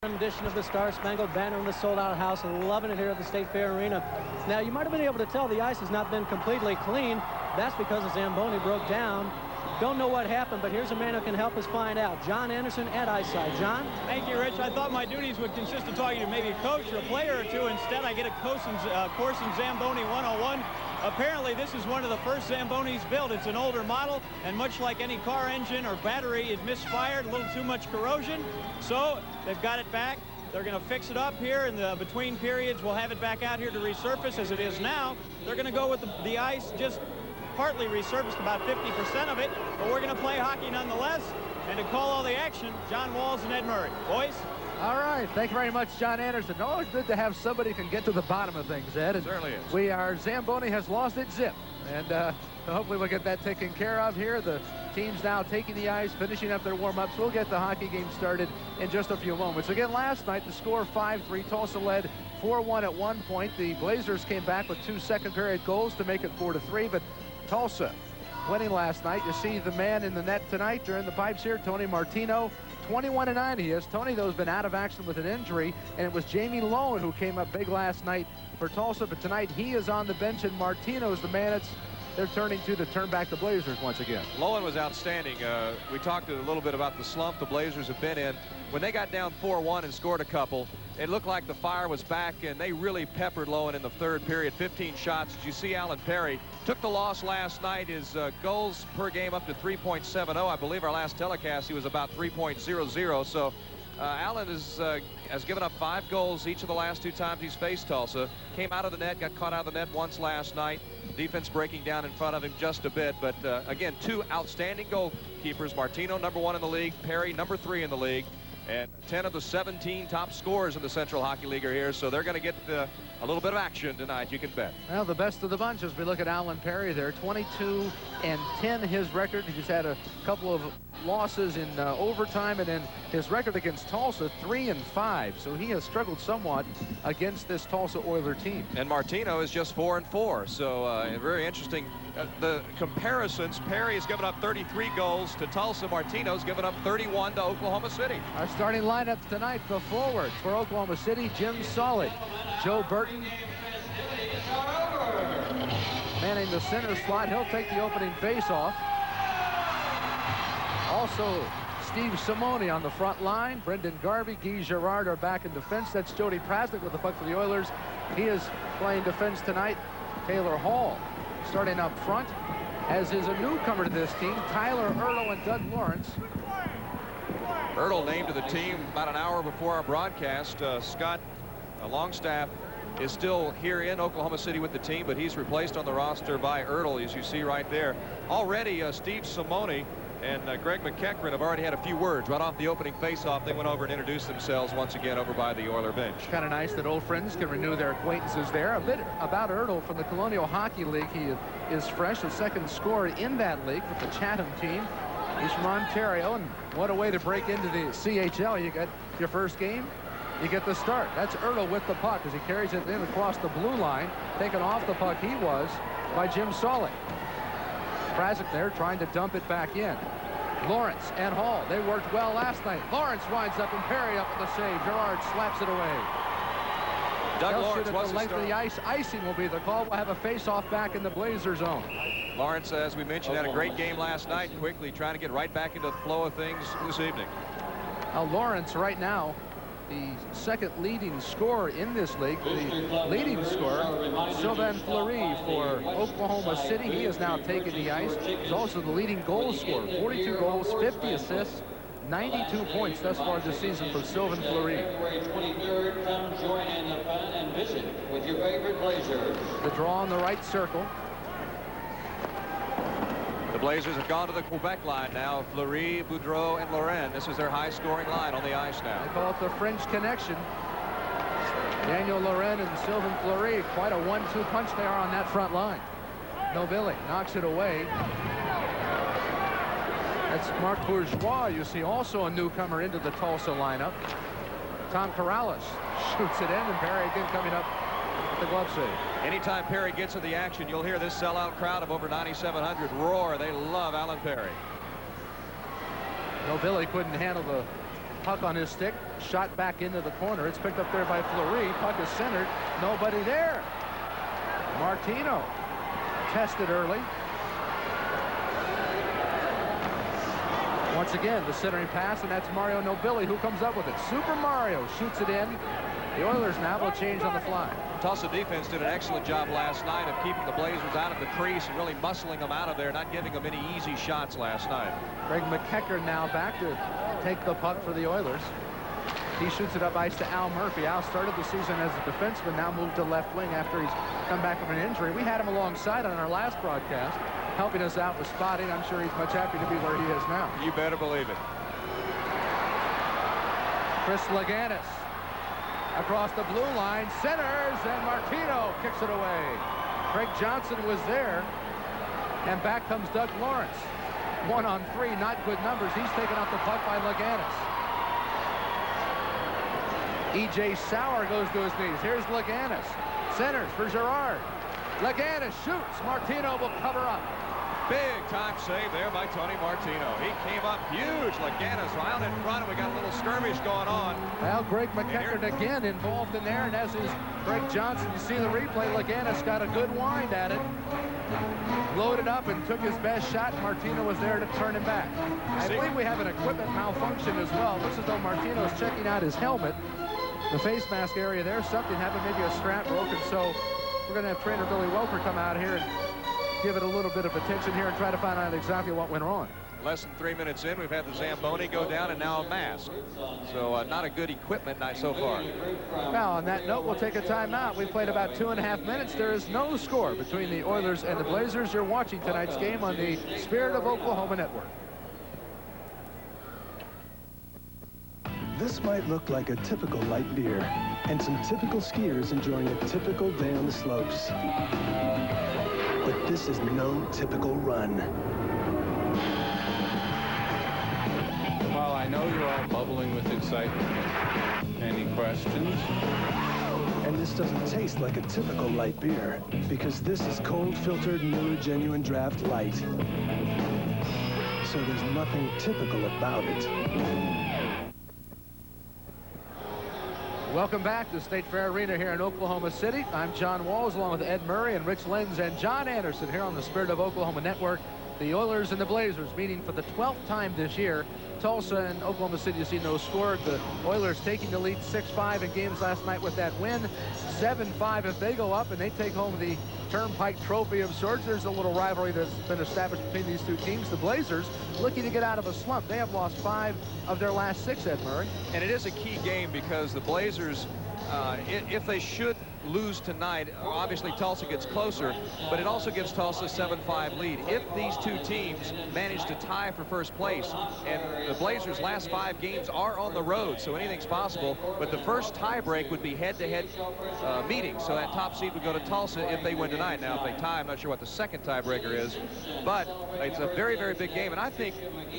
Rendition of the Star-Spangled Banner in the sold-out house. Loving it here at the State Fair Arena. Now, you might have been able to tell the ice has not been completely clean. That's because the Zamboni broke down. Don't know what happened, but here's a man who can help us find out. John Anderson at Ice Side. John? Thank you, Rich. I thought my duties would consist of talking to maybe a coach or a player or two. Instead, I get a course in Zamboni 101. Apparently, this is one of the first Zambonis built. It's an older model, and much like any car engine or battery, it misfired, a little too much corrosion. So they've got it back. They're going to fix it up here in the between periods. We'll have it back out here to resurface as it is now. They're going to go with the ice just partly resurfaced, about 50% of it, but we're going to play hockey nonetheless. And to call all the action, John Walls and Ed Murray. Boys? All right, thank you very much, John Anderson. Always good to have somebody who can get to the bottom of things, Ed. It certainly is. Zamboni has lost its zip, and so hopefully we'll get that taken care of here. The team's now taking the ice, finishing up their warm-ups. We'll get the hockey game started in just a few moments. Again, last night, the score 5-3. Tulsa led 4-1 at one point. The Blazers came back with 2 second-period goals to make it 4-3, but Tulsa winning last night. You see the man in the net tonight during the pipes here, Tony Martino. 21-9 he is. Tony, though, has been out of action with an injury, and it was Jamie Lowen who came up big last night for Tulsa, but tonight he is on the bench, and Martino's the man they're turning to turn back the Blazers once again. Lowen was outstanding. We talked a little bit about the slump the Blazers have been in. When they got down 4-1 and scored a couple, it looked like the fire was back, and they really peppered Lowen in the third period. 15 shots. Did you see Alan Perry took the loss last night? His goals per game up to 3.70. I believe our last telecast he was about 3.00. So Alan has given up 5 goals each of the last 2 times he's faced Tulsa. Came out of the net, got caught out of the net once last night. Defense breaking down in front of him just a bit. But again, 2 outstanding goalkeepers. Martino, #1 in the league. Perry, #3 in the league. And 10 of the 17 top scorers in the Central Hockey League are here, so they're going to get a little bit of action tonight, you can bet. Well, the best of the bunch as we look at Alan Perry there. 22-10 his record. He just had a couple of losses in overtime, and then his record against Tulsa, 3-5. So he has struggled somewhat against this Tulsa Oiler team. And Martino is just 4-4, so very interesting. The comparisons, Perry has given up 33 goals to Tulsa. Martino's given up 31 to Oklahoma City. Our starting lineup tonight, the forwards for Oklahoma City, Jim Solid, Joe Burton manning the center slot. He'll take the opening face-off. Also, Steve Simone on the front line. Brendan Garvey, Guy Girard are back in defense. That's Jody Prasnick with the puck for the Oilers. He is playing defense tonight. Taylor Hall starting up front, as is a newcomer to this team, Tyler Ertl and Doug Lawrence. Ertl named to the team about an hour before our broadcast. Scott Longstaff is still here in Oklahoma City with the team, but he's replaced on the roster by Ertl, as you see right there. Already Steve Simone and Greg McEachran have already had a few words right off the opening face-off. They went over and introduced themselves once again over by the Oiler bench. Kind of nice that old friends can renew their acquaintances there. A bit about Ertl from the Colonial Hockey League. He is fresh, the second scorer in that league with the Chatham team. He's from Ontario, and what a way to break into the CHL. You get your first game, you get the start. That's Ertl with the puck as he carries it in across the blue line. Taken off the puck he was by Jim Solid. Prasnick there trying to dump it back in. Lawrence and Hall, they worked well last night. Lawrence winds up and Perry up with the save. Girard slaps it away. Doug They'll Lawrence shoot at the length of the ice. Icing will be the call. We'll have a face-off back in the Blazer zone. Lawrence, as we mentioned, had a great game last night. Quickly trying to get right back into the flow of things this evening. Now Lawrence right now, the second leading scorer in this league. The leading scorer, Sylvain Fleury for Oklahoma City. He has now taken the ice. He's also the leading goal scorer. 42 goals, 50 assists, 92 points thus far this season for Sylvain Fleury. February 23rd, come join in the fun and visit with your favorite Blazers. The draw on the right circle. The Blazers have gone to the Quebec line now. Fleury, Boudreau, and Laurent. This is their high-scoring line on the ice now. They call it the French connection. Daniel Laurent and Sylvain Fleury, quite a 1-2 punch they are on that front line. Nobilly knocks it away. That's Marc Bourgeois, you see, also a newcomer into the Tulsa lineup. Tom Corrales shoots it in, and Perry again coming up with the glove save. Anytime Perry gets to the action, you'll hear this sellout crowd of over 9,700 roar. They love Alan Perry. Nobilly couldn't handle the puck on his stick, shot back into the corner. It's picked up there by Fleury. Puck is centered. Nobody there. Martino tested early. Once again, the centering pass, and that's Mario Nobili who comes up with it. Super Mario shoots it in. The Oilers now will change on the fly. Tulsa defense did an excellent job last night of keeping the Blazers out of the crease and really muscling them out of there, not giving them any easy shots last night. Greg McEachern now back to take the puck for the Oilers. He shoots it up ice to Al Murphy. Al started the season as a defenseman, now moved to left wing after he's come back from an injury. We had him alongside on our last broadcast, helping us out with spotting. I'm sure he's much happy to be where he is now. You better believe it. Chris Laganis across the blue line, centers, and Martino kicks it away. Craig Johnson was there, and back comes Doug Lawrence. 1-on-3, not good numbers. He's taken out the puck by Laganis. E.J. Sauer goes to his knees. Here's Laganis. Centers for Gerard. Laganis shoots. Martino will cover up. Big time save there by Tony Martino. He came up huge. Laganis out in front, and we got a little skirmish going on. Well, Greg McEachern again involved in there, and as is Greg Johnson. You see the replay. Laganis got a good wind at it. Loaded up and took his best shot. Martino was there to turn him back. I believe we have an equipment malfunction as well. Looks as though Martino is checking out his helmet. The face mask area there, something happened, maybe a strap broken. So we're going to have trainer Billy Welker come out here and give it a little bit of attention here and try to find out exactly what went wrong. Less than 3 minutes in, we've had the Zamboni go down and now a mask. So not a good equipment night so far. Now, on that note, we'll take a timeout. We played about 2.5 minutes. There is no score between the Oilers and the Blazers. You're watching tonight's game on the Spirit of Oklahoma Network. This might look like a typical light beer, and some typical skiers enjoying a typical day on the slopes. But this is no typical run. Well, I know you're all bubbling with excitement. Any questions? And this doesn't taste like a typical light beer, because this is cold-filtered Miller Genuine Draft Light. So there's nothing typical about it. Welcome back to State Fair Arena here in Oklahoma City. I'm John Walls along with Ed Murray and Rich Lenz and John Anderson here on the Spirit of Oklahoma Network. The Oilers and the Blazers meeting for the 12th time this year. Tulsa and Oklahoma City, you see no score. The Oilers taking the lead 6-5 in games last night with that win. 7-5 if they go up and they take home the Turnpike Trophy of sorts. There's a little rivalry that's been established between these two teams. The Blazers looking to get out of a slump. They have lost 5 of their last 6, Ed Murray. And it is a key game because the Blazers, if they should lose tonight, obviously Tulsa gets closer, but it also gives Tulsa a 7-5 lead. If these two teams manage to tie for first place, and the Blazers' last 5 games are on the road, so anything's possible, but the first tiebreak would be head-to-head meeting, so that top seed would go to Tulsa if they win tonight. Now, if they tie, I'm not sure what the second tiebreaker is, but it's a very, very big game, and I think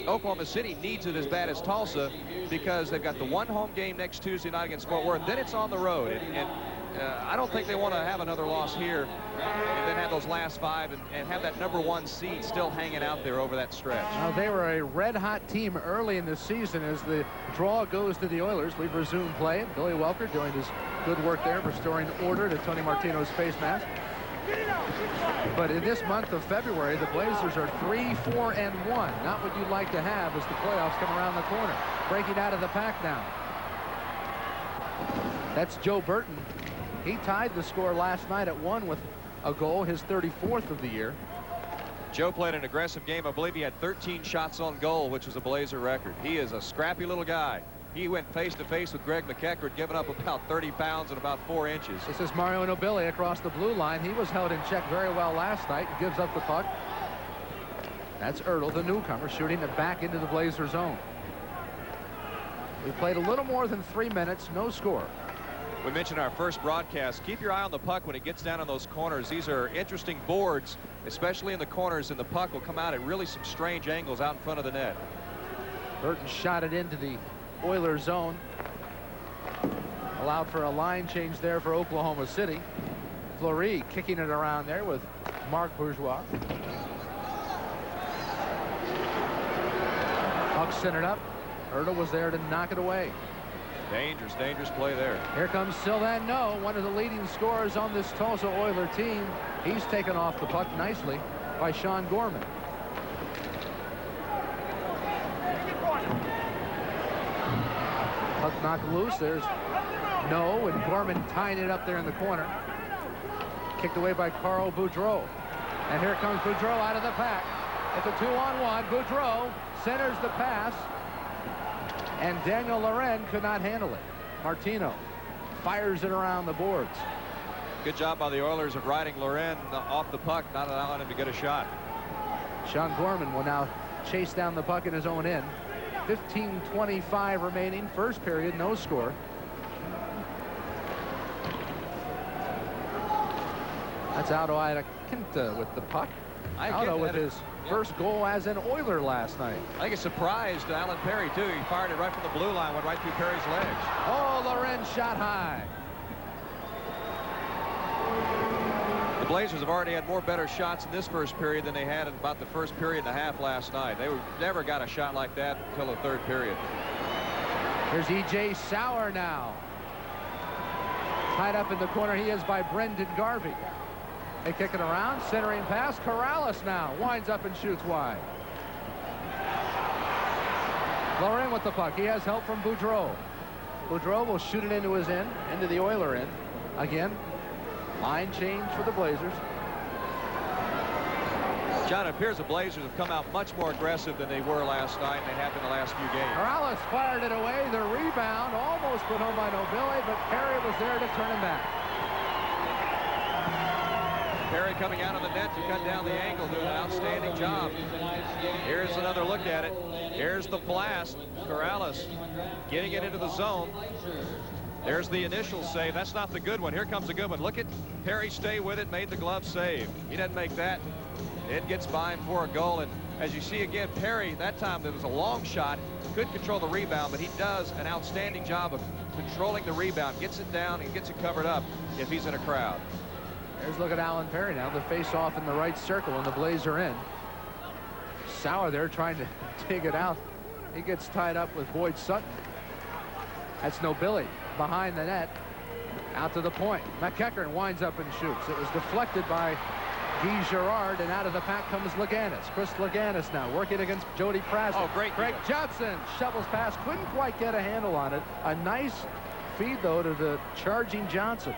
Oklahoma City needs it as bad as Tulsa because they've got the one home game next Tuesday night against Fort Worth, then it's on the road, and I don't think they want to have another loss here and then have those last 5 and have that #1 seed still hanging out there over that stretch. They were a red-hot team early in the season. As the draw goes to the Oilers, we've resumed play. Billy Welker doing his good work there, restoring order to Tony Martino's face mask. But in this month of February, the Blazers are 3-4-1. Not what you'd like to have as the playoffs come around the corner. Breaking out of the pack now. That's Joe Burton. He tied the score last night at 1 with a goal, his 34th of the year. Joe played an aggressive game. I believe he had 13 shots on goal, which was a Blazer record. He is a scrappy little guy. He went face-to-face with Greg McEachern, giving up about 30 pounds and about 4 inches. This is Mario Nobili across the blue line. He was held in check very well last night and gives up the puck. That's Ertl, the newcomer, shooting it back into the Blazer zone. We played a little more than 3 minutes, no score. We mentioned our first broadcast. Keep your eye on the puck when it gets down on those corners. These are interesting boards, especially in the corners, and the puck will come out at really some strange angles out in front of the net. Burton shot it into the Oilers zone. Allowed for a line change there for Oklahoma City. Fleury kicking it around there with Marc Bourgeois. Puck centered up. Hurdle was there to knock it away. Dangerous, dangerous play there. Here comes Sylvan No, one of the leading scorers on this Tulsa Oiler team. He's taken off the puck nicely by Sean Gorman. Puck knocked loose. There's No, and Gorman tying it up there in the corner. Kicked away by Carl Boudreau. And here comes Boudreau out of the pack. It's a 2-on-1. Boudreau centers the pass. And Daniel Loren could not handle it. Martino fires it around the boards. Good job by the Oilers of riding Loren off the puck, not allowing him to get a shot. Sean Gorman will now chase down the puck in his own end. 15:25 remaining. First period, no score. That's Auto Iaquinta with the puck. Auto with his first goal as an Oiler last night. I think it surprised Alan Perry, too. He fired it right from the blue line, went right through Perry's legs. Oh, Loren shot high. The Blazers have already had more better shots in this first period than they had in about the first period and a half last night. They never got a shot like that until the third period. Here's E.J. Sauer now. Tied up in the corner he is by Brendan Garvey. They kick it around, centering pass. Corrales now winds up and shoots wide. Loren with the puck. He has help from Boudreau. Boudreau will shoot it into his end, into the Oiler end. Again, line change for the Blazers. John, it appears the Blazers have come out much more aggressive than they were last night and they have in the last few games. Corrales fired it away. The rebound almost put home by Nobile, but Perry was there to turn him back. Perry coming out of the net to cut down the angle, doing an outstanding job. Here's another look at it. Here's the blast. Corrales getting it into the zone. There's the initial save. That's not the good one. Here comes the good one. Look at Perry stay with it, made the glove save. He doesn't make that. It gets by him for a goal. And as you see again, Perry, that time there was a long shot, couldn't control the rebound, but he does an outstanding job of controlling the rebound, gets it down and gets it covered up if he's in a crowd. Here's a look at Alan Perry now. The face-off in the right circle and the Blazer in. Sauer there trying to dig it out. He gets tied up with Boyd Sutton. That's Nobile behind the net. Out to the point. McEachern winds up and shoots. It was deflected by Guy Girard, and out of the pack comes Laganis. Chris Laganis now working against Jody Praslin. Oh, great. Greg Johnson shovels past. Couldn't quite get a handle on it. A nice feed, though, to the charging Johnson.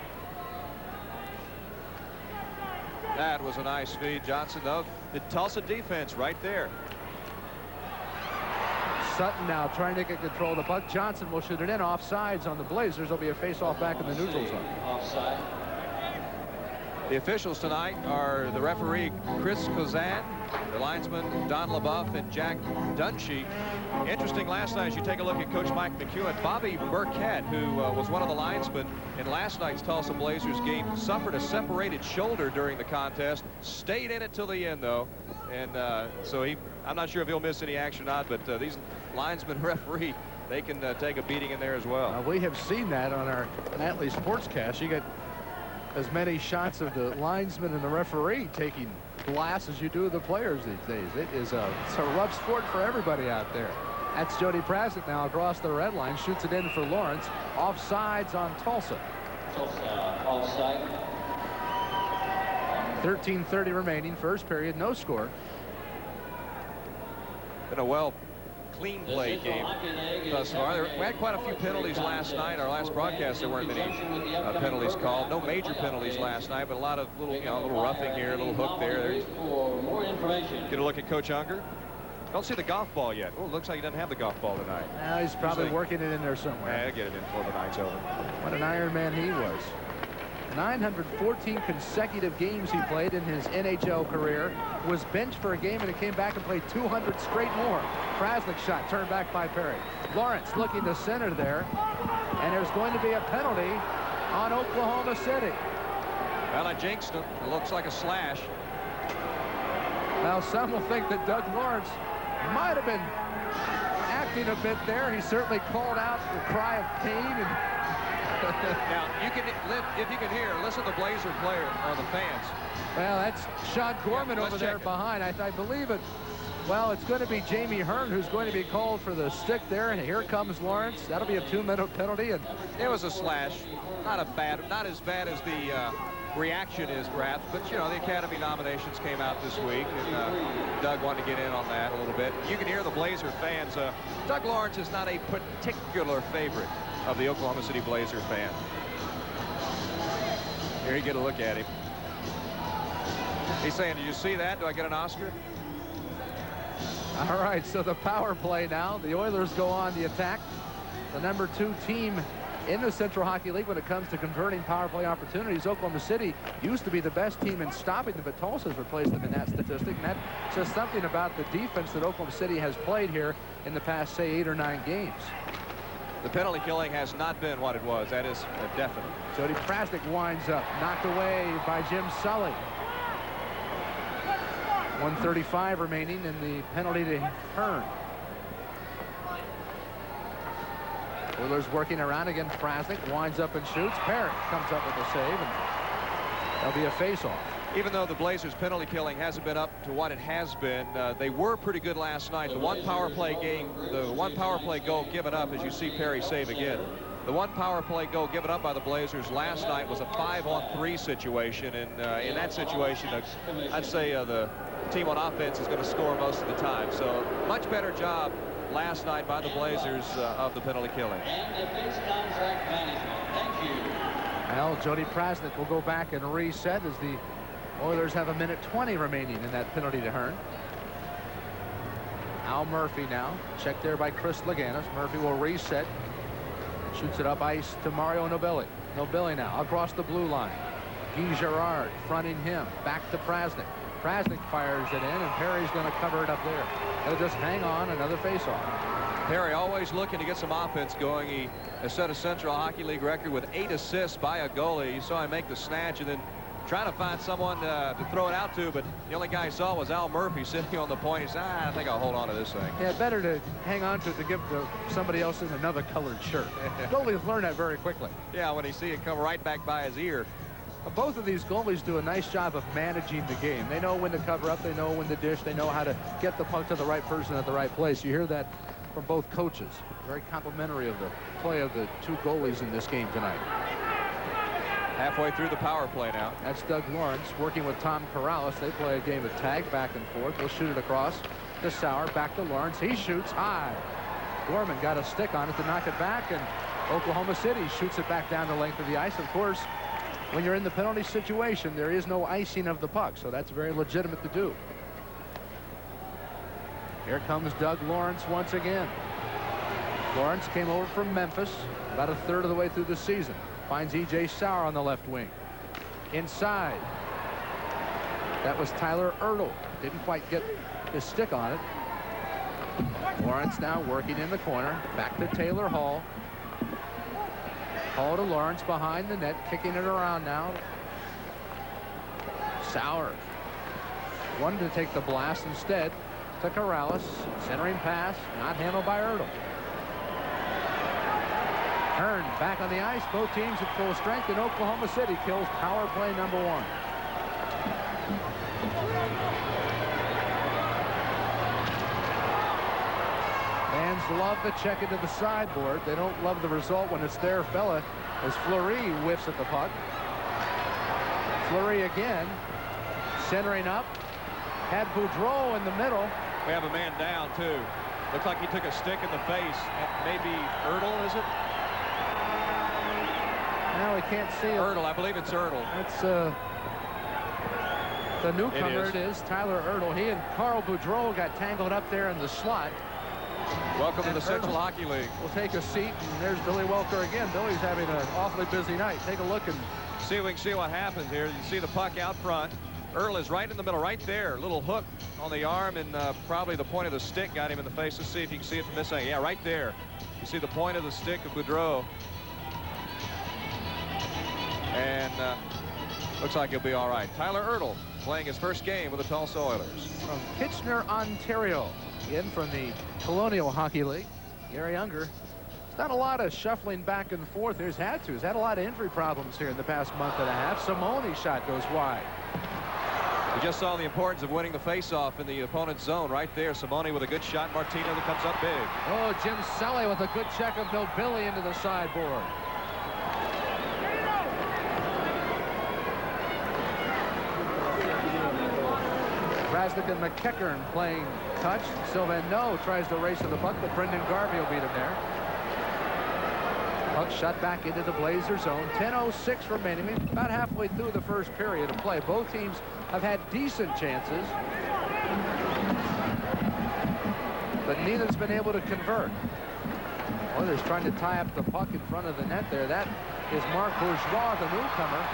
That was a nice feed. Johnson, though, the Tulsa defense right there. Sutton now trying to get control of the puck. Johnson will shoot it in. Offsides on the Blazers. There'll be a face-off back in the neutral zone. Offside. The officials tonight are the referee Chris Kozan, the linesman Don LaBeouf, and Jack Dunshee. Interesting last night, as you take a look at Coach Mike McEwen, Bobby Burkett, who was one of the linesmen in last night's Tulsa Blazers game, suffered a separated shoulder during the contest, stayed in it till the end, though. And so I'm not sure if he'll miss any action or not, but these linesmen referee, they can take a beating in there as well. We have seen that on our nightly sportscast. You get as many shots of the linesman and the referee taking glass as you do of the players these days. It's a rough sport for everybody out there. That's Jody Praslin now across the red line, shoots it in for Lawrence. Offsides on Tulsa. Tulsa offside. 13:30 remaining, first period, no score. Been a clean play game thus far. We had quite a few penalties last night. Our last broadcast, there weren't many penalties called. No major penalties last night, but a lot of little roughing here, a little hook there. Get a look at Coach Unger. Don't see the golf ball yet. Oh, looks like he doesn't have the golf ball tonight. Now he's probably working it in there somewhere. Yeah, get it in before the night's over. What an Iron Man he was. 914 consecutive games he played in his NHL career. Was benched for a game and he came back and played 200 straight more. Praslin shot turned back by Perry. Lawrence looking to center there, and there's going to be a penalty on Oklahoma City. Well, I jinxed him. It looks like a slash. Now some will think that Doug Lawrence might have been acting a bit there. He certainly called out the cry of pain. And now, if you can hear, listen to the Blazer player or the fans. Well, that's Sean Gorman over there behind. I believe it. Well, it's going to be Jamie Hearn who's going to be called for the stick there, and here comes Lawrence. That'll be a 2-minute penalty. And it was a slash. Not as bad as the reaction is, perhaps, but you know, the Academy nominations came out this week, and Doug wanted to get in on that a little bit. You can hear the Blazer fans. Doug Lawrence is not a particular favorite of the Oklahoma City Blazer fan. Here you get a look at him. He's saying, "Did you see that? Do I get an Oscar?" All right, so the power play now. The Oilers go on the attack. The #2 team in the Central Hockey League when it comes to converting power play opportunities. Oklahoma City used to be the best team in stopping them, but Tulsa's replaced them in that statistic. And that says something about the defense that Oklahoma City has played here in the past, say, 8 or 9 games. The penalty killing has not been what it was. That is a definite. Jody Prasnick winds up, knocked away by Jim Sully. 1:35 remaining in the penalty to Hearn. Oilers working around again. Prasnick winds up and shoots. Parrott comes up with a save, and that'll be a face-off. Even though the Blazers penalty killing hasn't been up to what it has been, they were pretty good last night. The one power play goal given up, as you see Perry save again. The one power play goal given up by the Blazers last night was a 5-on-3 situation, and in that situation, I'd say the team on offense is going to score most of the time. So much better job last night by the Blazers of the penalty killing. And defense contract management. Thank you. Well, Jody Prasnick will go back and reset as the Oilers have 1:20 remaining in that penalty to Hearn. Al Murphy now. Checked there by Chris Laganis. Murphy will reset. Shoots it up ice to Mario Nobili. Nobili now across the blue line. Guy Girard fronting him. Back to Prasnick. Prasnick fires it in, and Perry's going to cover it up there. He'll just hang on. Another faceoff. Perry always looking to get some offense going. He has set a Central Hockey League record with 8 assists by a goalie. You saw him make the snatch and then trying to find someone to throw it out to, but the only guy he saw was Al Murphy sitting on the point. He said, I think I'll hold on to this thing. Yeah, better to hang on to it to give to somebody else in another colored shirt. Goalies learn that very quickly. Yeah, when he see it come right back by his ear. Both of these goalies do a nice job of managing the game. They know when to cover up. They know when to dish. They know how to get the puck to the right person at the right place. You hear that from both coaches. Very complimentary of the play of the two goalies in this game tonight. Halfway through the power play now. That's Doug Lawrence working with Tom Corrales. They play a game of tag back and forth. They'll shoot it across to Sauer. Back to Lawrence. He shoots high. Gorman got a stick on it to knock it back, and Oklahoma City shoots it back down the length of the ice. Of course, when you're in the penalty situation, there is no icing of the puck, so that's very legitimate to do. Here comes Doug Lawrence once again. Lawrence came over from Memphis about 1/3 of the way through the season. Finds E.J. Sauer on the left wing. Inside. That was Tyler Ertl. Didn't quite get his stick on it. Lawrence now working in the corner. Back to Taylor Hall. Hall to Lawrence behind the net, kicking it around now. Sauer wanted to take the blast instead. To Corrales. Centering pass, not handled by Ertl. Hearn back on the ice. Both teams at full strength, and Oklahoma City kills power play number 1. Fans love to check into the sideboard. They don't love the result when it's their fella, as Fleury whiffs at the puck. Fleury again, centering up. Had Boudreau in the middle. We have a man down, too. Looks like he took a stick in the face. Maybe Ertl, is it? Now we can't see it. Ertl, I believe it's Ertl. That's the newcomer. It is Tyler Ertl. He and Carl Boudreau got tangled up there in the slot. Welcome to the Central Hockey League. We'll take a seat, and there's Billy Welker again. Billy's having an awfully busy night. Take a look and see what happens here. You see the puck out front. Ertl is right in the middle, right there. Little hook on the arm, and probably the point of the stick got him in the face. Let's see if you can see it from this angle. Yeah, right there. You see the point of the stick of Boudreau. And looks like he'll be all right. Tyler Ertl playing his first game with the Tulsa Oilers. From Kitchener, Ontario. In from the Colonial Hockey League. Gary Unger. It's not a lot of shuffling back and forth. He's had a lot of injury problems here in the past month and a half. Simone's shot goes wide. We just saw the importance of winning the faceoff in the opponent's zone right there. Simone with a good shot. Martino that comes up big. Oh, Jim Selle with a good check of Nobili into the sideboard. Krasnick and McEachern playing touch. Sylvain tries to race to the puck, but Brendan Garvey will beat him there. Puck shot back into the Blazer zone. 10:06 remaining. We're about halfway through the first period of play. Both teams have had decent chances, but neither's been able to convert. Oilers trying to tie up the puck in front of the net there. That is Marc Bourgeois, the newcomer.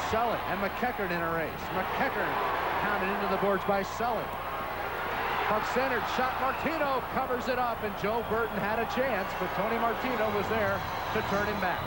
Selle and McEachern in a race. McEachern pounded into the boards by Selle. Puck centered, shot. Martino covers it up, and Joe Burton had a chance, but Tony Martino was there to turn him back.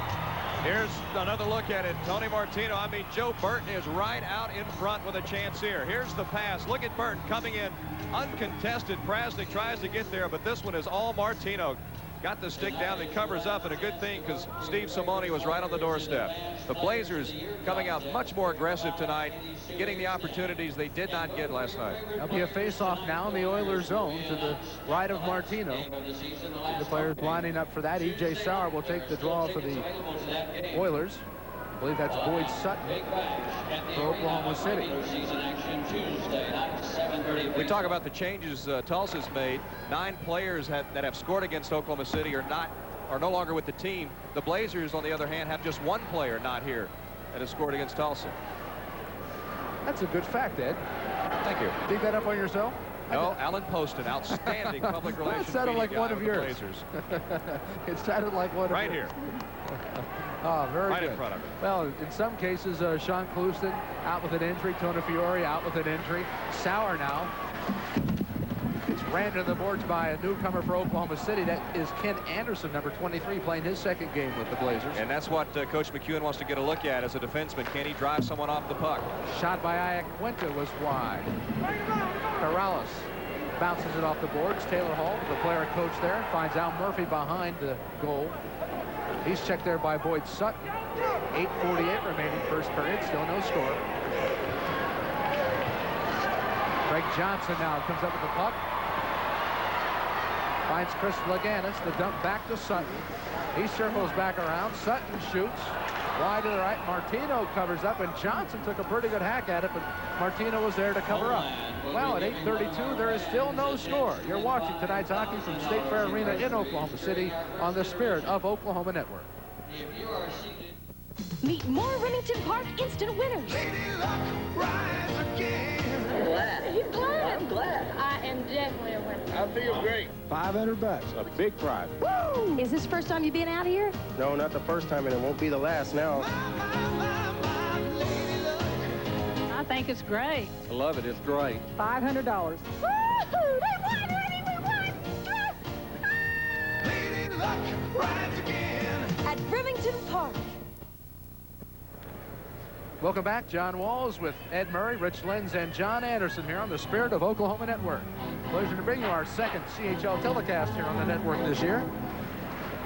Here's another look at it. Tony Martino. I mean, Joe Burton is right out in front with a chance here. Here's the pass. Look at Burton coming in uncontested. Krasnick tries to get there, but this one is all Martino. Got the stick down and covers up, and a good thing because Steve Simone was right on the doorstep. The Blazers coming out much more aggressive tonight, getting the opportunities they did not get last night. There'll be a face-off now in the Oilers zone to the right of Martino. The players lining up for that. E.J. Sauer will take the draw for the Oilers. I believe that's Boyd Sutton for Oklahoma City. We talk about the changes Tulsa's made. 9 players that have scored against Oklahoma City are no longer with the team. The Blazers, on the other hand, have just 1 player not here that has scored against Tulsa. That's a good fact, Ed. Thank you. Dig that up on yourself? No, Alan Poston, outstanding public relations. That sounded like one of yours. Blazers. It sounded like one of right yours. here. Oh, very right good. In front of it. Well, in some cases, Sean Clouston out with an injury. Tony Fiore out with an injury. Sauer now. It's ran to the boards by a newcomer for Oklahoma City. That is Ken Anderson, number 23, playing his second game with the Blazers. And that's what Coach McEwen wants to get a look at as a defenseman. Can he drive someone off the puck? Shot by Iaquinta was wide. Corrales bounces it off the boards. Taylor Hall, the player coach there, finds Al Murphy behind the goal. He's checked there by Boyd Sutton. 8:48 remaining first period. Still no score. Greg Johnson now comes up with the puck. Finds Chris Laganis. The dump back to Sutton. He circles back around. Sutton shoots. Wide to the right. Martino covers up, and Johnson took a pretty good hack at it, but Martino was there to cover up. Well, at 8:32, there is still no score. You're watching tonight's hockey from State Fair Arena in Oklahoma City on the Spirit of Oklahoma Network. Meet more Remington Park instant winners. I'm glad. I am definitely a winner. I feel great. $500. A big prize. Woo! Is this the first time you've been out here? No, not the first time, and it won't be the last now. I think it's great. I love it. It's great. $500. Woo! They won, Lady! We won! Lady Luck rides again. At Remington Park. Welcome back. John Walls with Ed Murray, Rich Lenz, and John Anderson here on the Spirit of Oklahoma Network. Pleasure to bring you our second CHL telecast here on the network this year.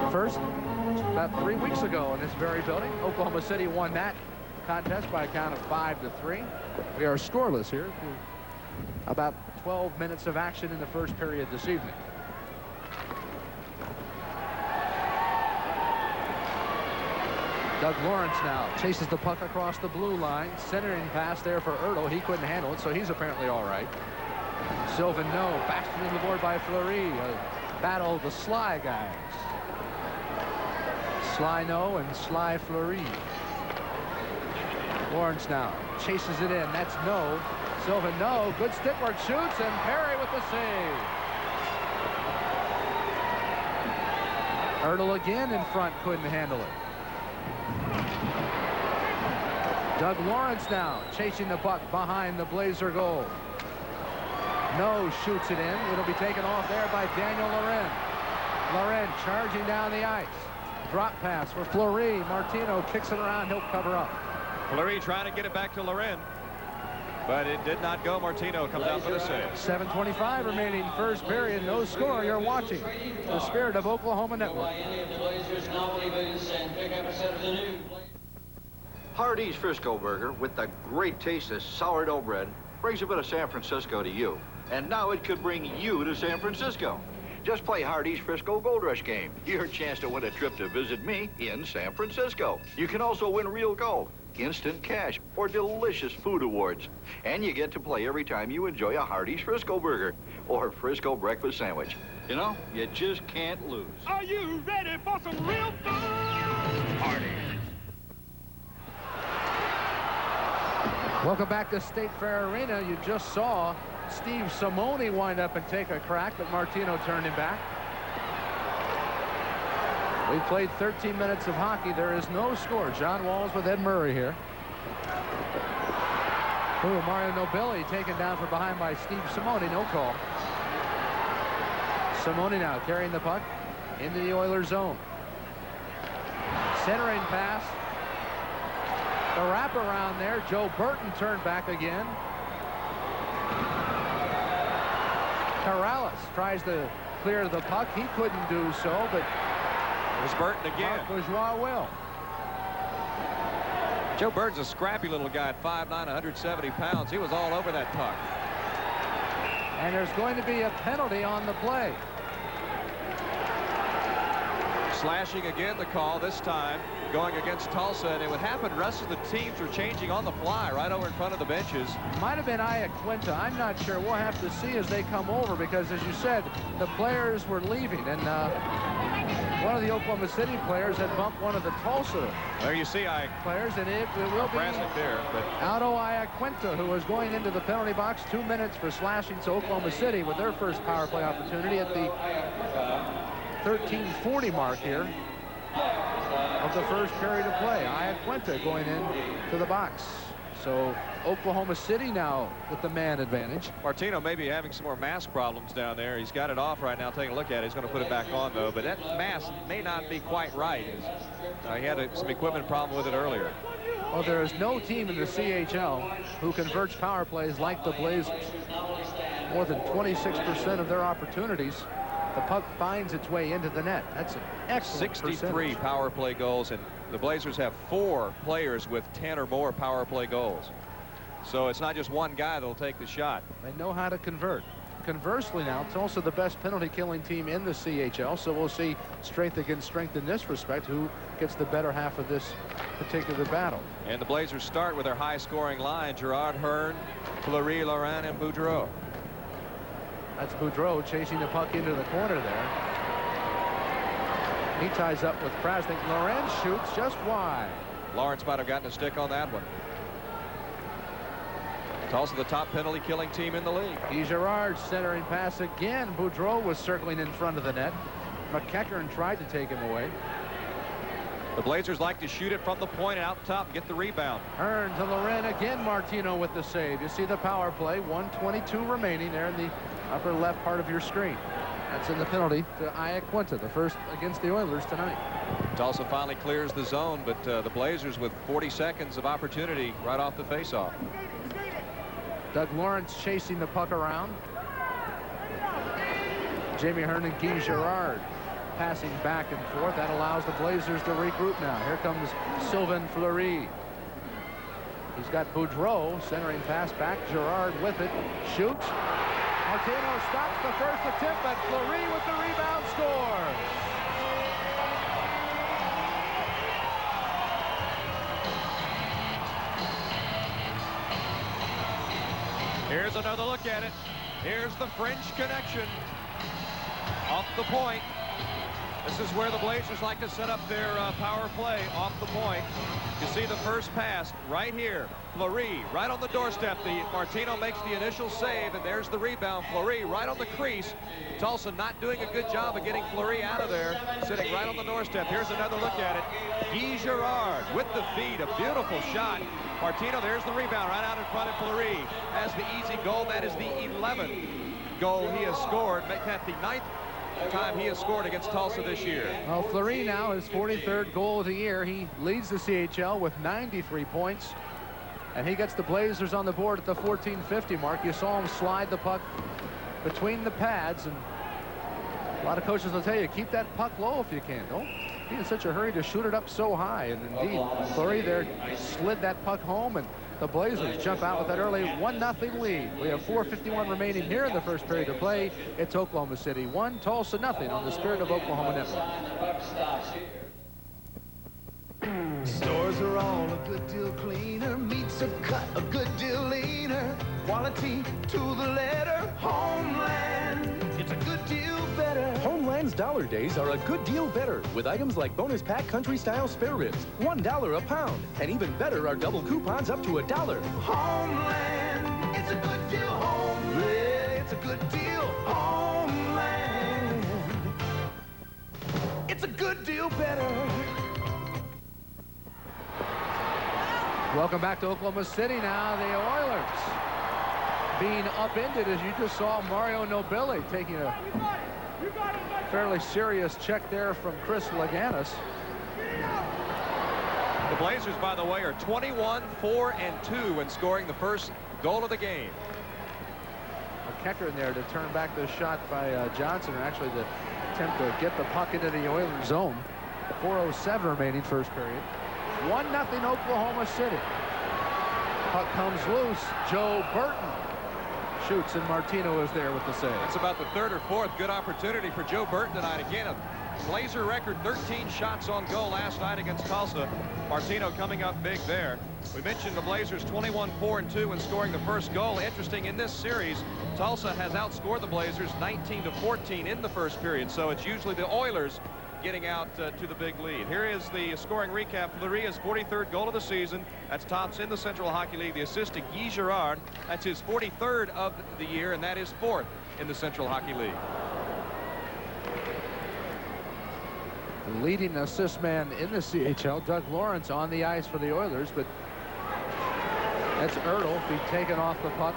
The first, about 3 weeks ago in this very building. Oklahoma City won that contest by a count of 5-3. We are scoreless here through about 12 minutes of action in the first period this evening. Doug Lawrence now chases the puck across the blue line. Centering pass there for Ertl. He couldn't handle it, so he's apparently all right. Sylvain bashed into the board by Fleury. A battle of the Sly guys. Sly and Sly Fleury. Lawrence now chases it in. That's Sylvain good stick work, shoots, and Perry with the save. Ertl again in front, couldn't handle it. Doug Lawrence now chasing the puck behind the Blazer goal. Shoots it in. It'll be taken off there by Daniel Loren. Loren charging down the ice. Drop pass for Fleury. Martino kicks it around. He'll cover up. Fleury trying to get it back to Loren, but it did not go. Martino comes out for the save. 7:25 remaining first period. No score. You're watching the Spirit of Oklahoma Network. Hardee's Frisco Burger, with the great taste of sourdough bread, brings a bit of San Francisco to you. And now it could bring you to San Francisco. Just play Hardee's Frisco Gold Rush game. Your chance to win a trip to visit me in San Francisco. You can also win real gold, instant cash, or delicious food awards. And you get to play every time you enjoy a Hardee's Frisco Burger or Frisco breakfast sandwich. You know, you just can't lose. Are you ready for some real fun? Hardee's. Welcome back to State Fair Arena. You just saw Steve Simone wind up and take a crack, but Martino turned him back. We played 13 minutes of hockey. There is no score. John Walls with Ed Murray here. Ooh, Mario Nobili taken down from behind by Steve Simone. No call. Simone now carrying the puck into the Oilers zone. Centering pass. The wraparound there. Joe Burton turned back again. Corrales tries to clear the puck. He couldn't do so, but there's Burton again. Marc Bourgeois will. Joe Burton's a scrappy little guy at 5'9", 170 pounds. He was all over that puck. And there's going to be a penalty on the play. Slashing again, the call this time going against Tulsa, and it would happen. The rest of the teams are changing on the fly right over in front of the benches. Might have been Iaquinta. I'm not sure. We'll have to see as they come over, because as you said, the players were leaving, and one of the Oklahoma City players had bumped one of the Tulsa there you see players, and it will be there, but Aldo Iaquinta, who was going into the penalty box. 2 minutes for slashing to Oklahoma City with their first power play opportunity at the 13:40 mark here of the first period of play. Iaquinta going in to the box. So Oklahoma City now with the man advantage. Martino may be having some more mask problems down there. He's got it off right now. Taking a look at it. He's going to put it back on, though. But that mask may not be quite right. He had some equipment problem with it earlier. Well, there is no team in the CHL who converts power plays like the Blazers. More than 26% of their opportunities, the puck finds its way into the net. That's an excellent 63 percentage. power play goals, and the Blazers have 4 players with 10 or more power play goals. So it's not just one guy that'll take the shot. They know how to convert. Conversely now, Tulsa the best penalty killing team in the CHL, so we'll see strength against strength in this respect. Who gets the better half of this particular battle? And the Blazers start with their high scoring line: Gerard Hearn, Fleury, Laurent, and Boudreau. That's Boudreau chasing the puck into the corner there. He ties up with Krasnick. Laurent shoots just wide. Lawrence might have gotten a stick on that one. Tulsa the top penalty killing team in the league. Guy Girard centering pass again. Boudreau was circling in front of the net. McEachern tried to take him away. The Blazers like to shoot it from the point and out top and get the rebound. Hearn to Laurent again. Martino with the save. You see the power play. 1:22 remaining there in the upper left part of your screen. That's in the penalty to Iaquinta, the first against the Oilers tonight. Tulsa finally clears the zone, but the Blazers with 40 seconds of opportunity right off the faceoff. Doug Lawrence chasing the puck around. Jamie Hearn and Guy Girard passing back and forth. That allows the Blazers to regroup now. Here comes Sylvain Fleury. He's got Boudreau centering pass back. Girard with it. Shoots. Martino stops the first attempt, but Fleury with the rebound scores. Here's another look at it. Here's the French connection. Off the point. This is where the Blazers like to set up their power play, off the point. You see the first pass right here. Fleury right on the doorstep. Martino makes the initial save, and there's the rebound. Fleury right on the crease. Tulsa not doing a good job of getting Fleury out of there, sitting right on the doorstep. Here's another look at it. Guy Girard with the feed, a beautiful shot. Martino, there's the rebound right out in front of Fleury. Has the easy goal. That is the 11th goal he has scored. Make that the 9th time he has scored against Tulsa this year. Well, Fleury now his 43rd goal of the year. He leads the CHL with 93 points, and he gets the Blazers on the board at the 14:50 mark. You saw him slide the puck between the pads, and a lot of coaches will tell you, keep that puck low if you can. Don't be in such a hurry to shoot it up so high. And indeed, Fleury there slid that puck home, and the Blazers jump out with that early 1-0 lead. We have 4:51 remaining here in the first period of play. It's Oklahoma City 1, Tulsa 0 on the Spirit of Oklahoma Network. Stores are all a good deal cleaner. Meats are cut a good deal leaner. Quality to the letter. Homeland, it's a good deal better. Homeland's Dollar Days are a good deal better with items like bonus pack country style spare ribs, $1 a pound. And even better are double coupons up to $1. Homeland, it's a good deal. Homeland, it's a good deal. Homeland, it's a good deal better. Welcome back to Oklahoma City now. The Oilers being upended, as you just saw Mario Nobili taking a fairly serious check there from Chris Laganis. The Blazers, by the way, are 21-4-2 in scoring the first goal of the game. A Kecker in there to turn back the shot by Johnson, or actually the attempt to get the puck into the Oilers zone. 4:07 remaining first period. 1-0 Oklahoma City. Puck comes loose. Joe Burton shoots, and Martino is there with the save. That's about the third or fourth good opportunity for Joe Burton tonight. Again, a Blazer record 13 shots on goal last night against Tulsa. Martino coming up big there. We mentioned the Blazers 21-4-2 in scoring the first goal. Interesting, in this series, Tulsa has outscored the Blazers 19-14 in the first period. So it's usually the Oilers getting out to the big lead. Here is the scoring recap. Fleury's 43rd goal of the season. That's tops in the Central Hockey League. The assist to Guy Girard. That's his 43rd of the year, and that is 4th in the Central Hockey League. The leading assist man in the CHL, Doug Lawrence, on the ice for the Oilers, but that's Ertl being taken off the puck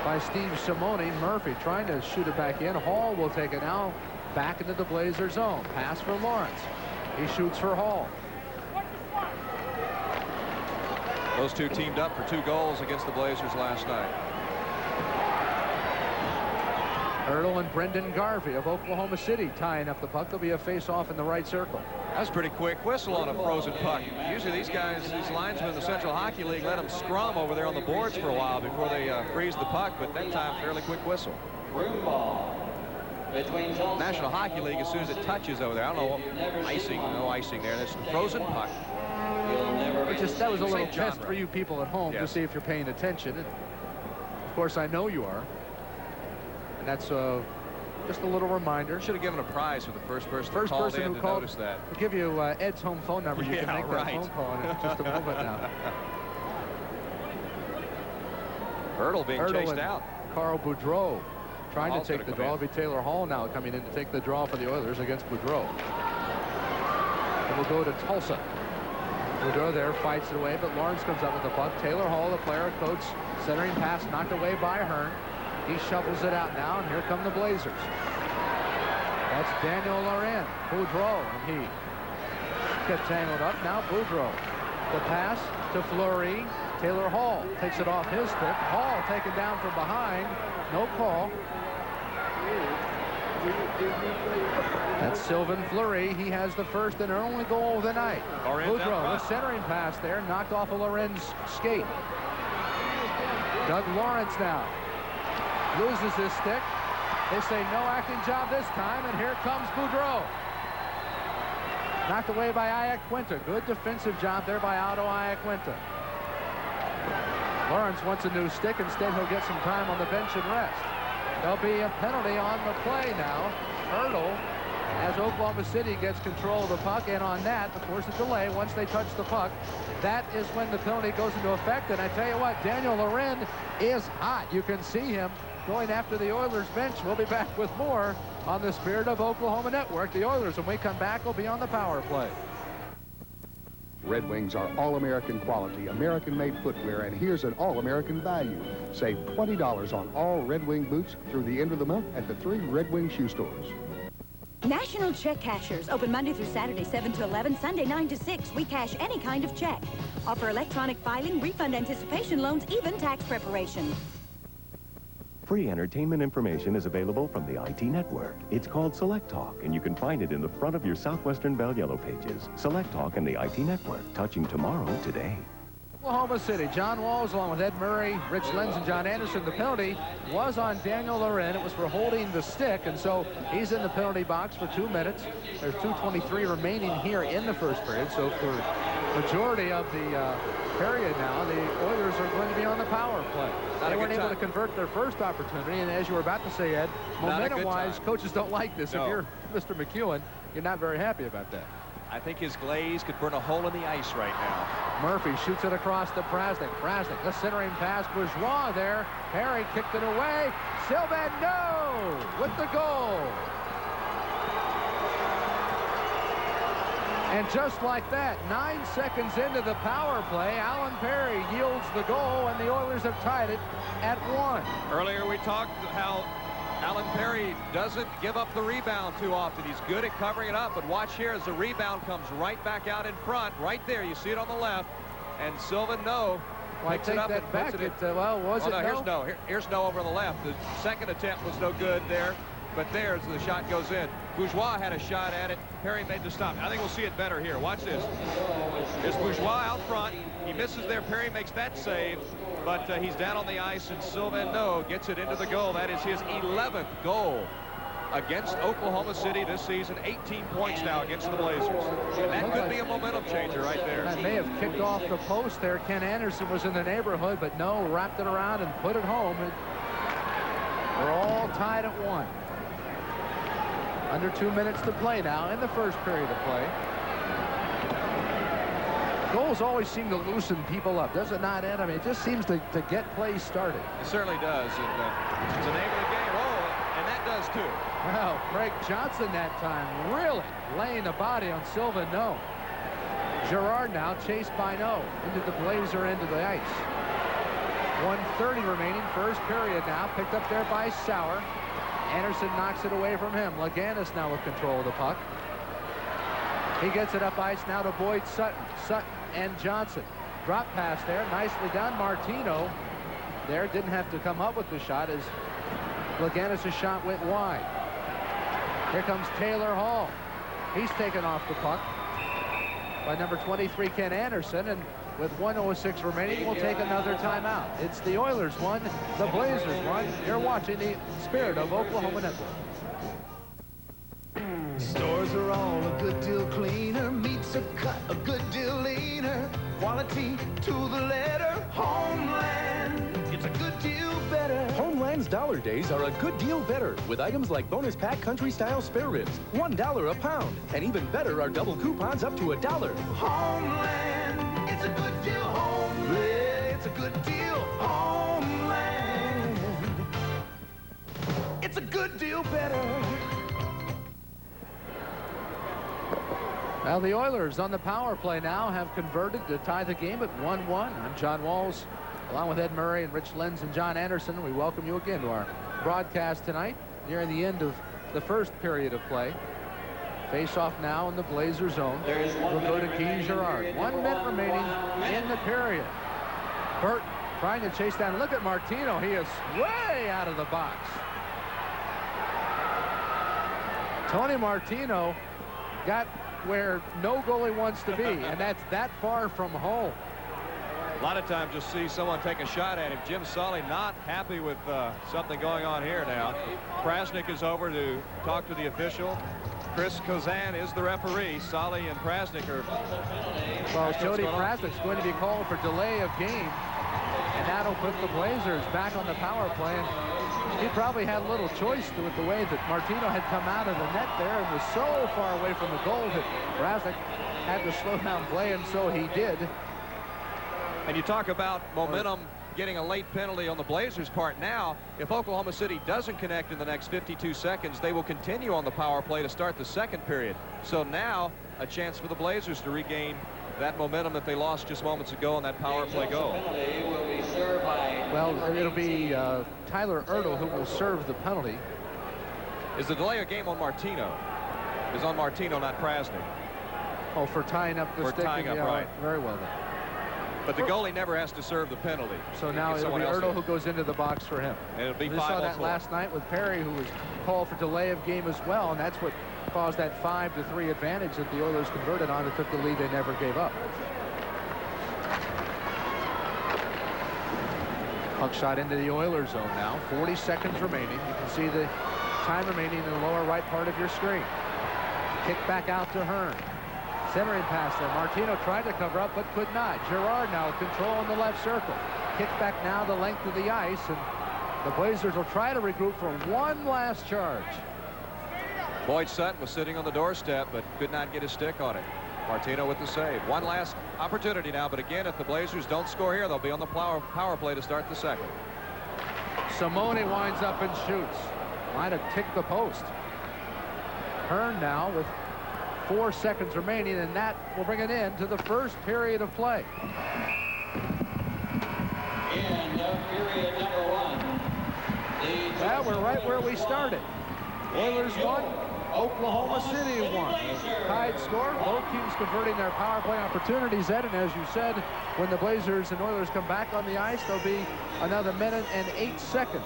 by Steve Simoni. Murphy trying to shoot it back in. Hall will take it now. Back into the Blazer zone. Pass for Lawrence. He shoots for Hall. Those two teamed up for 2 goals against the Blazers last night. Ertl and Brendan Garvey of Oklahoma City tying up the puck. There'll be a face-off in the right circle. That's a pretty quick whistle on a frozen puck. Usually these guys, these linesmen in the Central Hockey League, let them scrum over there on the boards for a while before they freeze the puck, but that time, fairly quick whistle. National Hockey League, as soon as it touches over there, I don't know, icing, no icing there. That's a frozen puck. That was a little test for you people at home to see if you're paying attention. And of course, I know you are. And that's just a little reminder. Should have given a prize for the first person who called notice that. We'll give you Ed's home phone number. You can make that phone call in just a moment now. Ertl being chased out. Carl Boudreau trying to take the draw. It'll be Taylor Hall now coming in to take the draw for the Oilers against Boudreau. And we'll go to Tulsa. Boudreau there fights it away, but Lawrence comes up with the puck. Taylor Hall, the player, coach, centering pass knocked away by Hearn. He shovels it out now, and here come the Blazers. That's Daniel Loren. Boudreau, and he gets tangled up. Now Boudreau. The pass to Fleury. Taylor Hall takes it off his stick. Hall taken down from behind. No call. That's Sylvain Fleury. He has the first and only goal of the night. Boudreau, the centering pass there, knocked off of Loren's skate. Doug Lawrence now loses his stick. They say no acting job this time, and here comes Boudreau. Knocked away by Iaquinta. Good defensive job there by Aldo Iaquinta. Lawrence wants a new stick. Instead, he'll get some time on the bench and rest. There'll be a penalty on the play now. Ertl, as Oklahoma City gets control of the puck, and on that, of course, a delay once they touch the puck. That is when the penalty goes into effect, and I tell you what, Daniel Loren is hot. You can see him going after the Oilers bench. We'll be back with more on the Spirit of Oklahoma Network. The Oilers, when we come back, will be on the power play. Red Wings are all-American quality, American-made footwear, and here's an all-American value. Save $20 on all Red Wing boots through the end of the month at the 3 Red Wing shoe stores. National Check Cashers, open Monday through Saturday, 7 to 11, Sunday, 9 to 6. We cash any kind of check. Offer electronic filing, refund anticipation loans, even tax preparation. Free entertainment information is available from the IT network. It's called Select Talk, and you can find it in the front of your Southwestern Bell Yellow pages. Select Talk and the IT network, touching tomorrow today. Oklahoma City, John Walls along with Ed Murray, Rich Lenz, and John Anderson. The penalty was on Daniel Loren. It was for holding the stick, and so he's in the penalty box for 2 minutes. There's 2:23 remaining here in the first period, so for majority of the period now, the Oilers are going to be on the power play. They weren't able to convert their first opportunity, and as you were about to say, Ed, momentum-wise, coaches don't like this. No. If you're Mr. McEwen, you're not very happy about that. I think his glaze could burn a hole in the ice right now. Murphy shoots it across to Prasnik. Prasnik, the centering pass. Bourgeois there. Perry kicked it away. Sylvan, no! With the goal. And just like that, 9 seconds into the power play, Alan Perry yields the goal, and the Oilers have tied it at 1. Earlier we talked how Alan Perry doesn't give up the rebound too often. He's good at covering it up, but watch here as the rebound comes right back out in front. Right there, you see it on the left. And Sylvan picks it up and puts it in. Here's no over on the left. The second attempt was no good there, but there's the shot goes in. Bourgeois had a shot at it. Perry made the stop. I think we'll see it better here. Watch this. There's Bourgeois out front. He misses there. Perry makes that save, but he's down on the ice, and Sylvan gets it into the goal. That is his 11th goal against Oklahoma City this season. 18 points now against the Blazers. And that could be a momentum changer right there. That may have kicked off the post there. Ken Anderson was in the neighborhood, but wrapped it around and put it home. We're all tied at 1. Under 2 minutes to play now in the first period of play. Goals always seem to loosen people up, does it not, Ed? I mean, it just seems to get plays started. It certainly does. And it's the name of the game. Oh, and that does too. Well, Craig Johnson that time really laying the body on Sylvan. Gerard now chased by into the Blazer end of the ice. 1:30 remaining, first period now, picked up there by Sauer. Anderson knocks it away from him. Laganis now with control of the puck. He gets it up ice now to Boyd Sutton. Sutton and Johnson. Drop pass there, nicely done. Martino there didn't have to come up with the shot as Laganis' shot went wide. Here comes Taylor Hall. He's taken off the puck by number 23, Ken Anderson, and with 1:06 remaining, we'll take another timeout. It's the Oilers 1, the Blazers 1. You're watching the Spirit of Oklahoma Network. Stores are all a good deal cleaner. Meats are cut a good deal leaner. Quality to the letter. Homeland, it's a good deal better. Homeland's Dollar Days are a good deal better with items like bonus pack country style spare ribs, $1 a pound. And even better are double coupons up to $1. Homeland, it's a good deal. Homeland, it's a good deal. Homeland, it's a good deal better. Well, the Oilers on the power play now have converted to tie the game at 1-1. I'm John Walls, along with Ed Murray and Rich Lenz and John Anderson. We welcome you again to our broadcast tonight, near the end of the first period of play. Face-off now in the Blazer zone. We'll go to Guy Girard. 1 minute remaining in the period. Burton trying to chase down. Look at Martino. He is way out of the box. Tony Martino got where no goalie wants to be, and that's that far from home. A lot of times you'll see someone take a shot at him. Jim Sully not happy with something going on here now. Prasnik is over to talk to the official. Chris Kozan is the referee. Sully and Prasnik are... Well, Jody Prasnik's going to be called for delay of game, and that'll put the Blazers back on the power play. And he probably had a little choice with the way that Martino had come out of the net there and was so far away from the goal that Prasnik had to slow down play, and so he did. And you talk about momentum getting a late penalty on the Blazers' part now. If Oklahoma City doesn't connect in the next 52 seconds, they will continue on the power play to start the second period. So now a chance for the Blazers to regain that momentum that they lost just moments ago on that power play goal. Well, it'll be Tyler Ertl who will serve the penalty. Is the delay of game on Martino? Is on Martino, not Prasnik. Oh, for tying up the stick. For tying up, right. Very well then. But the goalie never has to serve the penalty. So now it'll be Ertl who goes into the box for him. And it'll be 5-4. We saw that last night with Perry, who was called for delay of game as well, and that's what caused that 5-3 advantage that the Oilers converted on and took the lead they never gave up. Puck shot into the Oilers zone now. 40 seconds remaining. You can see the time remaining in the lower right part of your screen. Kick back out to Hearn. Centering pass there. Martino tried to cover up but could not. Girard now controlling the left circle. Kick back now the length of the ice, and the Blazers will try to regroup for one last charge. Boyd Sutton was sitting on the doorstep but could not get his stick on it. Martino with the save. One last opportunity now, but again, if the Blazers don't score here, they'll be on the power play to start the second. Simone winds up and shoots. Might have ticked the post. Hearn now with 4 seconds remaining, and that will bring an end to the first period of play. End of period number 1. Well, we're right where we started. Oilers 1, Oklahoma City 1. Tied score, both teams converting their power play opportunities, Ed, and as you said, when the Blazers and Oilers come back on the ice, there'll be another minute and 8 seconds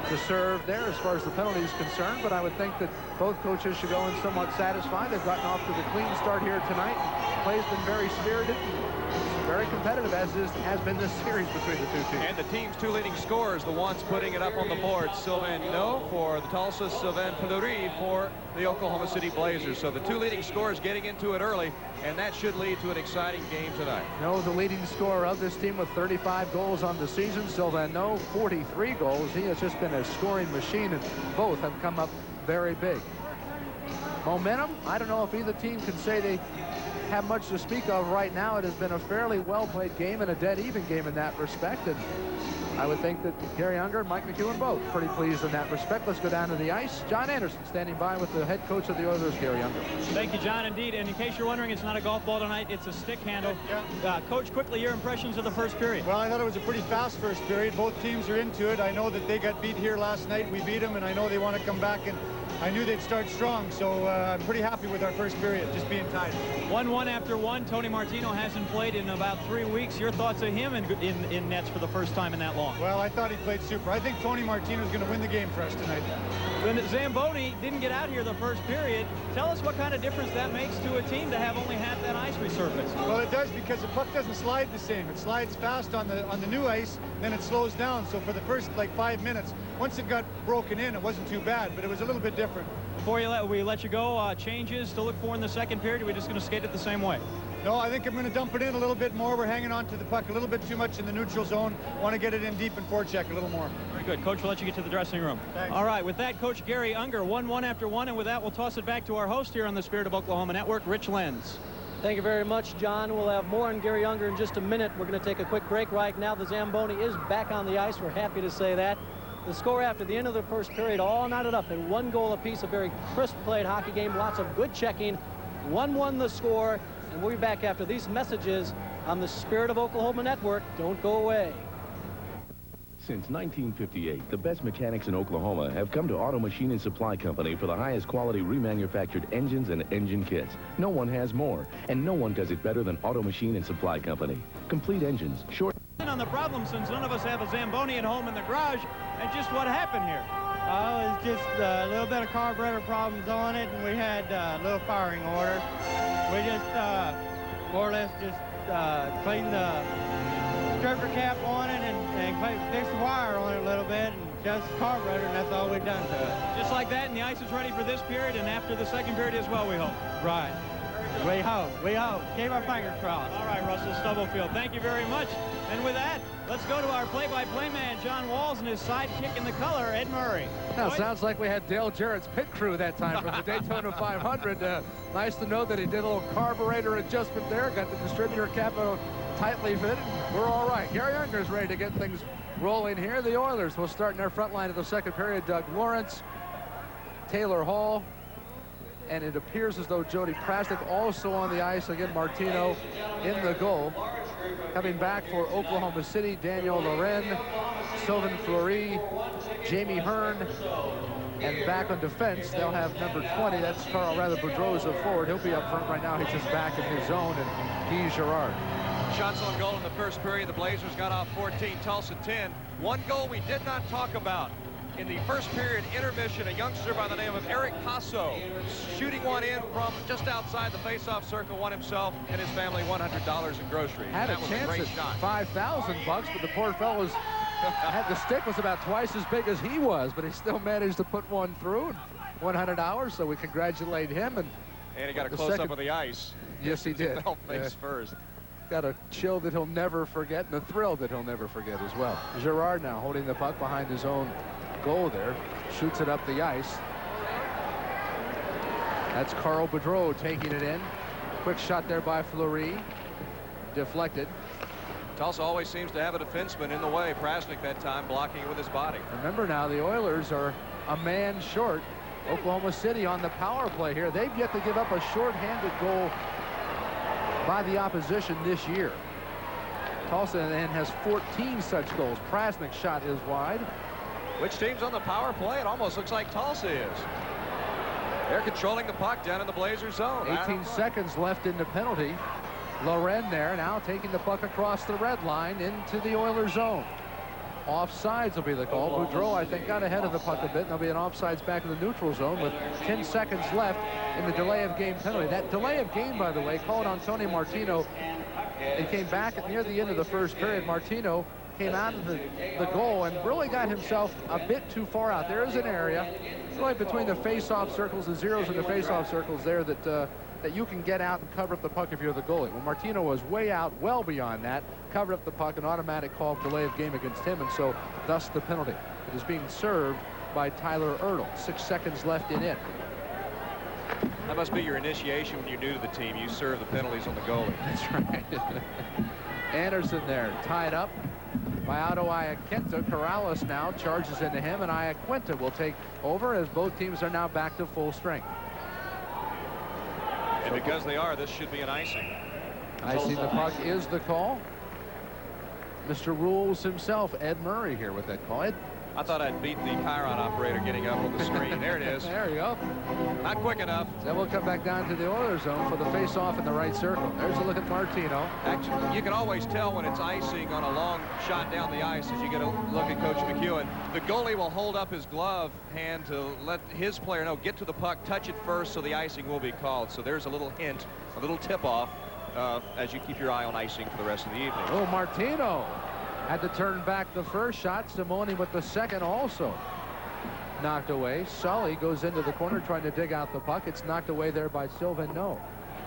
to serve there as far as the penalty is concerned, but I would think that both coaches should go in somewhat satisfied. They've gotten off to the clean start here tonight. Play's been very spirited, very competitive, as has been this series between the two teams. And the team's 2 leading scorers, the ones putting it up on the board. Sylvain No for the Tulsa, Sylvain Fleury for the Oklahoma City Blazers. So the 2 leading scorers getting into it early, and that should lead to an exciting game tonight. No, the leading scorer of this team with 35 goals on the season. Sylvain No, 43 goals. He has just been a scoring machine, and both have come up very big. Momentum, I don't know if either team can say they have much to speak of right now. It has been a fairly well-played game and a dead-even game in that respect, and I would think that Gary Unger and Mike McEwen both pretty pleased in that respect. Let's go down to the ice. John Anderson standing by with the head coach of the Oilers, Gary Unger. Thank you, John. Indeed, and in case you're wondering, it's not a golf ball tonight, it's a stick handle. Coach, quickly, your impressions of the first period. Well, I thought it was a pretty fast first period. Both teams are into it. I know that they got beat here last night. We beat them, and I know they want to come back, and I knew they'd start strong, so I'm pretty happy with our first period, just being tied. 1-1 after 1. Tony Martino hasn't played in about 3 weeks. Your thoughts of him in nets for the first time in that long? Well, I thought he played super. I think Tony Martino's going to win the game for us tonight. When Zamboni didn't get out here the first period, tell us what kind of difference that makes to a team to have only half that ice resurface. Well, it does, because the puck doesn't slide the same. It slides fast on the new ice, then it slows down. So for the first, 5 minutes, once it got broken in, it wasn't too bad, but it was a little bit different. Before we let you go, changes to look for in the second period, or are we just going to skate it the same way? No, I think I'm going to dump it in a little bit more. We're hanging on to the puck a little bit too much in the neutral zone. Want to get it in deep and forecheck a little more. Very good. Coach, we'll let you get to the dressing room. Thanks. All right, with that, Coach Gary Unger, 1-1 after 1, and with that, we'll toss it back to our host here on the Spirit of Oklahoma Network, Rich Lenz. Thank you very much, John. We'll have more on Gary Unger in just a minute. We're going to take a quick break right now. The Zamboni is back on the ice. We're happy to say that. The score after the end of the first period, all knotted up at 1 goal apiece. A very crisp played hockey game. Lots of good checking. 1-1 the score. And we'll be back after these messages on the Spirit of Oklahoma Network. Don't go away. Since 1958, the best mechanics in Oklahoma have come to Auto Machine and Supply Company for the highest quality remanufactured engines and engine kits. No one has more, and no one does it better than Auto Machine and Supply Company. Complete engines, short... On the problem, since none of us have a Zamboni at home in the garage, and just what happened here? It was just a little bit of carburetor problems on it, and we had a little firing order. We just more or less just cleaned the stripper cap on it and fixed the wire on it a little bit, and just the carburetor, and that's all we've done to it. Just like that, and the ice is ready for this period, and after the second period as well, we hope. Right. We hope. Keep our fingers crossed. All right, Russell Stubblefield, thank you very much. And with that, let's go to our play-by-play man, John Walls, and his sidekick in the color, Ed Murray. Now, sounds like we had Dale Jarrett's pit crew that time for the Daytona 500. Nice to know that he did a little carburetor adjustment there, got the distributor cap tightly fitted. We're all right. Gary Unger's ready to get things rolling here. The Oilers will start in their front line of the second period. Doug Lawrence, Taylor Hall, and it appears as though Jody Prasnick also on the ice. Again, Martino in the goal. Coming back for Oklahoma City, Daniel Loren, Sylvain Fleury, Jamie Hearn, and back on defense, they'll have number 20. That's Boudreau's forward. He'll be up front right now. He's just back in his zone, and Guy Girard. Shots on goal in the first period. The Blazers got off 14, Tulsa 10. One goal we did not talk about. In the first period intermission, a youngster by the name of Eric Passo shooting one in from just outside the face-off circle, won himself and his family $100 in groceries. Had a That was chance great at shot. $5,000, but the poor fellow's had the stick was about twice as big as he was, but he still managed to put one through. $100, so we congratulate him. And he got a close-up of the ice. Yes, he did. Fell face first. Got a chill that he'll never forget and a thrill that he'll never forget as well. Gerard now holding the puck behind his own goal there. Shoots it up the ice. That's Carl Boudreau taking it in. Quick shot there by Fleury. Deflected. Tulsa always seems to have a defenseman in the way. Prasnik that time blocking it with his body. Remember now, the Oilers are a man short. Oklahoma City on the power play here. They've yet to give up a short-handed goal by the opposition this year. Tulsa then has 14 such goals. Prasnik's shot is wide. Which team's on the power play? It almost looks like Tulsa is. They're controlling the puck down in the Blazers zone. 18 seconds left in the penalty. Loren there now taking the puck across the red line into the Oilers zone. Offsides will be the call. Boudreau, I think, got ahead of the puck a bit. There'll be an offsides back in the neutral zone with 10 seconds left in the delay of game penalty. That delay of game, by the way, called on Tony Martino. It came back at near the end of the first period. Martino came out of the goal and really got himself a bit too far out. There is an area really between the face-off circles, the zeros and the face-off circles there that you can get out and cover up the puck if you're the goalie. Well, Martino was way out, well beyond that, covered up the puck, an automatic call of delay of game against him, and so thus the penalty. It is being served by Tyler Ertl. 6 seconds left in it. That must be your initiation when you're new to the team. You serve the penalties on the goalie. That's right. Anderson there, tied up by Otto Iaquinta. Corrales now charges into him, and Iaquinta will take over as both teams are now back to full strength. And because they are, this should be an icing. Icing the puck is the call. Mr. Rules himself, Ed Murray, here with that call. Ed? I thought I'd beat the Chiron operator getting up on the screen. There it is. There you go. Not quick enough. Then we'll come back down to the Oilers zone for the face-off in the right circle. There's a look at Martino. Actually, you can always tell when it's icing on a long shot down the ice as you get a look at Coach McEwen. The goalie will hold up his glove hand to let his player know, get to the puck, touch it first, so the icing will be called. So there's a little hint, a little tip-off as you keep your eye on icing for the rest of the evening. Oh, Martino had to turn back the first shot. Simone with the second also knocked away. Sully goes into the corner trying to dig out the puck. It's knocked away there by Sylvan No.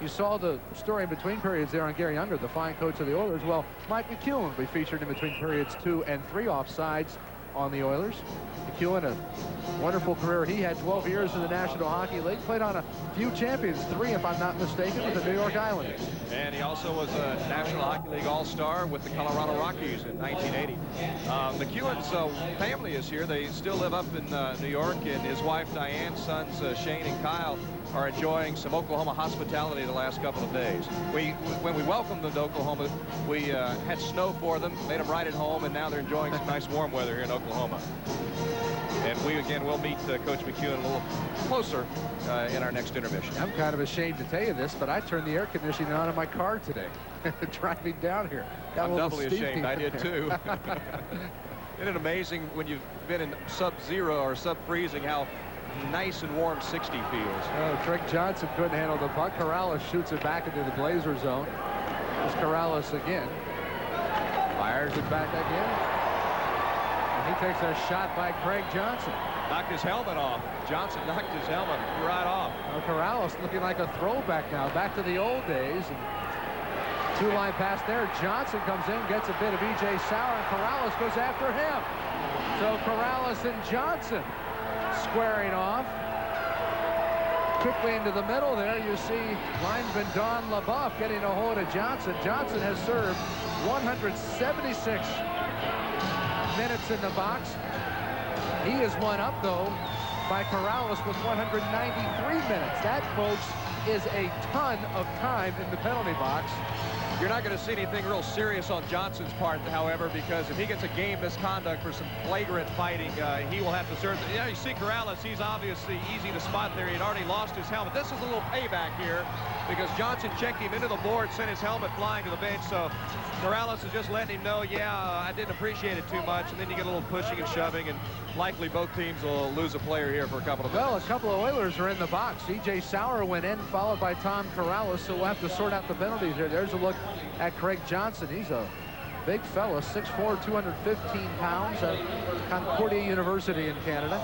You saw the story in between periods there on Gary Unger, the fine coach of the Oilers. Well, Mike McEwen will be featured in between periods 2 and 3 offsides on the Oilers. McEwen, a wonderful career. He had 12 years in the National Hockey League, played on a few champions, 3 if I'm not mistaken, with the New York Islanders. And he also was a National Hockey League All-Star with the Colorado Rockies in 1980. McEwen's family is here. They still live up in New York, and his wife Diane, sons Shane and Kyle are enjoying some Oklahoma hospitality the last couple of days. When we welcomed them to Oklahoma, we had snow for them, made them right at home, and now they're enjoying some nice warm weather here in Oklahoma. And we again will meet Coach McEwen a little closer in our next intermission. I'm kind of ashamed to tell you this, but I turned the air conditioning on in my car today, driving down here. I'm doubly ashamed. I did too. Isn't it amazing when you've been in sub-zero or sub-freezing how nice and warm 60 feels? Oh, Trent Johnson couldn't handle the puck. Corrales shoots it back into the Blazer zone. There's Corrales again. Fires it back again. He takes a shot by Craig Johnson. Knocked his helmet off. Johnson knocked his helmet right off. Well, Corrales looking like a throwback now, back to the old days. And 2-line pass there. Johnson comes in, gets a bit of E.J. Sauer, and Corrales goes after him. So Corrales and Johnson squaring off. Quickly into the middle there, you see linesman Don LaBeouf getting a hold of Johnson. Johnson has served 176 minutes in the box. He is one up, though, by Corrales with 193 minutes. That, folks, is a ton of time in the penalty box. You're not going to see anything real serious on Johnson's part, however, because if he gets a game misconduct for some flagrant fighting, he will have to serve. Yeah, you see Corrales, he's obviously easy to spot there. He'd already lost his helmet. This is a little payback here because Johnson checked him into the board, sent his helmet flying to the bench. So Corrales is just letting him know, yeah, I didn't appreciate it too much. And then you get a little pushing and shoving, and likely both teams will lose a player here for a couple of minutes. Well, a couple of Oilers are in the box. C.J. Sauer went in, followed by Tom Corrales, so we'll have to sort out the penalties here. There's a look at Craig Johnson. He's a big fella, 6'4", 215 pounds, Concordia University in Canada.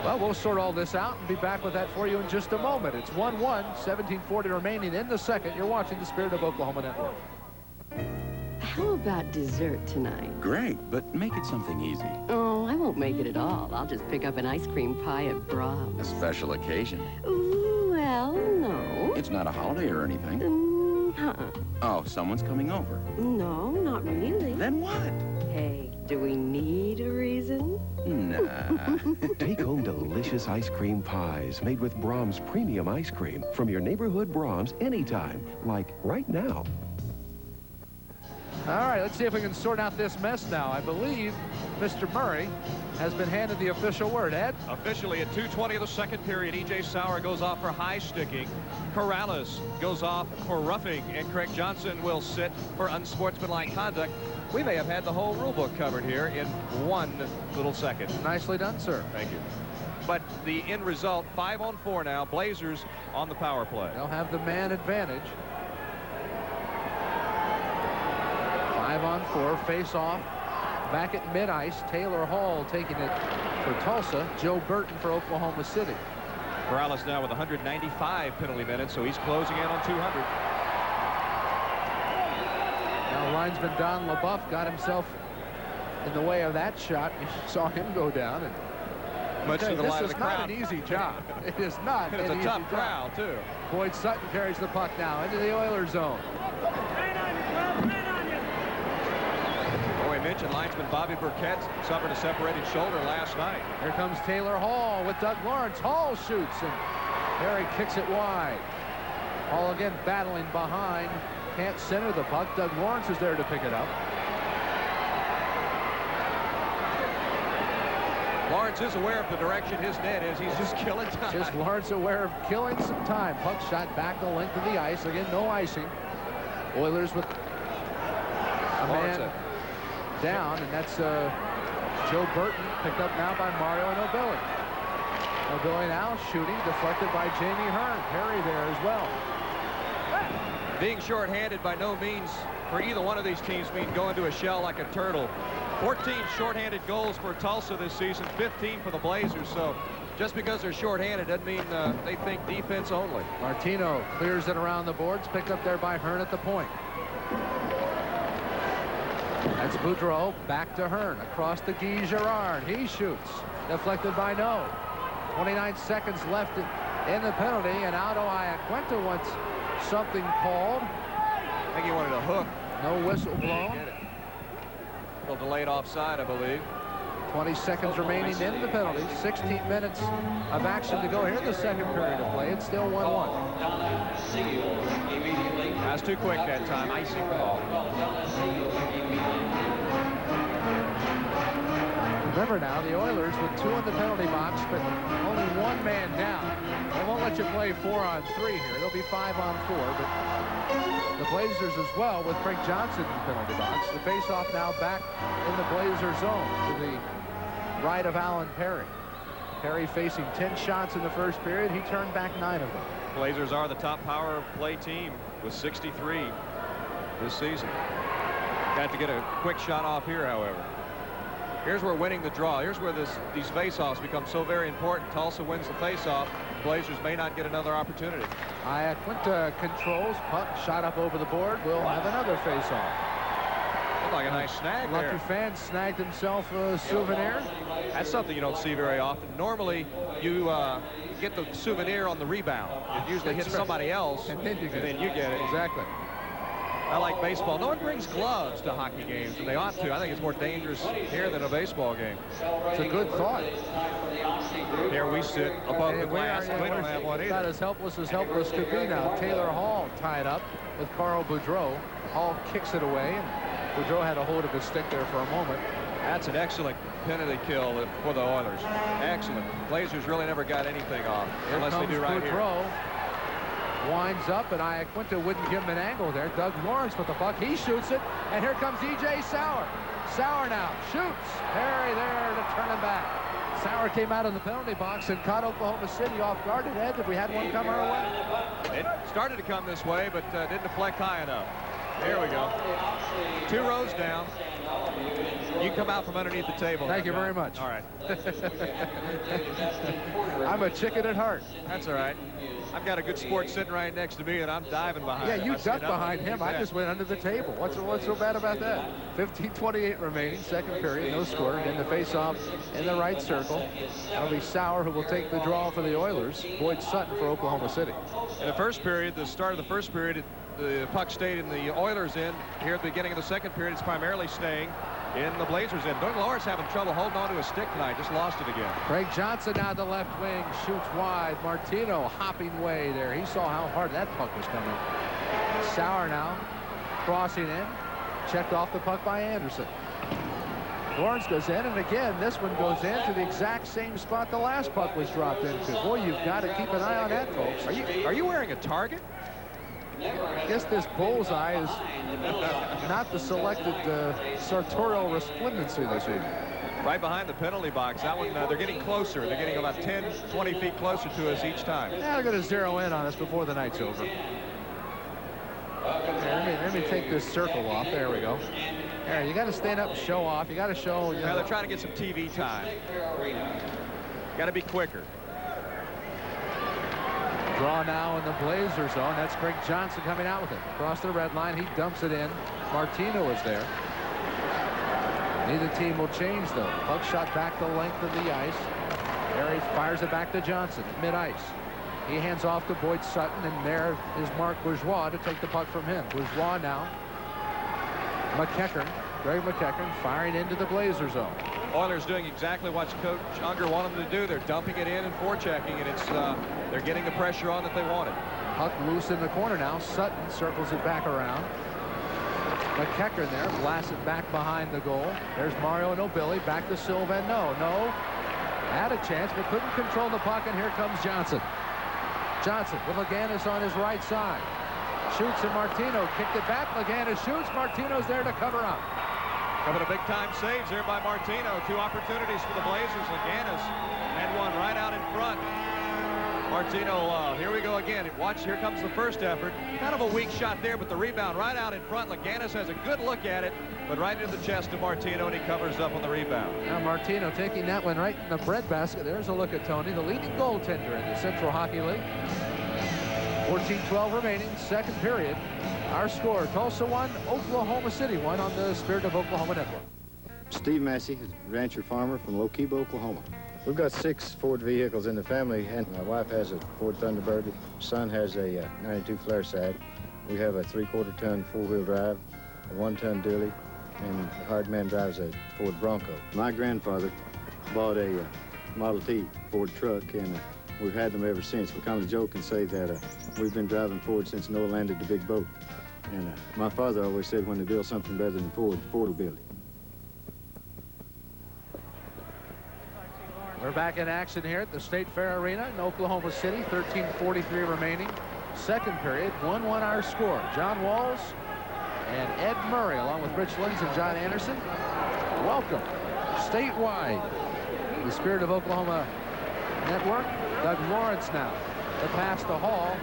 Well, we'll sort all this out and be back with that for you in just a moment. It's 1-1, 17:40 remaining in the second. You're watching the Spirit of Oklahoma Network. How about dessert tonight? Great, but make it something easy. Oh, I won't make it at all. I'll just pick up an ice cream pie at Brahms. A special occasion. Ooh, well, no. It's not a holiday or anything. Oh, someone's coming over. No, not really. Then what? Hey, do we need a reason? Nah. Take home delicious ice cream pies made with Brahms premium ice cream from your neighborhood Brahms anytime, like right now. All right, let's see if we can sort out this mess now. I believe Mr. Murray has been handed the official word. Ed? Officially at 2:20 of the second period, E.J. Sauer goes off for high sticking. Corrales goes off for roughing, and Craig Johnson will sit for unsportsmanlike conduct. We may have had the whole rule book covered here in one little second. Nicely done, sir. Thank you. But the end result, 5-on-4 now. Blazers on the power play. They'll have the man advantage. 5-on-4, face off. Back at mid-ice, Taylor Hall taking it for Tulsa. Joe Burton for Oklahoma City. Corrales now with 195 penalty minutes, so he's closing in on 200. Now linesman Don LaBeouf got himself in the way of that shot. You saw him go down. And much to the light of the crowd. This is not an easy job. It is not an easy job. It's a tough crowd, too. Boyd Sutton carries the puck now into the Oilers zone. We mentioned linesman Bobby Burkett suffered a separated shoulder last night. Here comes Taylor Hall with Doug Lawrence. Hall shoots, and Harry kicks it wide. Hall again battling behind. Can't center the puck. Doug Lawrence is there to pick it up. Lawrence is aware of the direction his net is. He's just killing time. Just Lawrence aware of killing some time. Puck shot back the length of the ice. Again, no icing. Oilers with a man down, and that's Joe Burton, picked up now by Mario Nobili. Nobili now shooting, deflected by Jamie Hearn. Perry there as well. Being shorthanded by no means for either one of these teams mean going to a shell like a turtle. 14 shorthanded goals for Tulsa this season, 15 for the Blazers. So just because they're shorthanded doesn't mean they think defense only. Martino clears it around the boards, picked up there by Hearn at the point. That's Boudreau, back to Hearn, across to Guy Girard. He shoots, deflected by No. 29 seconds left in the penalty, and Aldo Iaquinta wants something called. I think he wanted a hook. No whistle blown. A little delayed offside, I believe. 20 seconds remaining in the penalty. 16 minutes of action to go here in the second period of play. It's still 1-1. That's too quick that time. Icing call. Remember now, the Oilers with 2 in the penalty box, but only 1 man down. They won't let you play 4-on-3 here. They'll be 5-on-4, but the Blazers as well with Craig Johnson in the penalty box. The face-off now back in the Blazer zone to the right of Alan Perry. Perry facing 10 shots in the first period. He turned back 9 of them. Blazers are the top power play team with 63 this season. Got to get a quick shot off here, however. Here's where winning the draw. Here's where these face-offs become so very important. Tulsa wins the face-off. The Blazers may not get another opportunity. Iaquinta controls. Puck shot up over the board. We'll have another face-off. Looked like a nice snag there. Lucky fan snagged himself a souvenir. That's something you don't see very often. Normally, you get the souvenir on the rebound. It usually hits somebody else, and then you get it. Exactly. I like baseball. No one brings gloves to hockey games, and they ought to. I think it's more dangerous here than a baseball game. It's a good thought. Here we sit above the glass. We don't have one either. About as helpless could be now. Taylor Hall tied up with Carl Boudreau. Hall kicks it away, and Boudreau had a hold of his stick there for a moment. That's an excellent penalty kill for the Oilers. Excellent. Blazers really never got anything off unless they do right Boudreau. here. Winds up, and Iaquinta wouldn't give him an angle there. Doug Lawrence with the puck. He shoots it, and here comes E.J. Sauer. Sauer now shoots. Perry there to turn him back. Sauer came out of the penalty box and caught Oklahoma City off guard. Ed, if we had one come our way. It started to come this way, but didn't deflect high enough. There we go. 2 rows down. You come out from underneath the table. Thank you very much. All right. I'm a chicken at heart. That's all right. I've got a good sport sitting right next to me, and I'm diving behind him. Yeah, you ducked behind him. I just went under the table. What's so bad about that? 15:28 remaining, second period, no score. Again, the face-off in the right circle. That'll be Sauer who will take the draw for the Oilers. Boyd Sutton for Oklahoma City. In the first period, the start of the first period, the puck stayed in the Oilers' end. Here at the beginning of the second period, it's primarily staying in the Blazers' end. Doug Lawrence having trouble holding on to his stick tonight. Just lost it again. Craig Johnson now the left wing, shoots wide. Martino hopping way there. He saw how hard that puck was coming. Sauer now crossing in. Checked off the puck by Anderson. Lawrence goes in, and again, this one goes into the exact same spot the last puck was dropped into. Boy, you've got to keep an eye on that, folks. Are you wearing a target? I guess this bullseye is not the selected sartorial resplendency this evening. Right behind the penalty box. That one, they're getting closer. They're getting about 10, 20 feet closer to us each time. Yeah, they're going to zero in on us before the night's over. Let me take this circle off. There we go. There, you got to stand up and show off. You got to show. Yeah, they're trying to get some TV time. Got to be quicker. Draw now in the Blazer zone. That's Craig Johnson coming out with it. Across the red line, he dumps it in. Martino is there. Neither team will change, though. Puck shot back the length of the ice. There he fires it back to Johnson at mid-ice. He hands off to Boyd Sutton, and there is Marc Bourgeois to take the puck from him. Bourgeois now. McEachern, Greg McEachern, firing into the Blazer zone. Oilers doing exactly what Coach Unger wanted them to do. They're dumping it in and forechecking, and it's they're getting the pressure on that they wanted. Puck loose in the corner now. Sutton circles it back around. McEachern there, blasts it back behind the goal. There's Mario Nobili, back to Sylvan. No. Had a chance, but couldn't control the puck, and here comes Johnson. Johnson with Laganis on his right side. Shoots, and Martino kicked it back. Laganis shoots. Martino's there to cover up. Couple of big-time saves there by Martino. 2 opportunities for the Blazers. Laganis had one right out in front. Martino, here we go again. Watch, here comes the first effort. Kind of a weak shot there, but the rebound right out in front. Laganis has a good look at it, but right into the chest of Martino, and he covers up on the rebound. Now Martino taking that one right in the breadbasket. There's a look at Tony, the leading goaltender in the Central Hockey League. 14-12 remaining, second period. Our score, Tulsa 1, Oklahoma City 1 on the Spirit of Oklahoma Network. Steve Massey, rancher farmer from Lokiba, Oklahoma. We've got 6 Ford vehicles in the family, and my wife has a Ford Thunderbird. Son has a 92 flare side. We have a 3/4-ton four-wheel drive, a 1-ton dually, and the hard man drives a Ford Bronco. My grandfather bought a Model T Ford truck, and we've had them ever since. We kind of joke and say that we've been driving Ford since Noah landed the big boat. And my father always said when they build something better than Ford, Ford will build it. We're back in action here at the State Fair Arena in Oklahoma City. 13:43 remaining. Second period, 1-1 our score. John Walls and Ed Murray, along with Rich Lins and John Anderson. Welcome statewide. The Spirit of Oklahoma Network. Doug Lawrence now. The pass to Hall.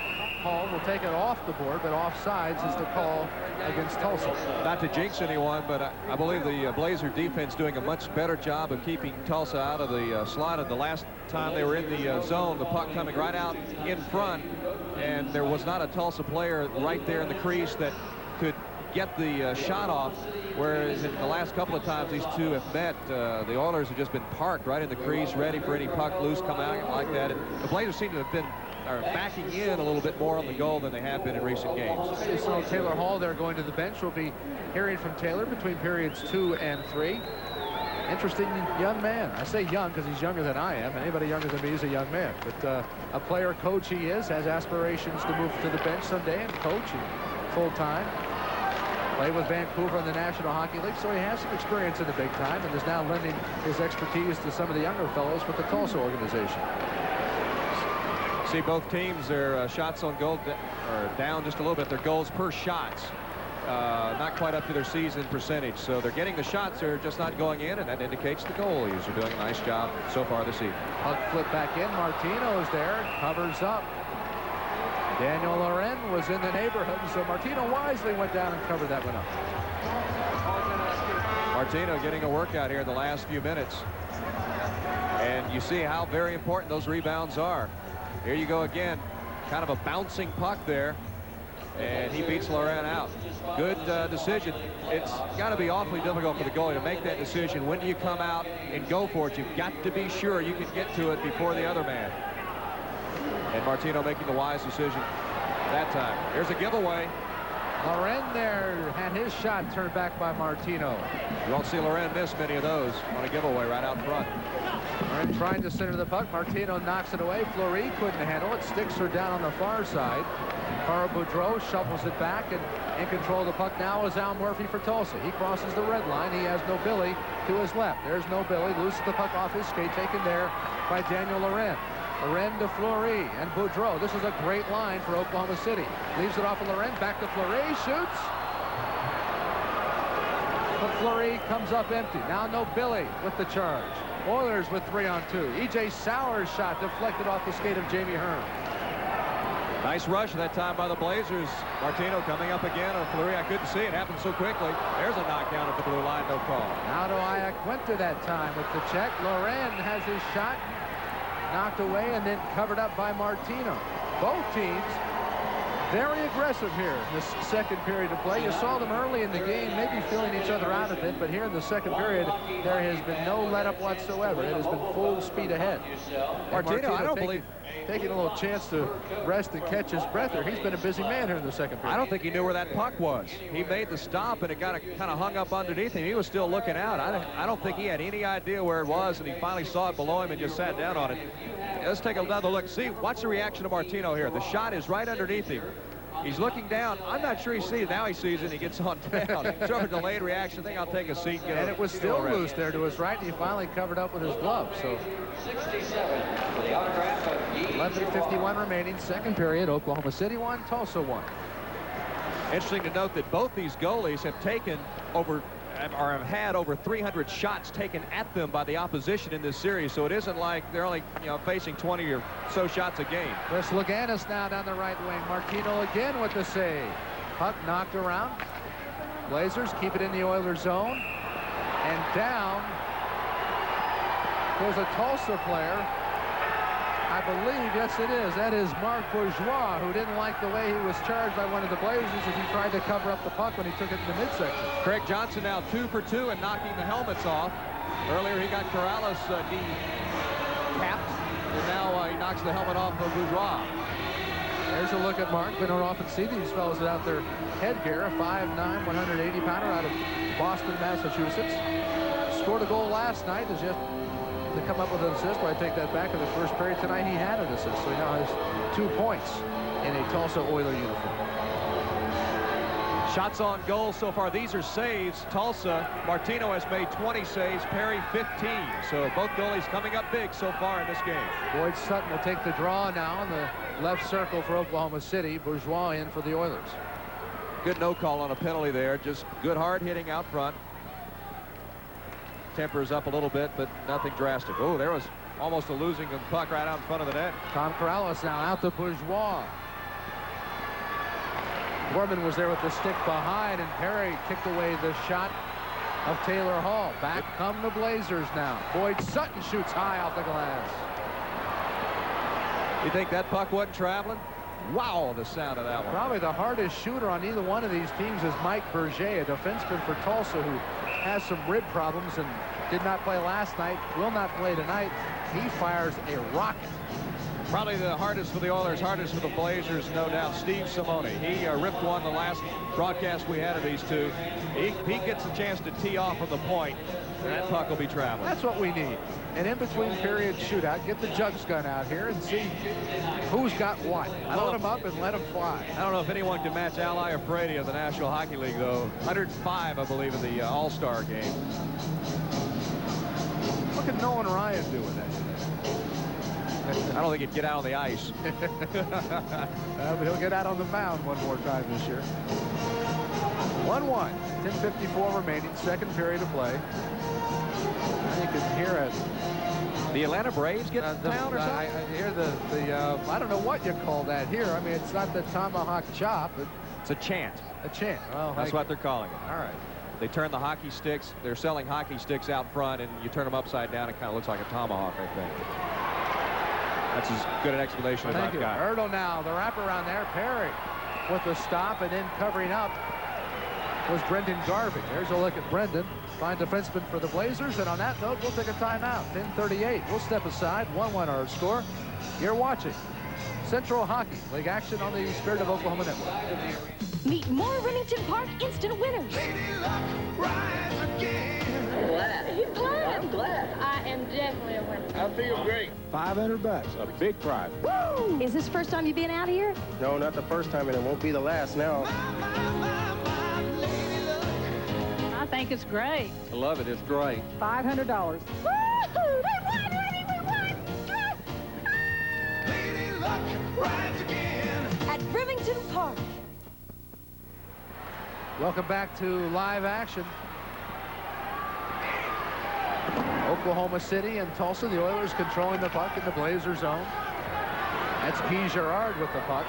Hall will take it off the board, but offsides is the call against Tulsa. Not to jinx anyone, but I believe the Blazer defense doing a much better job of keeping Tulsa out of the slot. The last time they were in the zone, the puck coming right out in front, and there was not a Tulsa player right there in the crease that could get the shot off, whereas in the last couple of times these two have met, the Oilers have just been parked right in the crease, ready for any puck loose come out like that. And the Blazers seem to have been are backing in a little bit more on the goal than they have been in recent games. So Taylor Hall there going to the bench. We'll be hearing from Taylor between periods 2 and 3. Interesting young man. I say young because he's younger than I am. Anybody younger than me is a young man. But a player coach he is, has aspirations to move to the bench someday and coach full-time. Played with Vancouver in the National Hockey League, so he has some experience in the big time and is now lending his expertise to some of the younger fellows with the Tulsa organization. See, both teams, their shots on goal are down just a little bit. Their goals per shots, not quite up to their season percentage. So they're getting the shots, they're just not going in, and that indicates the goalies are doing a nice job so far this season. Puck flip back in. Martino's there, covers up. Daniel Loren was in the neighborhood, so Martino wisely went down and covered that one up. Martino getting a workout here in the last few minutes. And you see how very important those rebounds are. Here you go again. Kind of a bouncing puck there. And he beats Loren out. Good decision. It's got to be awfully difficult for the goalie to make that decision. When do you come out and go for it? You've got to be sure you can get to it before the other man. And Martino making the wise decision that time. Here's a giveaway. Loren there had his shot turned back by Martino. You won't see Loren miss many of those on a giveaway right out front. Loren trying to center the puck. Martino knocks it away. Fleury couldn't handle it. Sticks her down on the far side. Carl Boudreau shuffles it back, and in control of the puck now is Al Murphy for Tulsa. He crosses the red line. He has no Billy to his left. There's no Billy. Loses the puck off his skate. Taken there by Daniel Loren. Loren to Fleury and Boudreau. This is a great line for Oklahoma City. Leaves it off of Loren. Back to Fleury. Shoots. But Fleury comes up empty. Now no Billy with the charge. Oilers with 3-on-2. E.J. Sauer's shot deflected off the skate of Jamie Hearn. Nice rush that time by the Blazers. Martino coming up again on Fleury. I couldn't see it happen so quickly. There's a knockdown at the blue line. No call. Now to Iaquinta that time with the check. Loren has his shot knocked away and then covered up by Martino. Both teams very aggressive here in this second period of play. You saw them early in the game, maybe feeling each other out a bit, but here in the second period, there has been no let-up whatsoever. It has been full speed ahead. Martino, I don't believe... Taking a little chance to rest and catch his breath here. He's been a busy man here in the second period. I don't think he knew where that puck was. He made the stop, and it got kind of hung up underneath him. He was still looking out. I don't think he had any idea where it was, and he finally saw it below him and just sat down on it. Let's take another look. See, watch the reaction of Martino here. The shot is right underneath him. He's looking down. I'm not sure he sees it. Now he sees it, and he gets on down. Sort of a delayed reaction. I think I'll take a seat. And it was still loose there to his right, and he finally covered up with his glove. So 11:51 remaining, second period. Oklahoma City 1, Tulsa 1. Interesting to note that both these goalies have taken over, or have had over 300 shots taken at them by the opposition in this series. So it isn't like they're only, facing 20 or so shots a game. Chris Laganis now down the right wing. Martino again with the save. Puck knocked around. Blazers keep it in the Oilers zone. And down goes a Tulsa player. I believe, yes it is. That is Marc Bourgeois, who didn't like the way he was charged by one of the Blazers as he tried to cover up the puck when he took it in the midsection. Craig Johnson now 2 for 2 and knocking the helmets off. Earlier he got Corrales capped, and now he knocks the helmet off of Bourgeois. There's a look at Mark. We don't often see these fellows without their headgear. A 5'9", 180-pounder out of Boston, Massachusetts. Scored a goal last night. Is just to come up with an assist. But I take that back. In the first period tonight, he had an assist. So he now has 2 points in a Tulsa Oiler uniform. Shots on goal so far. These are saves. Tulsa, Martino has made 20 saves. Perry 15. So both goalies coming up big so far in this game. Boyd Sutton will take the draw now in the left circle for Oklahoma City. Bourgeois in for the Oilers. Good no call on a penalty there. Just good hard hitting out front. Tempers up a little bit, but nothing drastic. Oh, there was almost a losing of the puck right out in front of the net. Tom Corrales now out to Bourgeois. Gorman was there with the stick behind, and Perry kicked away the shot of Taylor Hall. Back come the Blazers now. Boyd Sutton shoots high off the glass. You think that puck wasn't traveling? Wow, the sound of that one. Probably the hardest shooter on either one of these teams is Mike Berger, a defenseman for Tulsa who has some rib problems and did not play last night, will not play tonight. He fires a rocket. Probably the hardest for the Oilers, hardest for the Blazers, no doubt. Steve Simone. He ripped one the last broadcast we had of these two. He gets a chance to tee off from the point, and that puck will be traveling. That's what we need. An in-between period shootout. Get the jugs gun out here and see who's got what. Load them up and let them fly. I don't know if anyone can match Ally or Brady of the National Hockey League, though. 105, I believe, in the All-Star game. What can Nolan Ryan do with that? I don't think he'd get out on the ice. But he'll get out on the mound one more time this year. 1-1. 10:54 remaining. Second period of play. You can hear it. The Atlanta Braves get down or something? I hear I don't know what you call that here. I mean, it's not the tomahawk chop. It's a chant. A chant. Well, that's what they're calling it. All right. They turn the hockey sticks. They're selling hockey sticks out front, and you turn them upside down. It kind of looks like a tomahawk, I think. That's as good an explanation as I've got. Ertl now, the wraparound there. Perry with the stop, and then covering up was Brendan Garvey. There's a look at Brendan, fine defenseman for the Blazers. And on that note, we'll take a timeout. 10:38. We'll step aside. 1-1 our score. You're watching Central Hockey League action on the Spirit of Oklahoma Network. Meet more Remington Park instant winners. I'm glad. I am definitely a winner. I feel great. $500, a big prize. Woo! Is this the first time you've been out of here? No, not the first time, and it won't be the last now. I think it's great. I love it. It's great. $500. Woo-hoo! Lady Luck rides again. At Remington Park. Welcome back to live action. Oklahoma City and Tulsa, the Oilers controlling the puck in the Blazer zone. That's Guy Girard with the puck.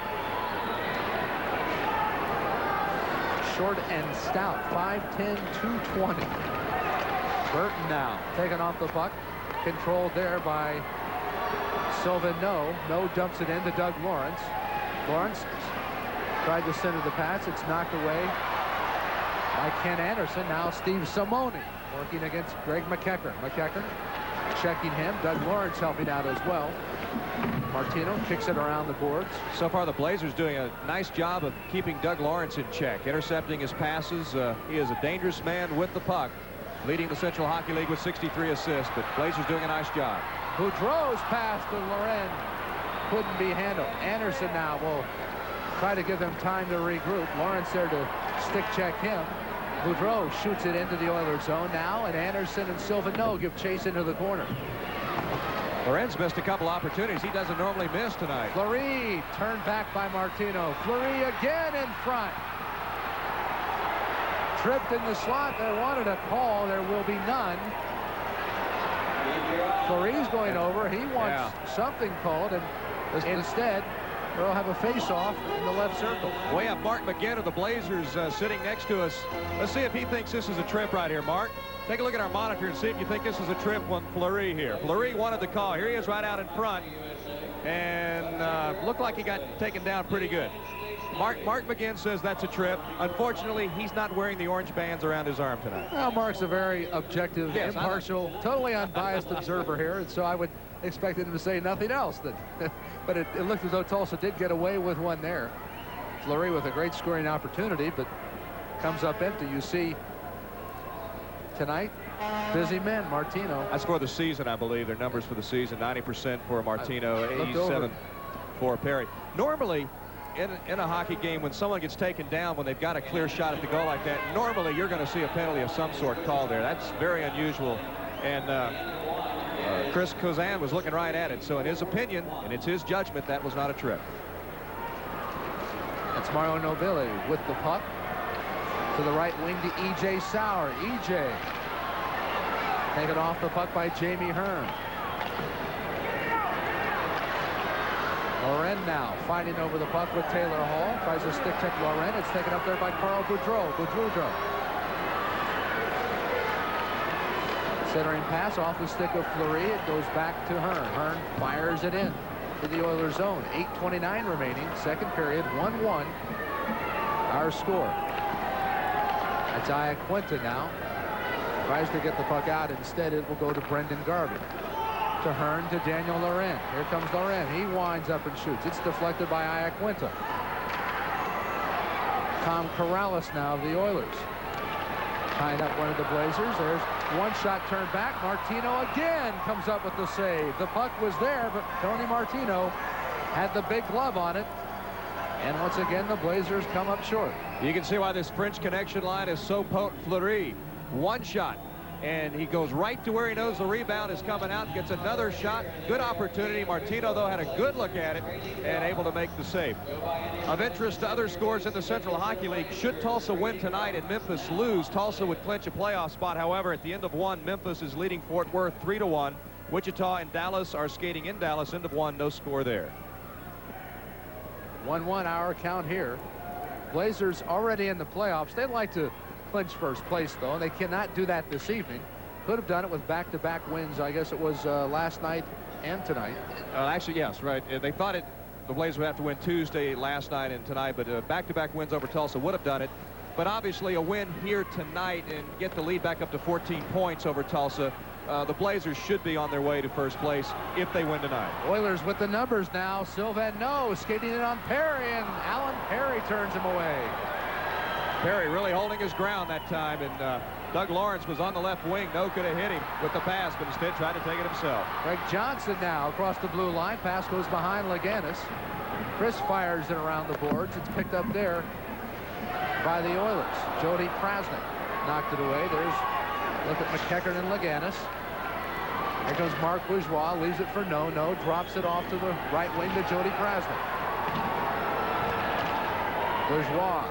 Short and stout, 5'10", 220. Burton now taking off the puck. Controlled there by Sylvan No. No dumps it into Doug Lawrence. Lawrence tried to center the pass. It's knocked away by Ken Anderson. Now Steve Simone working against Greg McEachern. McEachern checking him. Doug Lawrence helping out as well. Martino kicks it around the boards. So far, the Blazers doing a nice job of keeping Doug Lawrence in check, intercepting his passes. He is a dangerous man with the puck, leading the Central Hockey League with 63 assists, but Blazers doing a nice job. Boudreau's pass to Loren couldn't be handled. Anderson now will try to give them time to regroup. Lawrence there to stick check him. Boudreau shoots it into the Oilers zone now, and Anderson and Sylvano give chase into the corner. Lorenz missed a couple opportunities he doesn't normally miss tonight. Fleury turned back by Martino. Fleury again in front. Tripped in the slot. They wanted a call. There will be none. Fleury's going over. He wants something called, and instead they'll have a face-off in the left circle. We have Mark McGinn of the Blazers sitting next to us. Let's see if he thinks this is a trip right here, Mark. Take a look at our monitor and see if you think this is a trip on Fleury here. Fleury wanted the call. Here he is right out in front, and looked like he got taken down pretty good. Mark McGinn says that's a trip. Unfortunately, he's not wearing the orange bands around his arm tonight. Well, Mark's a very objective, impartial, totally unbiased observer here, and so I would expect him to say nothing else. But it looked as though Tulsa did get away with one there. Fleury with a great scoring opportunity, but comes up empty. You see tonight, busy men. Martino. That's for the season, I believe. Their numbers for the season: 90% for Martino, 87 for Perry. Normally, in a hockey game, when someone gets taken down, when they've got a clear shot at the goal like that, normally you're going to see a penalty of some sort called there. That's very unusual. And Chris Kozan was looking right at it. So in his opinion, and it's his judgment, that was not a trip. That's Mario Nobili with the puck. To the right wing to E.J. Sauer. E.J. taken off the puck by Jamie Hearn. Loren now fighting over the puck with Taylor Hall. Tries to stick check Loren. It's taken up there by Carl Boudreau. Boudreau. Centering pass off the stick of Fleury. It goes back to Hearn. Hearn fires it in to the Oilers zone. 8:29 remaining. Second period. 1-1. Our score. That's Iaquinta now. Tries to get the puck out. Instead, it will go to Brendan Garvey. To Hearn to Daniel Loren. Here comes Loren. He winds up and shoots. It's deflected by Iaquinta. Tom Corrales now of the Oilers. Tying up one of the Blazers. There's one shot turned back. Martino again comes up with the save. The puck was there, but Tony Martino had the big glove on it. And once again, the Blazers come up short. You can see why this French connection line is so potent. Fleury, one shot, and he goes right to where he knows the rebound is coming out, gets another shot. Good opportunity. Martino, though, had a good look at it and able to make the save. Of interest to other scores in the Central Hockey League, should Tulsa win tonight and Memphis lose, Tulsa would clinch a playoff spot. However, at the end of one, Memphis is leading Fort Worth 3-1. Wichita and Dallas are skating in Dallas. End of one, no score there. 1-1 our count here. Blazers already in the playoffs. They'd like to clinch first place, though, and they cannot do that this evening. Could have done it with back-to-back wins. I guess it was last night and tonight. Actually, yes, right. They thought the Blazers would have to win Tuesday, last night, and tonight, but back-to-back wins over Tulsa would have done it. But obviously a win here tonight and get the lead back up to 14 points over Tulsa. The Blazers should be on their way to first place if they win tonight. Oilers with the numbers now. Sylvan skating it on Perry, and Alan Perry turns him away. Perry really holding his ground that time, and Doug Lawrence was on the left wing. No could have hit him with the pass, but instead tried to take it himself. Greg Johnson now across the blue line. Pass goes behind Leganis. Chris fires it around the boards. It's picked up there by the Oilers. Jody Prasnik knocked it away. There's look at McEachern and Leganis. Here comes Mark Bourgeois, leaves it for No, drops it off to the right wing to Jody Prasnik. Bourgeois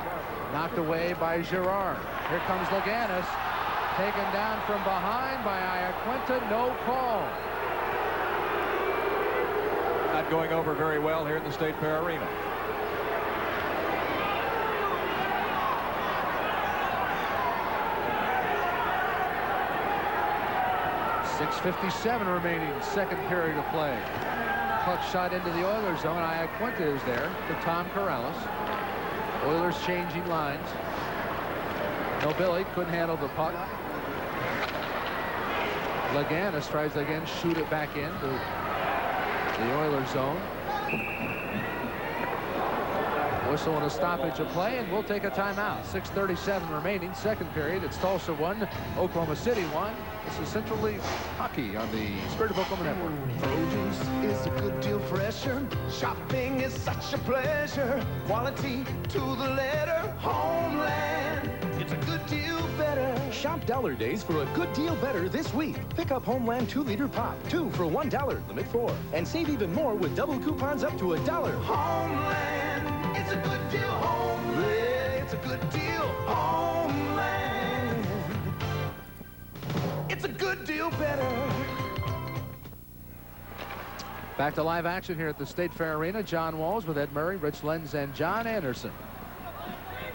knocked away by Girard. Here comes Leganis, taken down from behind by Iaquinta. No call. Not going over very well here in the State Fair Arena. .6:57 remaining, second period of play. Puck shot into the Oilers zone. Iaquinta is there to Tom Corrales. Oilers changing lines. Nobili couldn't handle the puck. Leganis tries to again shoot it back into the Oilers zone. Whistle and a stoppage of play, and we'll take a timeout. 6:37 remaining, second period. It's Tulsa 1, Oklahoma City 1. This is Central League Hockey on the Spirit of Oklahoma Network. Produce is a good deal fresher. Shopping is such a pleasure. Quality to the letter. Homeland, it's a good deal better. Shop Dollar Days for a good deal better this week. Pick up Homeland 2-liter pop, 2 for $1, limit 4. And save even more with double coupons up to $1. Homeland, it's a good deal. Homeland, it's a good deal. Homeland, it's a good deal better. Back to live action here at the State Fair Arena. John Walls with Ed Murray, Rich Lenz, and John Anderson.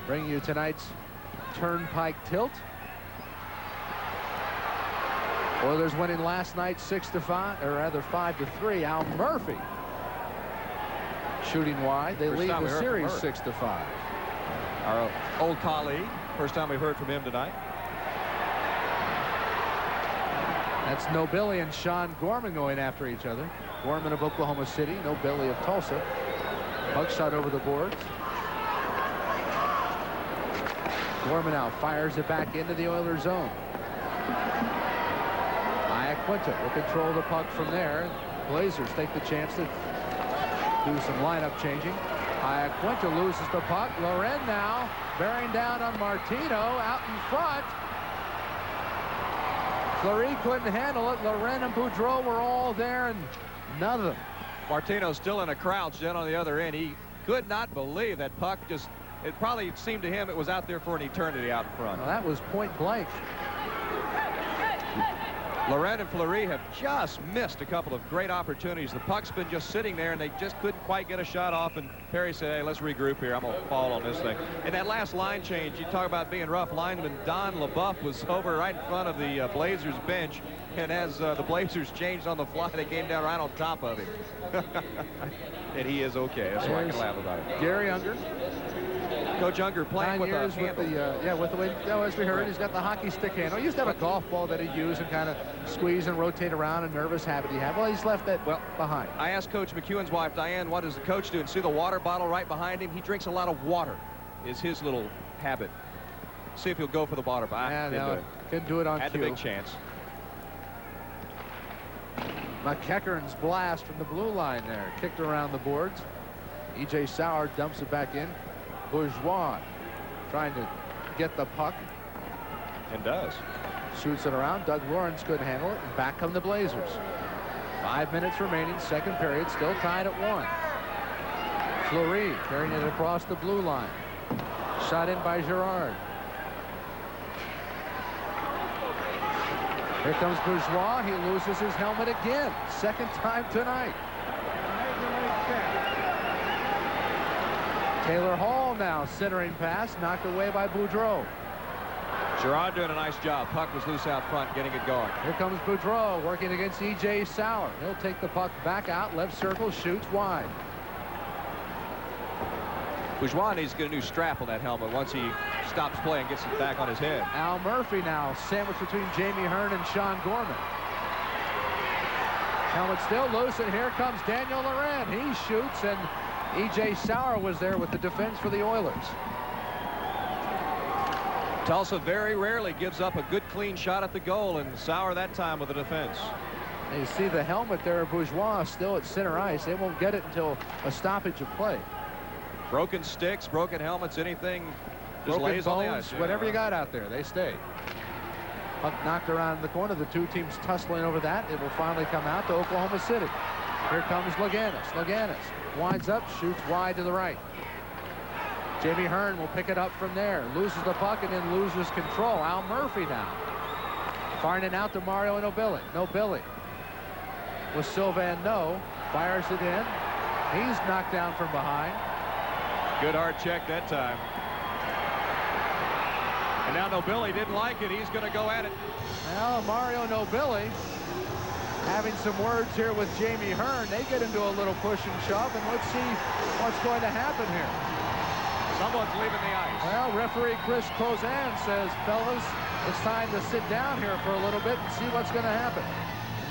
Bringing you tonight's Turnpike Tilt. Oilers winning last night 6-5, or rather 5-3. Al Murphy shooting wide. They lead the series 6-5. Our old colleague. First time we've heard from him tonight. That's Nobili and Sean Gorman going after each other. Gorman of Oklahoma City, Nobili of Tulsa. Puck shot over the boards. Gorman now fires it back into the Oilers zone. Iaquinta will control the puck from there. Blazers take the chance to do some lineup changing. Iaquinta loses the puck. Loren now bearing down on Martino out in front. Fleury couldn't handle it. Loren and Boudreau were all there, and none of them. Martino's still in a crouch down on the other end. He could not believe that puck just, it probably seemed to him it was out there for an eternity out in front. Well, that was point blank. Loren and Fleury have just missed a couple of great opportunities. The puck's been just sitting there, and they just couldn't quite get a shot off, and Perry said, hey, let's regroup here. I'm going to fall on this thing. And that last line change, you talk about being rough. Lineman Don LaBeouf was over right in front of the Blazers bench, and as the Blazers changed on the fly, they came down right on top of him. And he is okay. That's why I can laugh about it. Gary Unger Coach Unger playing 9 with years a with the with the way, as we heard, he's got the hockey stick handle. He used to have a golf ball that he'd use and kind of squeeze and rotate around, a nervous habit he had. Well, he's left that behind. I asked Coach McEwen's wife, Diane, what does the coach do? And see the water bottle right behind him? He drinks a lot of water, is his little habit. See if he'll go for the water bottle. Couldn't do it on Had cue. the big chance. McEachern's blast from the blue line there. Kicked around the boards. E.J. Sauer dumps it back in. Bourgeois trying to get the puck. And does. Shoots it around. Doug Lawrence couldn't handle it. And back come the Blazers. 5 minutes remaining. Second period. Still tied at 1. Fleury carrying it across the blue line. Shot in by Girard. Here comes Bourgeois. He loses his helmet again. Second time tonight. Taylor Hall now centering pass, knocked away by Boudreau. Girard doing a nice job. Puck was loose out front, getting it going. Here comes Boudreau working against E.J. Sauer. He'll take the puck back out, left circle, shoots wide. Bourgeois needs to get a new strap on that helmet once he stops playing, gets it back on his head. Al Murphy now sandwiched between Jamie Hearn and Sean Gorman. Helmet still loose, and here comes Daniel Laurent. He shoots, and E.J. Sauer was there with the defense for the Oilers. Tulsa very rarely gives up a good clean shot at the goal, and Sauer that time with the defense. And you see the helmet there of Bourgeois still at center ice. They won't get it until a stoppage of play. Broken sticks, broken helmets, anything just broken lays on the bones, ice. Whatever you got out there, they stay. Puck knocked around the corner. The two teams tussling over that. It will finally come out to Oklahoma City. Here comes Laganis. Laganis winds up, shoots wide to the right. Jamie Hearn will pick it up from there. Loses the puck and then loses control. Al Murphy now. Firing it out to Mario Nobili. Nobili with Sylvan No. Fires it in. He's knocked down from behind. Good hard check that time. And now Nobili didn't like it. He's going to go at it. Now Mario Nobili having some words here with Jamie Hearn. They get into a little push and shove, and let's see what's going to happen here. Someone's leaving the ice. Well, referee Chris Crozan says, fellas, it's time to sit down here for a little bit and see what's going to happen.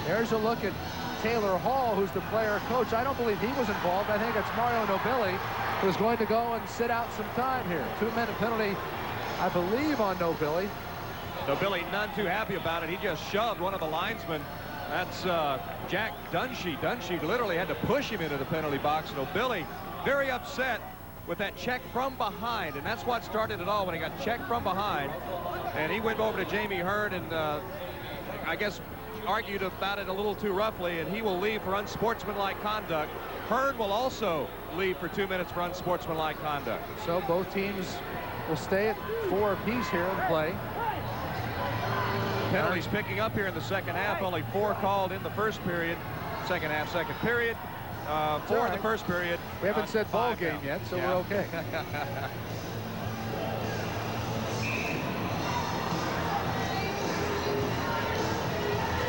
There's a look at Taylor Hall, who's the player coach. I don't believe he was involved. I think it's Mario Nobili who's going to go and sit out some time here. 2-minute penalty, I believe, on Nobili. Nobili none too happy about it. He just shoved one of the linesmen. That's Jack Dunshee. Dunshee literally had to push him into the penalty box. Nobili very upset with that check from behind, and that's what started it all when he got checked from behind. And he went over to Jamie Hearn and I guess argued about it a little too roughly, and he will leave for unsportsmanlike conduct. Hearn will also leave for 2 minutes for unsportsmanlike conduct. So both teams will stay at 4 apiece here in play. Penalties picking up here in the second half. Only 4 called in the first period. Second half, second period. 4 in the first period. We haven't said ball game yet, so we're okay.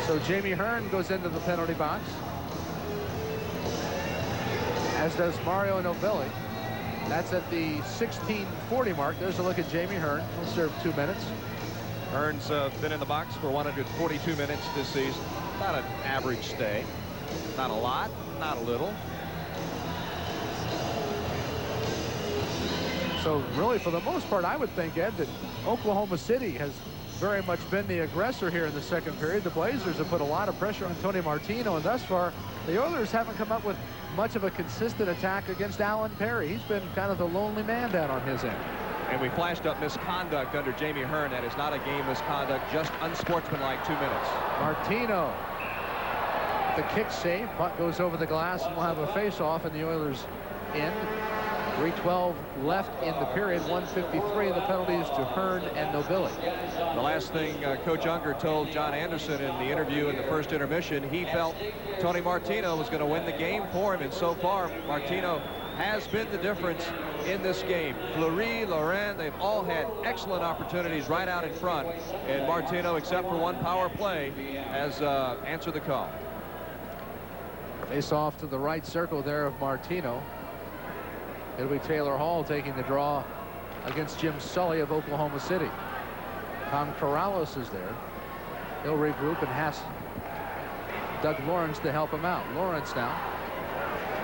So Jamie Hearn goes into the penalty box, as does Mario Nobili. That's at the 16:40 mark. There's a look at Jamie Hearn. He'll serve 2 minutes. Hearn's been in the box for 142 minutes this season. About an average stay. Not a lot, not a little. So really, for the most part, I would think, Ed, that Oklahoma City has very much been the aggressor here in the second period. The Blazers have put a lot of pressure on Tony Martino, and thus far, the Oilers haven't come up with much of a consistent attack against Alan Perry. He's been kind of the lonely man down on his end. And we flashed up misconduct under Jamie Hearn. That is not a game misconduct, just unsportsmanlike 2 minutes. Martino, the kick save. Puck goes over the glass, and we'll have a face-off in the Oilers' end. 3:12 left in the period, 1:53. The penalties to Hearn and Nobili. The last thing Coach Unger told John Anderson in the interview in the first intermission, he felt Tony Martino was going to win the game for him, and so far Martino has been the difference in this game. Fleury, Laurent, they've all had excellent opportunities right out in front, and Martino, except for one power play, has answered the call. Face off to the right circle there of Martino. It'll be Taylor Hall taking the draw against Jim Sully of Oklahoma City. Tom Corrales is there. He'll regroup and has Doug Lawrence to help him out. Lawrence now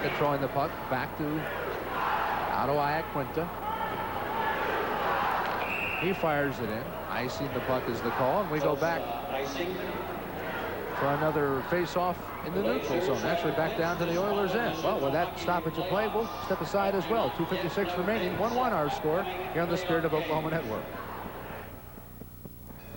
controlling the puck back to Iaquinta. He fires it in. Icing the puck is the call, and we go back for another face-off in the neutral zone. Actually back down to the Oilers' end. Well, with that stoppage of play, we'll step aside as well. 2:56 remaining. 1-1 our score here on the Spirit of Oklahoma Network.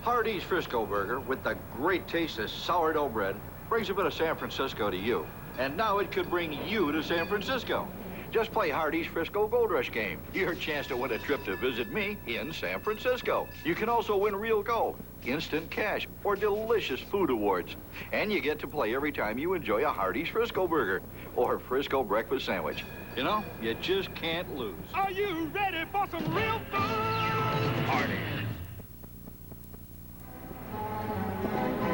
Hardee's Frisco Burger, with the great taste of sourdough bread, brings a bit of San Francisco to you. And now it could bring you to San Francisco. Just play Hardee's Frisco Gold Rush game. Your chance to win a trip to visit me in San Francisco. You can also win real gold, instant cash, or delicious food awards. And you get to play every time you enjoy a Hardee's Frisco Burger or Frisco breakfast sandwich. You know, you just can't lose. Are you ready for some real fun? Hardee's.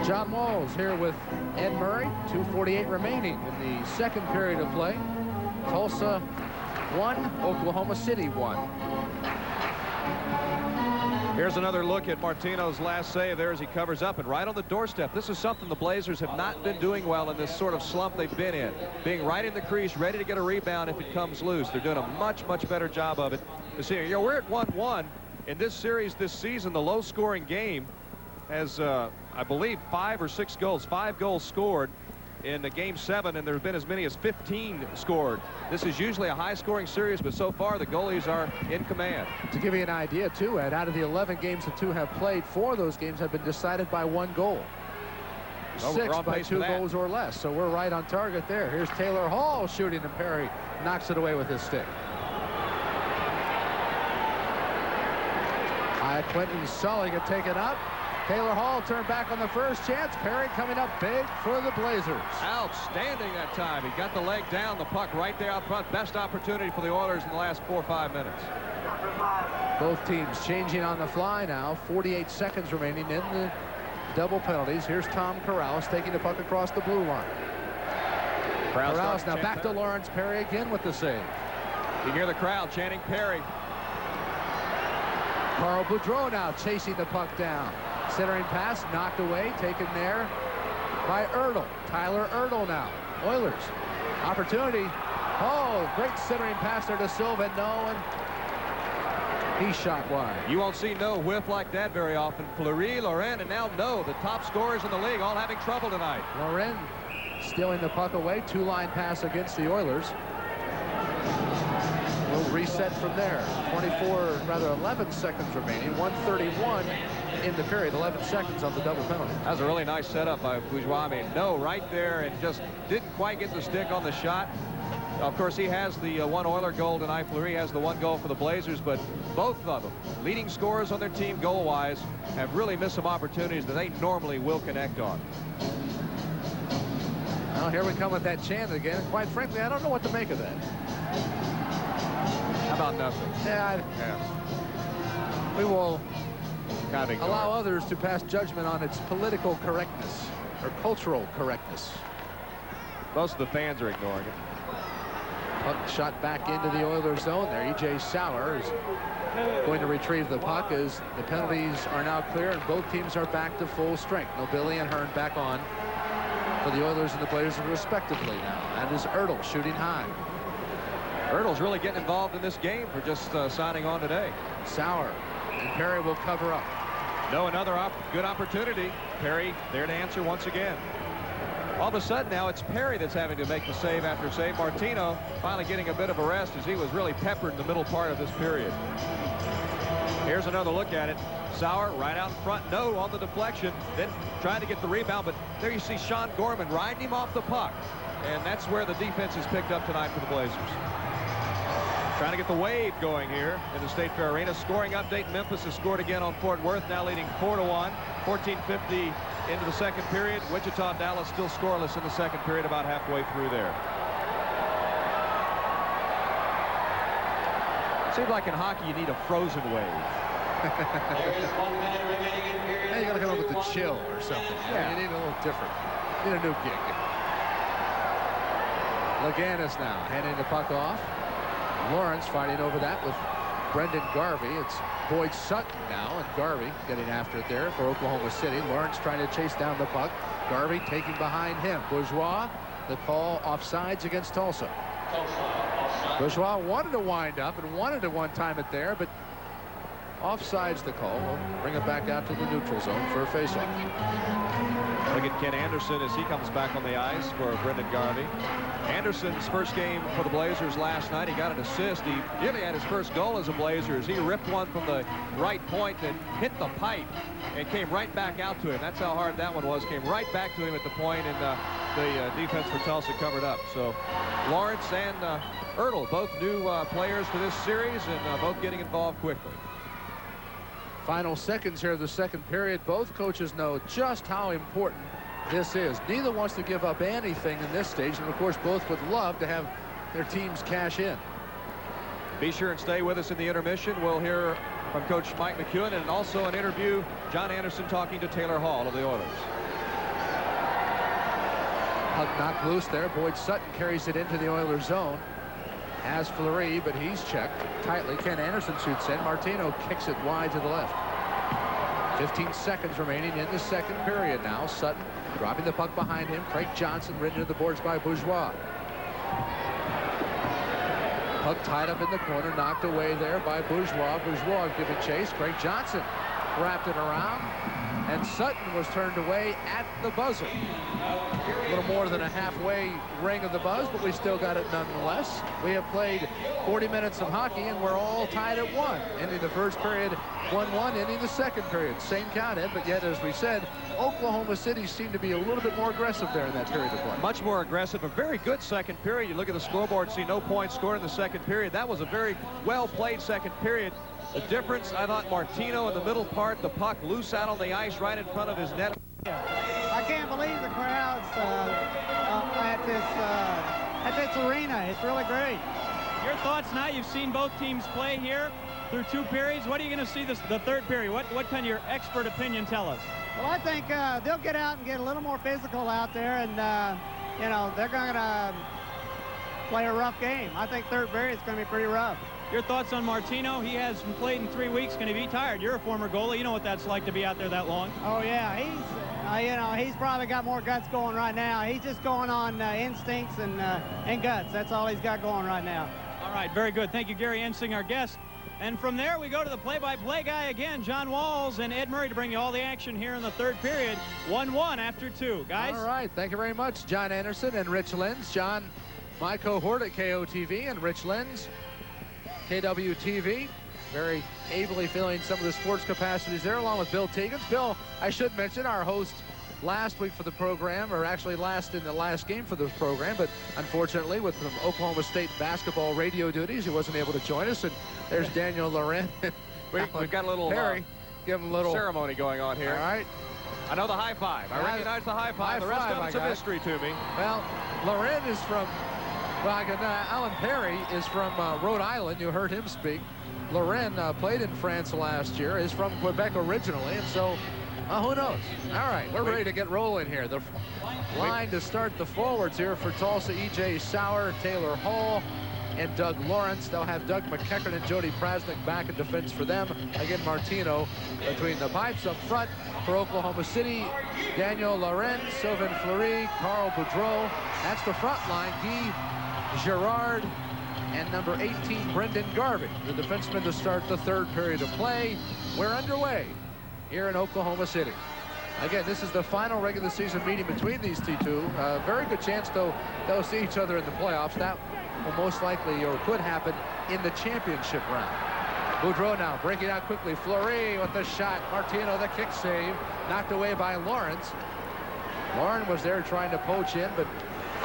John Walls here with Ed Murray. 2:48 remaining in the second period of play. Tulsa 1, Oklahoma City 1. Here's another look at Martino's last save there as he covers up and right on the doorstep. This is something the Blazers have not been doing well in this sort of slump they've been in. Being right in the crease, ready to get a rebound if it comes loose. They're doing a much better job of it. You know, we're at 1-1 in this series this season. The low-scoring game has, I believe, 5 or 6 goals. 5 goals scored in the game 7, and there have been as many as 15 scored. This is usually a high-scoring series, but so far the goalies are in command. To give you an idea, too, Ed, out of the 11 games the two have played, 4 of those games have been decided by 1 goal. Well, 6 by 2 goals or less, so we're right on target there. Here's Taylor Hall shooting, and Perry knocks it away with his stick. Quentin Sully get taken up. Taylor Hall turned back on the first chance. Perry coming up big for the Blazers. Outstanding that time. He got the leg down, the puck right there out front. Best opportunity for the Oilers in the last 4 or 5 minutes. Both teams changing on the fly now. 48 seconds remaining in the double penalties. Here's Tom Corrales taking the puck across the blue line. Corrales now back to Lawrence. Perry again with the save. You hear the crowd chanting Perry. Carl Boudreau now chasing the puck down. Centering pass knocked away, taken there by Ertl. Tyler Ertl now. Oilers. Opportunity. Oh, great centering pass there to Silva. No, and he shot wide. You won't see no whiff like that very often. Fleury, Laurent, and now No, the top scorers in the league, all having trouble tonight. Laurent stealing the puck away. 2-line pass against the Oilers. We'll reset from there. 11 seconds remaining. 1:31 in the period. 11 seconds on the double penalty. That was a really nice setup by Bourgeois. I mean, No right there and just didn't quite get the stick on the shot. Of course, he has the 1 Oiler goal tonight. Fleury has the 1 goal for the Blazers, but both of them, leading scorers on their team goal-wise, have really missed some opportunities that they normally will connect on. Well, here we come with that chant again. Quite frankly, I don't know what to make of that. How about nothing? Yeah. We will allow others to pass judgment on its political correctness or cultural correctness. Most of the fans are ignoring it. Puck shot back into the Oilers zone there. E.J. Sauer is going to retrieve the puck as the penalties are now clear and both teams are back to full strength. Nobilly and Hearn back on for the Oilers and the Blazers respectively now. And is Ertl shooting high. Ertl's really getting involved in this game for just signing on today. Sauer and Perry will cover up. No, another good opportunity. Perry there to answer once again. All of a sudden now it's Perry that's having to make the save after save. Martino finally getting a bit of a rest as he was really peppered in the middle part of this period. Here's another look at it. Sauer right out in front. No on the deflection. Then trying to get the rebound, but there you see Sean Gorman riding him off the puck. And that's where the defense is picked up tonight for the Blazers. Trying to get the wave going here in the State Fair Arena. Scoring update, Memphis has scored again on Fort Worth, now leading 4-1. 14:50 into the second period. Wichita, Dallas still scoreless in the second period, about halfway through there. It seems like in hockey you need a frozen wave. Hey, you gotta come up with the chill or something. Yeah. You need a little different. You need a new gig. Laganis now handing the puck off. Lawrence fighting over that with Brendan Garvey. It's Boyd Sutton now, and Garvey getting after it there for Oklahoma City. Lawrence trying to chase down the puck. Garvey taking behind him. Bourgeois, the call offsides against Tulsa. Bourgeois wanted to wind up and wanted to one-time it there, but offsides the call. We'll bring it back out to the neutral zone for a faceoff. Look at Ken Anderson as he comes back on the ice for Brendan Garvey. Anderson's first game for the Blazers last night. He got an assist. He nearly had his first goal as a Blazer as he ripped one from the right point and hit the pipe and came right back out to him. That's how hard that one was. Came right back to him at the point, and the defense for Tulsa covered up. So Lawrence and Ertl, both new players for this series, and both getting involved quickly. Final seconds here of the second period. Both coaches know just how important this is. Neither wants to give up anything in this stage, and of course both would love to have their teams cash in. Be sure and stay with us in the intermission. We'll hear from Coach Mike McEwen, and also an interview, John Anderson talking to Taylor Hall of the Oilers. Puck knocked loose there. Boyd Sutton carries it into the Oilers zone. Has Fleury, but he's checked tightly. Ken Anderson shoots in. Martino kicks it wide to the left. 15 seconds remaining in the second period now. Sutton dropping the puck behind him. Craig Johnson ridden to the boards by Bourgeois. Puck tied up in the corner, knocked away there by Bourgeois. Bourgeois giving chase. Craig Johnson wrapped it around, and Sutton was turned away at the buzzer. A little more than a halfway ring of the buzz, but we still got it nonetheless. We have played 40 minutes of hockey, and we're all tied at 1. Ending the first period 1-1, ending the second period. Same count, Ed, but yet, as we said, Oklahoma City seemed to be a little bit more aggressive there in that period of play. Much more aggressive. A very good second period. You look at the scoreboard, see no points scored in the second period. That was a very well-played second period. The difference, I thought Martino in the middle part, the puck loose out on the ice right in front of his net. I can't believe the crowds at this arena. It's really great. Your thoughts now? You've seen both teams play here through 2 periods. What are you going to see the third period? What can your expert opinion tell us? Well, I think they'll get out and get a little more physical out there, and you know, they're going to play a rough game. I think third period is going to be pretty rough. Your thoughts on Martino? He hasn't played in 3 weeks. Going to be tired. You're a former goalie. You know what that's like to be out there that long. Oh yeah, you know, he's probably got more guts going right now. He's just going on instincts and guts. That's all he's got going right now. All right, very good. Thank you, Gary Ensing, our guest. And from there, we go to the play-by-play guy again, John Walls and Ed Murray, to bring you all the action here in the third period. 1-1 after 2, guys. All right, thank you very much, John Anderson and Rich Lenz. John, my cohort at KOTV, and Rich Lenz, KWTV. Very ably filling some of the sports capacities there, along with Bill Tegans. Bill, I should mention, our host last week for the program, or actually in the last game for this program, but unfortunately with some Oklahoma State basketball radio duties, he wasn't able to join us. And there's Daniel Loren. We've got a little Perry, give him a little ceremony going on here. All right. I know the high five. I recognize the high five. The rest of it's a mystery to me. Well, Loren is from, Alan Perry is from Rhode Island. You heard him speak. Loren played in France last year, is from Quebec originally, and so who knows? All right, we're ready to get rolling here. The line to start the forwards here for Tulsa: E.J. Sauer, Taylor Hall, and Doug Lawrence. They'll have Doug McEachern and Jody Prasnick back in defense for them. Again, Martino between the pipes up front for Oklahoma City. Daniel Loren, Sylvain Fleury, Carl Boudreau. That's the front line. Guy Girard and number 18, Brendan Garvey, the defenseman to start the third period of play. We're underway here in Oklahoma City. Again, this is the final regular season meeting between these two. Very good chance, though, they'll see each other in the playoffs. That will most likely, or could happen, in the championship round. Boudreau now breaking out quickly. Fleury with the shot. Martino, the kick save. Knocked away by Lawrence. Lauren was there trying to poach in, but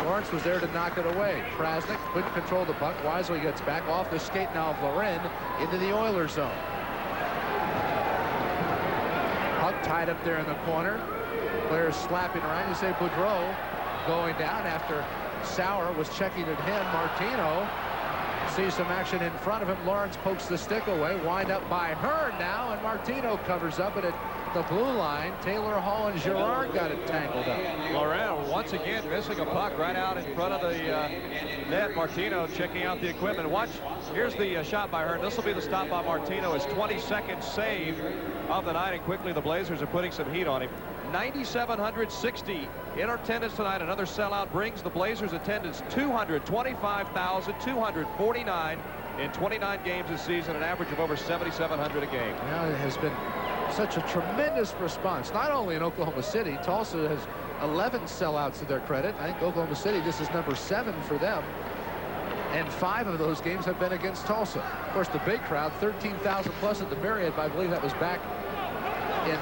Lawrence was there to knock it away. Prasnick couldn't control the puck. Wisely gets back off the skate now of Loren into the Oilers zone. Puck tied up there in the corner. Players slapping around. You say Boudreau going down after Sauer was checking at him. Martino sees some action in front of him. Lawrence pokes the stick away. Wind up by Hearn now, and Martino covers up, and it the blue line. Taylor Hall and Gerard got it tangled up. Laurent once again missing a puck right out in front of the net. Martino checking out the equipment. Watch, here's the shot by Hearn. This will be the stop by Martino. His 22nd save of the night, and quickly the Blazers are putting some heat on him. 9,760 in attendance tonight. Another sellout brings the Blazers attendance 225,249 in 29 games this season, an average of over 7,700 a game. Yeah, it has been such a tremendous response, not only in Oklahoma City. Tulsa has 11 sellouts to their credit. I think Oklahoma City, this is number 7 for them. And 5 of those games have been against Tulsa. Of course, the big crowd, 13,000 plus at the Marriott, but I believe that was back in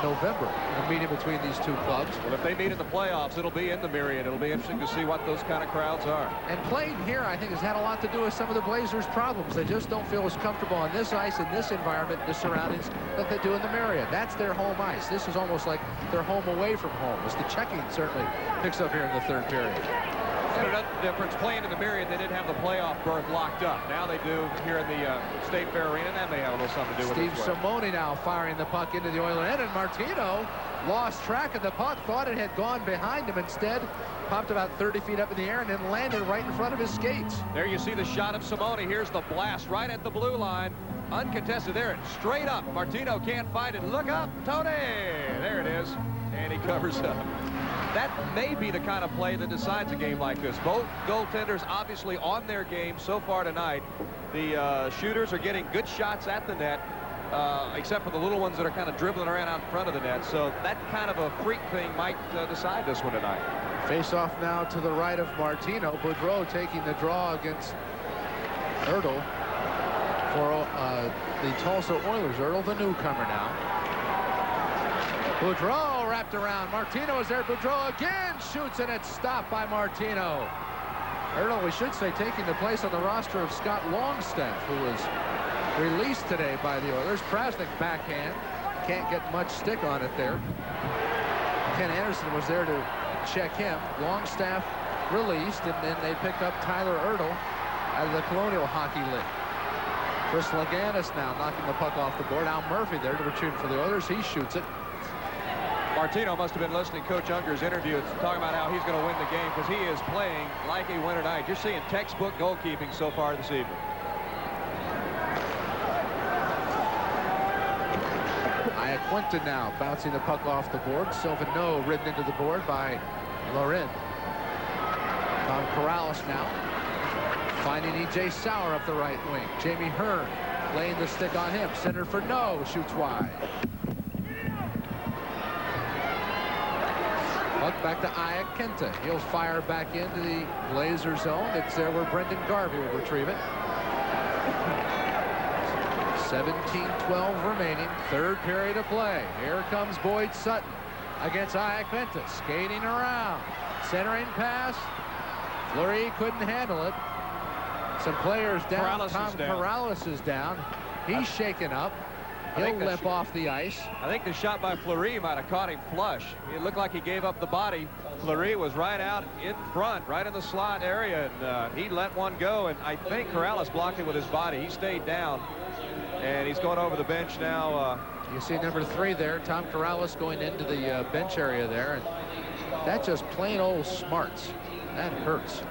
November, the meeting between these two clubs. Well, if they meet in the playoffs, it'll be in the Marriott. It'll be interesting to see what those kind of crowds are. And playing here, I think, has had a lot to do with some of the Blazers' problems. They just don't feel as comfortable on this ice, in this environment, the surroundings, that they do in the Marriott. That's their home ice. This is almost like their home away from home, as the checking certainly picks up here in the third period. And another difference, playing in the Marriott, they didn't have the playoff berth locked up. Now they do here in the State Fair Arena, and that may have a little something to do with it. Steve Simone now firing the puck into the Oiler end, and Martino lost track of the puck, thought it had gone behind him. Instead, popped about 30 feet up in the air and then landed right in front of his skates. There you see the shot of Simone. Here's the blast right at the blue line. Uncontested there, straight up. Martino can't find it. Look up, Tony. There it is, and he covers up. That may be the kind of play that decides a game like this. Both goaltenders obviously on their game so far tonight. The shooters are getting good shots at the net, except for the little ones that are kind of dribbling around out in front of the net. So that kind of a freak thing might decide this one tonight. Face off now to the right of Martino. Boudreau taking the draw against Ertl for the Tulsa Oilers. Ertl, the newcomer now. Boudreau wrapped around. Martino is there. Boudreau again shoots, and it's stopped by Martino. Ertl, we should say, taking the place on the roster of Scott Longstaff, who was released today by the Oilers. Prasnik backhand. Can't get much stick on it there. Ken Anderson was there to check him. Longstaff released, and then they picked up Tyler Ertl out of the Colonial Hockey League. Chris Laganis now knocking the puck off the board. Al Murphy there to retrieve for the Oilers. He shoots it. Martino must have been listening to Coach Unger's interview, talking about how he's going to win the game, because he is playing like a winner tonight. You're seeing textbook goalkeeping so far this evening. Quinton now bouncing the puck off the board. Sylvaneau ridden into the board by Lorin. Tom Corrales now finding E.J. Sauer up the right wing. Jamie Hearn laying the stick on him. Center for no, shoots wide. Puck back to Iackenta. He'll fire back into the Blazer zone. It's there where Brendan Garvey will retrieve it. 17-12 remaining, third period of play. Here comes Boyd Sutton against Iackenta, skating around, centering pass. Fleury couldn't handle it. Some players down. Tom Corrales is down. He's shaken up. He'll limp off the ice. I think the shot by Fleury might have caught him flush. It looked like he gave up the body. Fleury was right out in front, right in the slot area, and he let one go, and I think Corrales blocked it with his body. He stayed down, and he's going over the bench now. You see number 3 there, Tom Corrales going into the bench area there, and that's just plain old smarts. That hurts.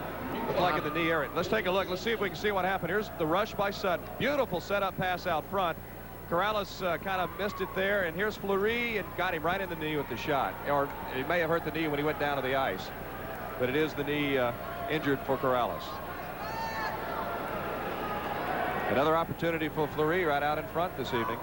Looked like in the knee area. Let's take a look. Let's see if we can see what happened. Here's the rush by Sutton. Beautiful setup pass out front. Corrales kind of missed it there, and here's Fleury, and got him right in the knee with the shot. Or it may have hurt the knee when he went down to the ice, but it is the knee injured for Corrales. Another opportunity for Fleury right out in front this evening.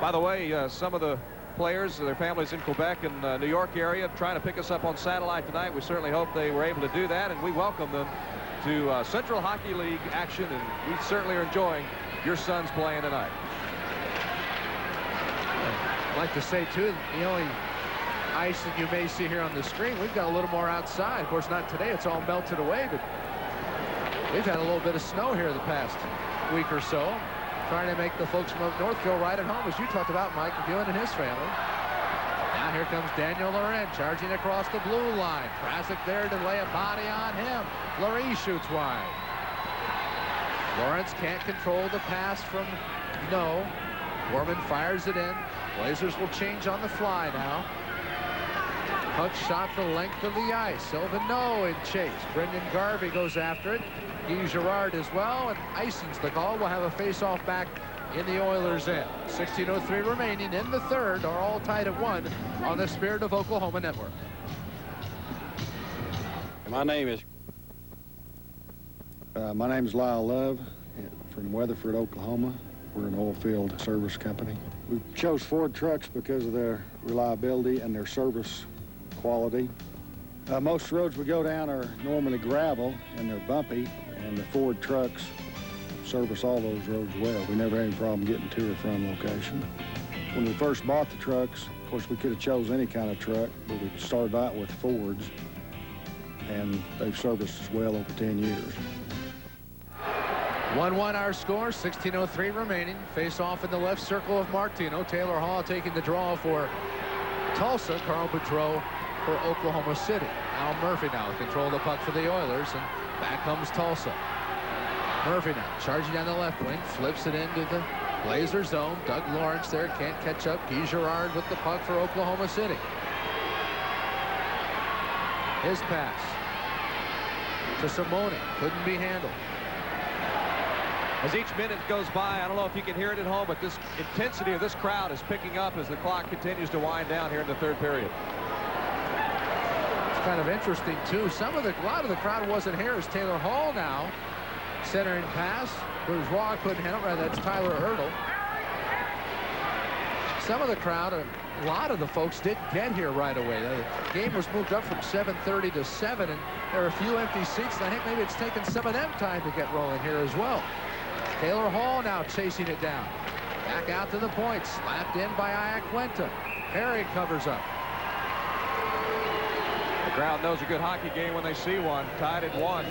By the way, some of the players, their families in Quebec and New York area, trying to pick us up on satellite tonight. We certainly hope they were able to do that, and we welcome them to Central Hockey League action, and we certainly are enjoying your sons playing tonight. I'd like to say, too, the only ice that you may see here on the screen, we've got a little more outside. Of course, not today. It's all melted away, but we've had a little bit of snow here the past week or so, trying to make the folks from up north feel right at home, as you talked about, Mike McEwen and his family. Now here comes Daniel Laurent charging across the blue line. Prasnik there to lay a body on him. Fleury shoots wide. Lawrence can't control the pass from No. Gorman fires it in. Blazers will change on the fly now. Puck shot the length of the ice. Sylvan no in chase. Brendan Garvey goes after it. Guy Girard as well, and icing's the call. We'll have a face-off back in the Oilers' end. 16:03 remaining in the third, are all tied at 1 on the Spirit of Oklahoma network. My name is Lyle Love from Weatherford, Oklahoma. We're an oil field service company. We chose Ford trucks because of their reliability and their service quality. Most roads we go down are normally gravel and they're bumpy, and the Ford trucks service all those roads well. We never had any problem getting to or from location. When we first bought the trucks, of course, we could have chose any kind of truck, but we started out with Fords, and they've serviced us well over 10 years. 1-1 our score, 16:03 remaining. Face off in the left circle of Martino. Taylor Hall taking the draw for Tulsa. Carl Boudreau for Oklahoma City. Al Murphy now with control of the puck for the Oilers, and back comes Tulsa. Murphy now charging down the left wing, flips it into the Blazer zone. Doug Lawrence there can't catch up. Guy Girard with the puck for Oklahoma City. His pass to Simone, couldn't be handled. As each minute goes by, I don't know if you can hear it at home, but this intensity of this crowd is picking up as the clock continues to wind down here in the third period. It's kind of interesting too. A lot of the crowd wasn't here as Taylor Hall now centering pass. Bourgeois couldn't handle it. That's Tyler Ertl. Some of the crowd, a lot of the folks didn't get here right away. The game was moved up from 7:30 to 7, and there are a few empty seats. And I think maybe it's taken some of them time to get rolling here as well. Taylor Hall now chasing it down. Back out to the point. Slapped in by Iaquinta. Perry covers up. The crowd knows a good hockey game when they see one. Tied at 1.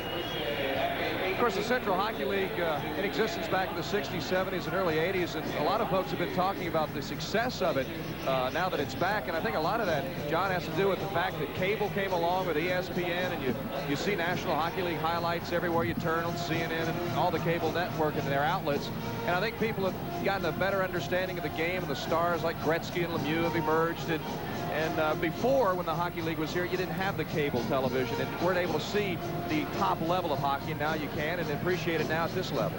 Of course, the Central Hockey League in existence back in the 60s, 70s, and early 80s, and a lot of folks have been talking about the success of it now that it's back. And I think a lot of that, John, has to do with the fact that cable came along with ESPN, and you see National Hockey League highlights everywhere you turn on CNN and all the cable network and their outlets. And I think people have gotten a better understanding of the game, and the stars like Gretzky and Lemieux have emerged. And before, when the Hockey League was here, you didn't have the cable television and weren't able to see the top level of hockey, and now you can and appreciate it now at this level.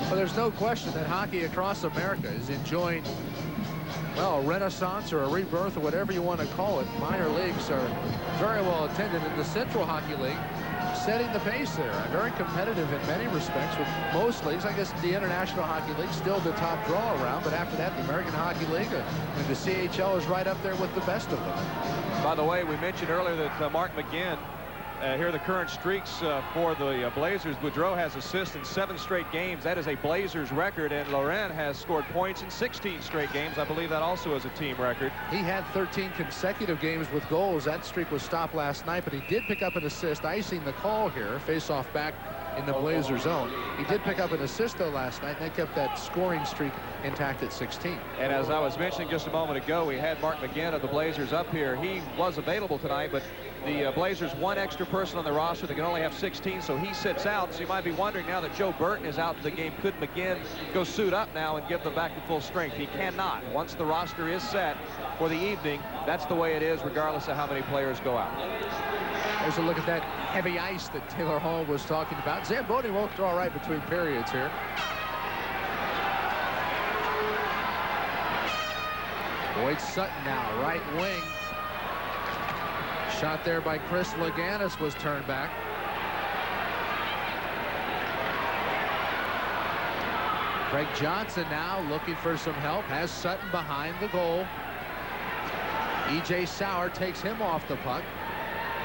Well, there's no question that hockey across America is enjoying, well, a renaissance or a rebirth or whatever you want to call it. Minor leagues are very well attended, in the Central Hockey League setting the pace there. Very competitive in many respects with most leagues. I guess the International Hockey League still the top draw around, but after that, the American Hockey League and the CHL is right up there with the best of them. By the way, we mentioned earlier that Mark McGinn, here are the current streaks for the Blazers. Boudreau has assists in 7 straight games. That is a Blazers record, and Laurent has scored points in 16 straight games. I believe that also is a team record. He had 13 consecutive games with goals. That streak was stopped last night, but he did pick up an assist, icing the call here. Face-off back in the Blazer zone. He did pick up an assist, though, last night, and that kept that scoring streak intact at 16. And as I was mentioning just a moment ago, we had Mark McGinn of the Blazers up here. He was available tonight, but the Blazers one extra person on the roster. They can only have 16, so he sits out. So you might be wondering now that Joe Burton is out of the game, could McGinn go suit up now and give them back to full strength? He cannot. Once the roster is set for the evening, that's the way it is, regardless of how many players go out. There's a look at that heavy ice that Taylor Hall was talking about. Zamboni won't draw right between periods here. Boyd Sutton now, right wing. Shot there by Chris Laganis was turned back. Craig Johnson now looking for some help. Has Sutton behind the goal. E.J. Sauer takes him off the puck.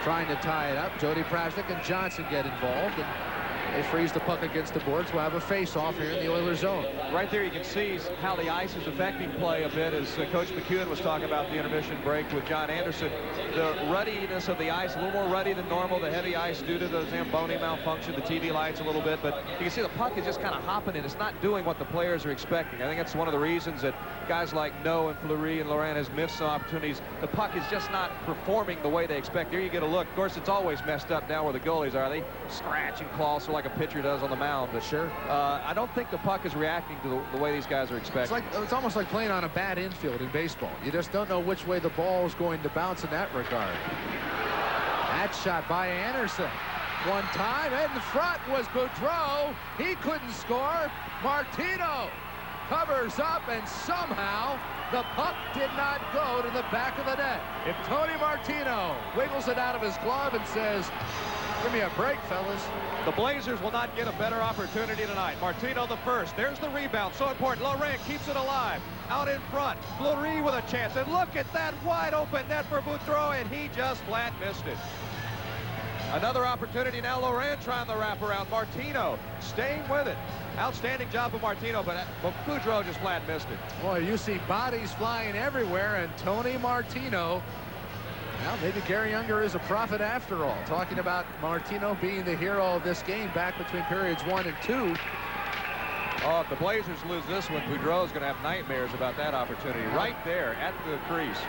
Trying to tie it up. Jody Prasnik and Johnson get involved, and they freeze the puck against the boards. We'll have a face-off here in the Oilers zone. Right there you can see how the ice is affecting play a bit, as Coach McEwen was talking about the intermission break with John Anderson. The ruddiness of the ice, a little more ruddy than normal. The heavy ice due to the Zamboni malfunction, the TV lights a little bit, but you can see the puck is just kind of hopping and it's not doing what the players are expecting. I think that's one of the reasons that guys like No and Fleury and Laurent has missed some opportunities. The puck is just not performing the way they expect. There you get a look. Of course, it's always messed up down where the goalies are. They scratch and claw, so like like a pitcher does on the mound. But sure, I don't think the puck is reacting to the way these guys are expecting. It's almost like playing on a bad infield in baseball. You just don't know which way the ball is going to bounce in that regard. That shot by Anderson. One time in front was Boudreau. He couldn't score. Martino covers up, and somehow the puck did not go to the back of the net. If Tony Martino wiggles it out of his glove and says, "Give me a break, fellas." The Blazers will not get a better opportunity tonight. Martino the first. There's the rebound. So important. Laurent keeps it alive. Out in front. Fleury with a chance. And look at that wide open net for Boudreau, and he just flat missed it. Another opportunity now. Laurent trying the wraparound. Martino staying with it. Outstanding job of Martino, but Boudreau just flat missed it. Boy, you see bodies flying everywhere, and Tony Martino. Well, maybe Gary Younger is a prophet after all. Talking about Martino being the hero of this game back between periods 1 and 2. Oh, if the Blazers lose this one, Boudreau is going to have nightmares about that opportunity right there at the crease.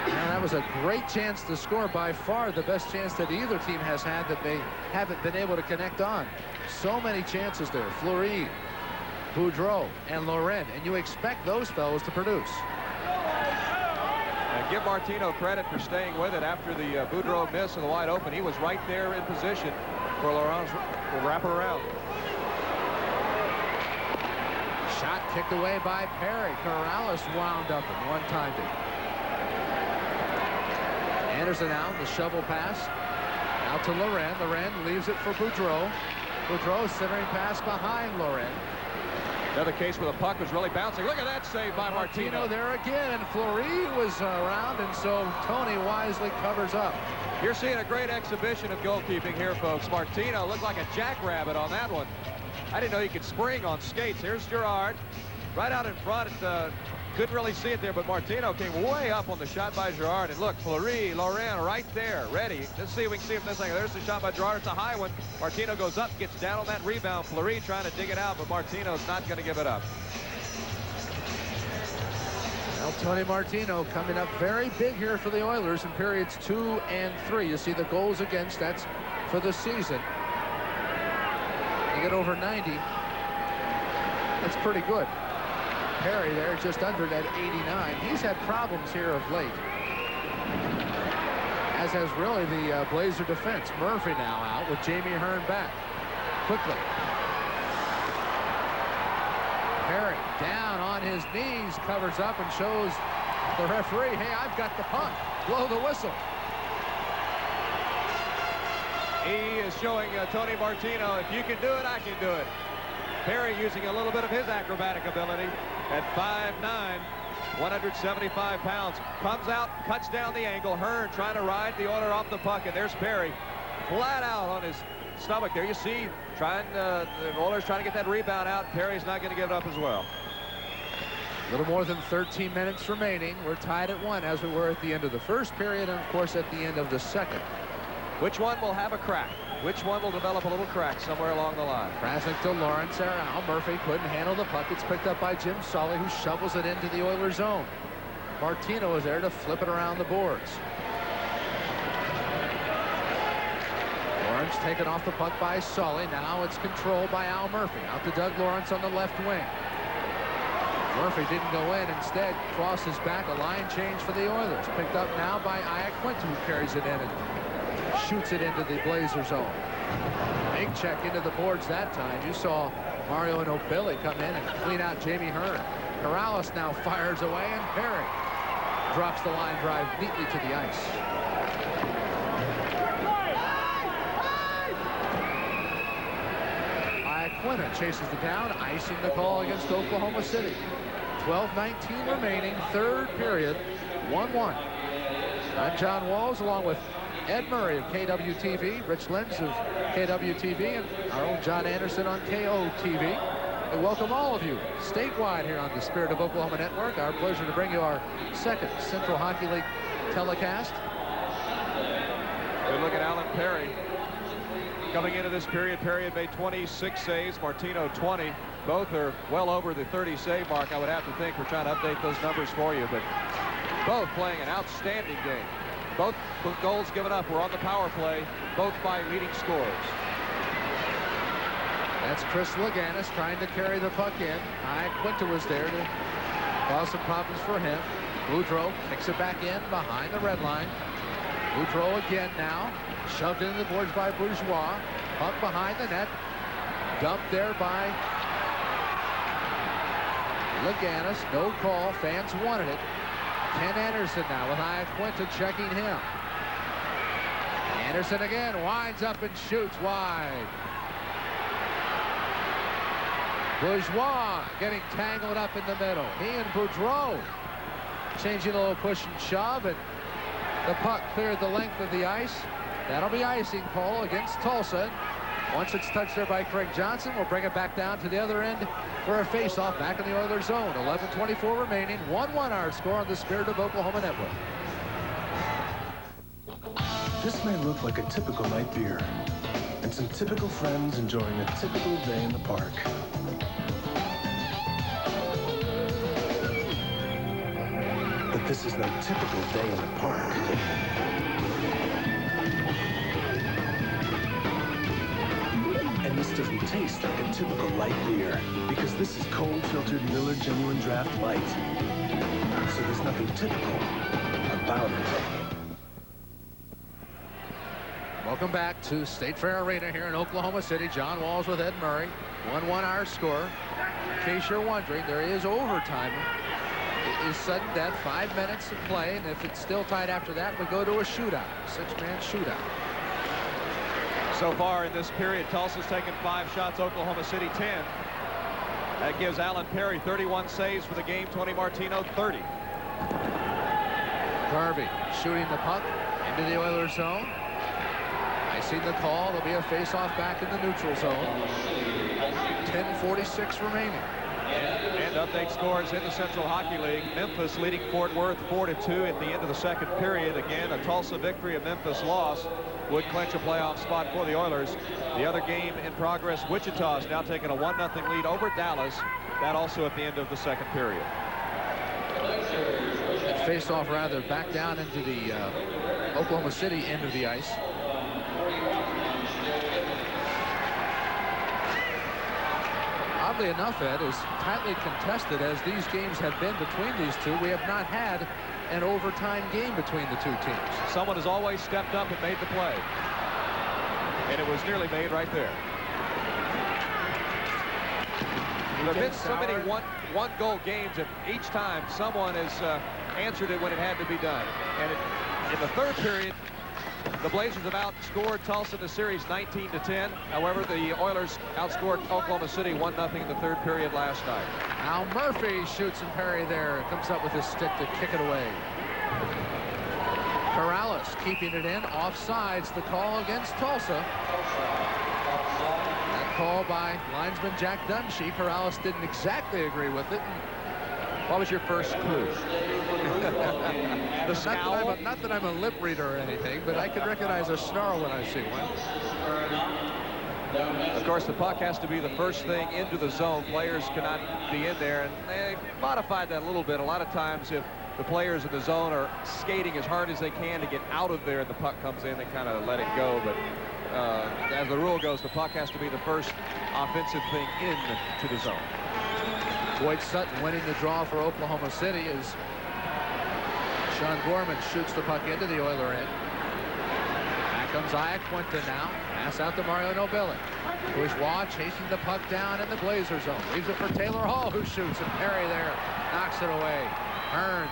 And that was a great chance to score, by far the best chance that either team has had that they haven't been able to connect on. So many chances there. Fleury, Boudreau, and Laurent, and you expect those fellows to produce. And give Martino credit for staying with it after the Boudreau miss and the wide open. He was right there in position for Laurent's wraparound. Shot kicked away by Perry. Corrales wound up and one-timed it. Anderson out, the shovel pass. Out to Laurent. Laurent leaves it for Boudreau. Boudreau centering pass behind Laurent. Another case where the puck was really bouncing. Look at that save by Martino. There again, and Fleury was around, and so Tony wisely covers up. You're seeing a great exhibition of goalkeeping here, folks. Martino looked like a jackrabbit on that one. I didn't know he could spring on skates. Here's Gerard right out in front. Couldn't really see it there, but Martino came way up on the shot by Gerard. And look, Fleury, Laurent right there, ready. Let's see if we can see him this thing. There's the shot by Gerard. It's a high one. Martino goes up, gets down on that rebound. Fleury trying to dig it out, but Martino's not going to give it up. Well, Tony Martino coming up very big here for the Oilers in periods 2 and 3. You see the goals against, that's for the season. You get over 90. That's pretty good. Perry there just under that 89. He's had problems here of late, as has really the Blazer defense. Murphy now out with Jamie Hearn back. Quickly. Perry down on his knees, covers up and shows the referee, hey, I've got the puck. Blow the whistle. He is showing Tony Martino, if you can do it, I can do it. Perry using a little bit of his acrobatic ability at 5'9", 175 pounds. Comes out, cuts down the angle. Hearn trying to ride the Oiler off the puck, and there's Perry flat out on his stomach there. You see, the Oilers trying to get that rebound out. Perry's not going to give it up as well. A little more than 13 minutes remaining. We're tied at 1 as we were at the end of the first period and, of course, at the end of the second. Which one will have a crack? Which one will develop a little crack somewhere along the line? Krasnick to Lawrence. Al Murphy couldn't handle the puck. It's picked up by Jim Sully, who shovels it into the Oilers' zone. Martino is there to flip it around the boards. Lawrence taken off the puck by Sully. Now it's controlled by Al Murphy. Out to Doug Lawrence on the left wing. Murphy didn't go in. Instead, crosses back. A line change for the Oilers. Picked up now by Iaquinta, who carries it in and shoots it into the Blazer zone. Big check into the boards that time. You saw Mario Nobili come in and clean out Jamie Hearn. Corrales now fires away, and Perry drops the line drive neatly to the ice. Iaquinta chases it down, icing the call against Oklahoma City. 12:19 remaining, third period, 1-1. I'm John Walls, along with Ed Murray of KWTV, Rich Lenz of KWTV, and our own John Anderson on KOTV. We welcome all of you statewide here on the Spirit of Oklahoma Network. Our pleasure to bring you our second Central Hockey League telecast. Good look at Alan Perry. Coming into this period, Perry had made 26 saves, Martino 20. Both are well over the 30 save mark, I would have to think. We're trying to update those numbers for you, but both playing an outstanding game. Both goals given up were on the power play, both by leading scorers. That's Chris Laganis trying to carry the puck in. Quinta was there to cause some problems for him. Boudreau kicks it back in behind the red line. Boudreau again now. Shoved into the boards by Bourgeois. Puck behind the net. Dumped there by Laganis. No call. Fans wanted it. Ken Anderson now with Quinta checking him. Anderson again winds up and shoots wide. Bourgeois getting tangled up in the middle. He and Boudreau changing a little push and shove, and the puck cleared the length of the ice. That'll be icing call against Tulsa. Once it's touched there by Craig Johnson, we'll bring it back down to the other end for a face-off back in the Oilers zone. 11:24 remaining. 1-1 our score on the Spirit of Oklahoma Network. This may look like a typical night beer, and some typical friends enjoying a typical day in the park. But this is no typical day in the park. And this doesn't taste like a typical light beer, because this is cold-filtered Miller Genuine Draft Light. So there's nothing typical about it. Welcome back to State Fair Arena here in Oklahoma City. John Walls with Ed Murray. 1-1 our score. In case you're wondering, there is overtime. It is sudden death, 5 minutes of play, and if it's still tied after that, we go to a shootout, 6-man shootout. So far in this period, Tulsa's taken 5 shots, Oklahoma City 10. That gives Alan Perry 31 saves for the game, Tony Martino 30. Garvey shooting the puck into the Oilers zone. I see the call. There'll be a face-off back in the neutral zone. 10:46 remaining. And update scores in the Central Hockey League. Memphis leading Fort Worth 4-2 at the end of the second period. Again, a Tulsa victory, a Memphis loss would clinch a playoff spot for the Oilers. The other game in progress, Wichita is now taking a 1-0 lead over Dallas. That also at the end of the second period. Face-off rather back down into the Oklahoma City end of the ice. Oddly enough, Ed, as tightly contested as these games have been between these two, we have not had an overtime game between the two teams. Someone has always stepped up and made the play. And it was nearly made right there. There have been so many one-goal games, and each time someone has answered it when it had to be done. And in the third period, the Blazers have outscored Tulsa in the series 19-10. However, the Oilers outscored Oklahoma City 1-0 in the third period last night. Al Murphy shoots and Perry there. Comes up with his stick to kick it away. Corrales keeping it in. Offsides, the call against Tulsa. That call by linesman Jack Dunshee. Corrales didn't exactly agree with it. What was your first clue? The scowl? Not that I'm a lip reader or anything, but I can recognize a snarl when I see one. Of course, the puck has to be the first thing into the zone. Players cannot be in there, and they modified that a little bit. A lot of times, if the players in the zone are skating as hard as they can to get out of there and the puck comes in, they kind of let it go. But as the rule goes, the puck has to be the first offensive thing into the zone. Boyd Sutton winning the draw for Oklahoma City as Sean Gorman shoots the puck into the Oiler end. Back comes Quinta now. Pass out to Mario Nobillik. Bourgeois chasing the puck down in the Blazer zone. Leaves it for Taylor Hall, who shoots, and Perry there knocks it away. Hearn,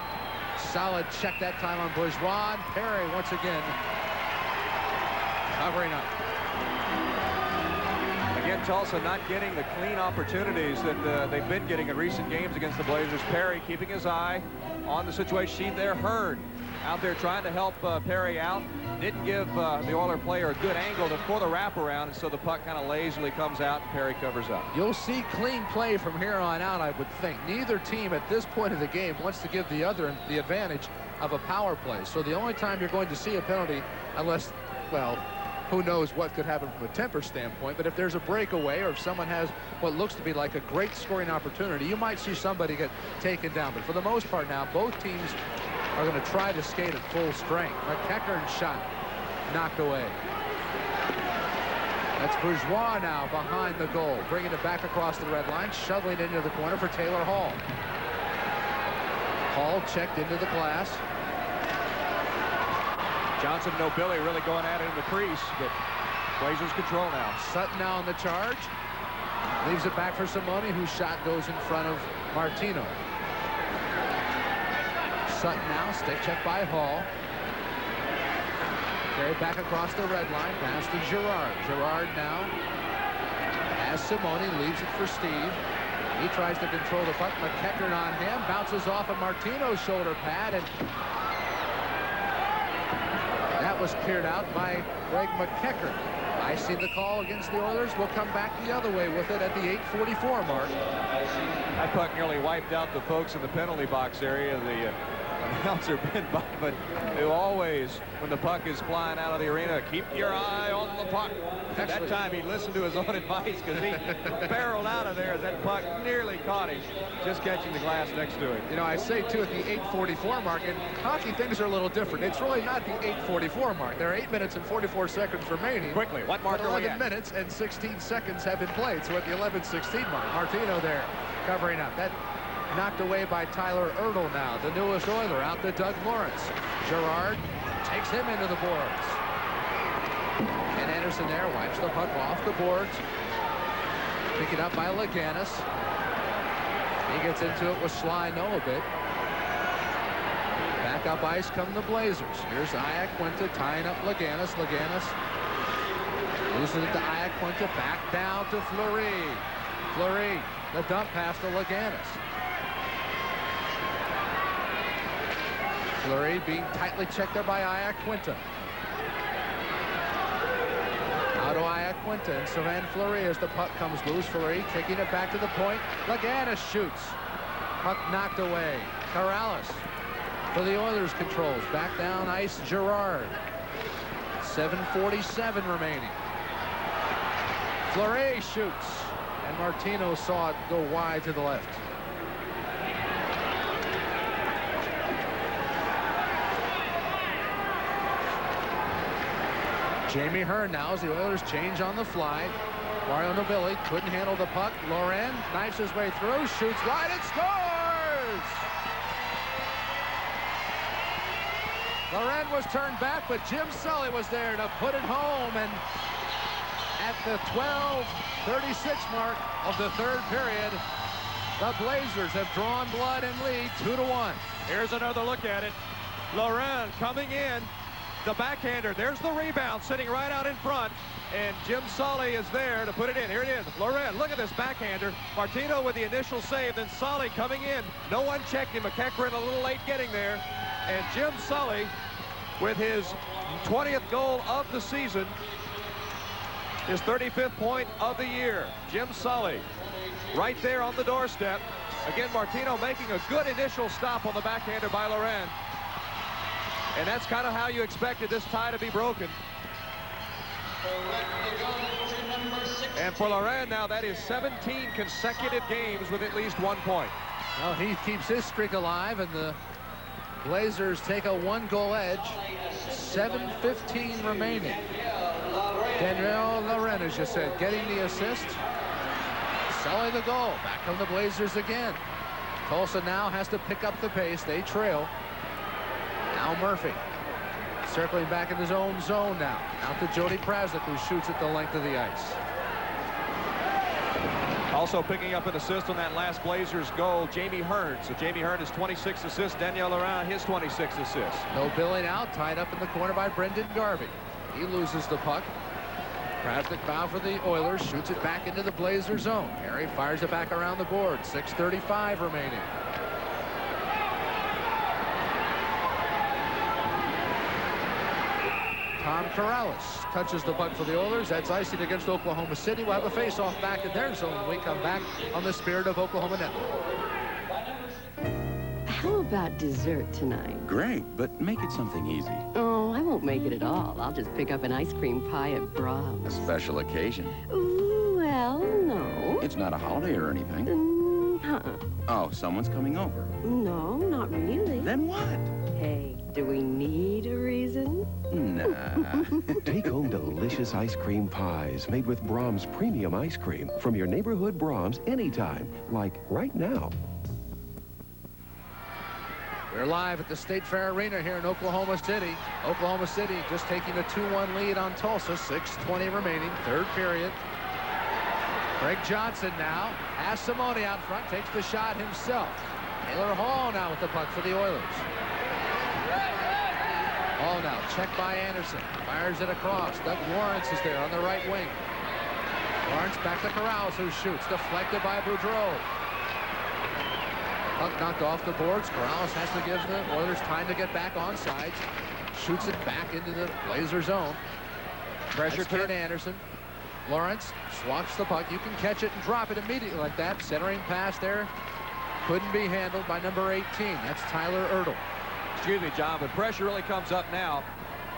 solid check that time on Bourgeois, and Perry once again covering up. Again, Tulsa not getting the clean opportunities that they've been getting in recent games against the Blazers. Perry keeping his eye on the situation sheet there. Hearn out there trying to help Perry out. Didn't give the Oiler player a good angle for the wraparound, and so the puck kind of lazily comes out and Perry covers up. You'll see clean play from here on out, I would think. Neither team at this point of the game wants to give the other the advantage of a power play. So the only time you're going to see a penalty, unless, well, who knows what could happen from a temper standpoint, but if there's a breakaway or if someone has what looks to be like a great scoring opportunity, you might see somebody get taken down. But for the most part now, both teams are going to try to skate at full strength. McEachern's shot knocked away. That's Bourgeois now behind the goal, bringing it back across the red line, shoveling it into the corner for Taylor Hall. Hall checked into the glass. Johnson and O'Billy really going at it in the crease, but Blazers control now. Sutton now on the charge. Leaves it back for Simone, whose shot goes in front of Martino. Sutton now, stick check by Hall. Carried back across the red line, pass to Gerard. Gerard now has Simone, leaves it for Steve. He tries to control the puck. McEachern on him, bounces off of Martino's shoulder pad, and that was cleared out by Greg McEachern. I see the call against the Oilers. We'll come back the other way with it at the 8:44 mark. That puck nearly wiped out the folks in the penalty box area. The announcer Ben Buckman, who always, when the puck is flying out of the arena, keep your eye on the puck. That time he listened to his own advice because he barreled out of there as that puck nearly caught him, just catching the glass next to him. You know, I say, too, at the 8:44 mark, and hockey things are a little different. It's really not the 8:44 mark. There are 8 minutes and 44 seconds remaining. Quickly, what mark are we at? 11 minutes and 16 seconds have been played, so at the 11:16 mark. Martino there covering up. That knocked away by Tyler Ertl now, the newest Oiler, out to Doug Lawrence. Gerard takes him into the boards. And Anderson there wipes the puck off the boards. Picked up by Laganis. He gets into it with Slino a bit. Back up ice come the Blazers. Here's Iaquinta tying up Laganis. Laganis losing it to Iaquinta. Back down to Fleury. Fleury, the dump pass to Laganis. Fleury being tightly checked there by Iaquinta. Now to Iaquinta and Sylvain Fleury as the puck comes loose. Fleury kicking it back to the point. Laganis shoots. Puck knocked away. Corrales for the Oilers controls. Back down ice, Gerard. 7:47 remaining. Fleury shoots. And Martino saw it go wide to the left. Jamie Hearn now as the Oilers change on the fly. Mario Nobili couldn't handle the puck. Loren knifes his way through, shoots wide and scores! Loren was turned back, but Jim Sully was there to put it home. And at the 12:36 mark of the third period, the Blazers have drawn blood and lead 2-1. Here's another look at it. Loren coming in. The backhander, there's the rebound sitting right out in front, and Jim Sully is there to put it in. Here it is, Loren, look at this backhander. Martino with the initial save, then Sully coming in. No one checked him. McEachern a little late getting there, and Jim Sully with his 20th goal of the season, his 35th point of the year. Jim Sully right there on the doorstep. Again, Martino making a good initial stop on the backhander by Loren. And that's kind of how you expected this tie to be broken. And for Loren now, that is 17 consecutive games with at least 1 point. Well, he keeps his streak alive, and the Blazers take a 1-goal edge. 7:15 remaining. Daniel Loren, as you said, getting the assist. Sully the goal. Back come the Blazers again. Tulsa now has to pick up the pace. They trail. Now Murphy circling back in his own zone now. Out to Jody Prasnik, who shoots at the length of the ice. Also picking up an assist on that last Blazers goal, Jamie Hearn. So Jamie Hearn has 26 assists. Daniel Loren, his 26 assists. No billing out, tied up in the corner by Brendan Garvey. He loses the puck. Prasnik bow for the Oilers, shoots it back into the Blazer zone. Harry fires it back around the board. 6:35 remaining. Tom Corrales touches the puck for the Oilers. That's icing against Oklahoma City. We'll have a face-off back in their zone when we come back on the Spirit of Oklahoma Network. How about dessert tonight? Great, but make it something easy. Oh, I won't make it at all. I'll just pick up an ice cream pie at Brahms. A special occasion. Ooh, well, no. It's not a holiday or anything. Oh, someone's coming over. No, not really. Then what? Hey, Do we need a reason? Nah. Take home delicious ice cream pies made with Brahms premium ice cream from your neighborhood Brahms anytime, like right now. We're live at the State Fair Arena here in Oklahoma City. Oklahoma City just taking a 2-1 lead on Tulsa. 6:20 remaining, third period. Greg Johnson now has Simone out front, takes the shot himself. Taylor Hall now with the puck for the Oilers. Hall now checked by Anderson, fires it across. Doug Lawrence is there on the right wing. Lawrence back to Corrales, who shoots, deflected by Boudreau. Puck knocked off the boards. Corrales has to give the Oilers time to get back on sides. Shoots it back into the Blazer zone. Pressure to Anderson. Lawrence swaps the puck. You can catch it and drop it immediately like that. Centering pass there. Couldn't be handled by number 18. That's Tyler Ertl. Excuse me, John, but pressure really comes up now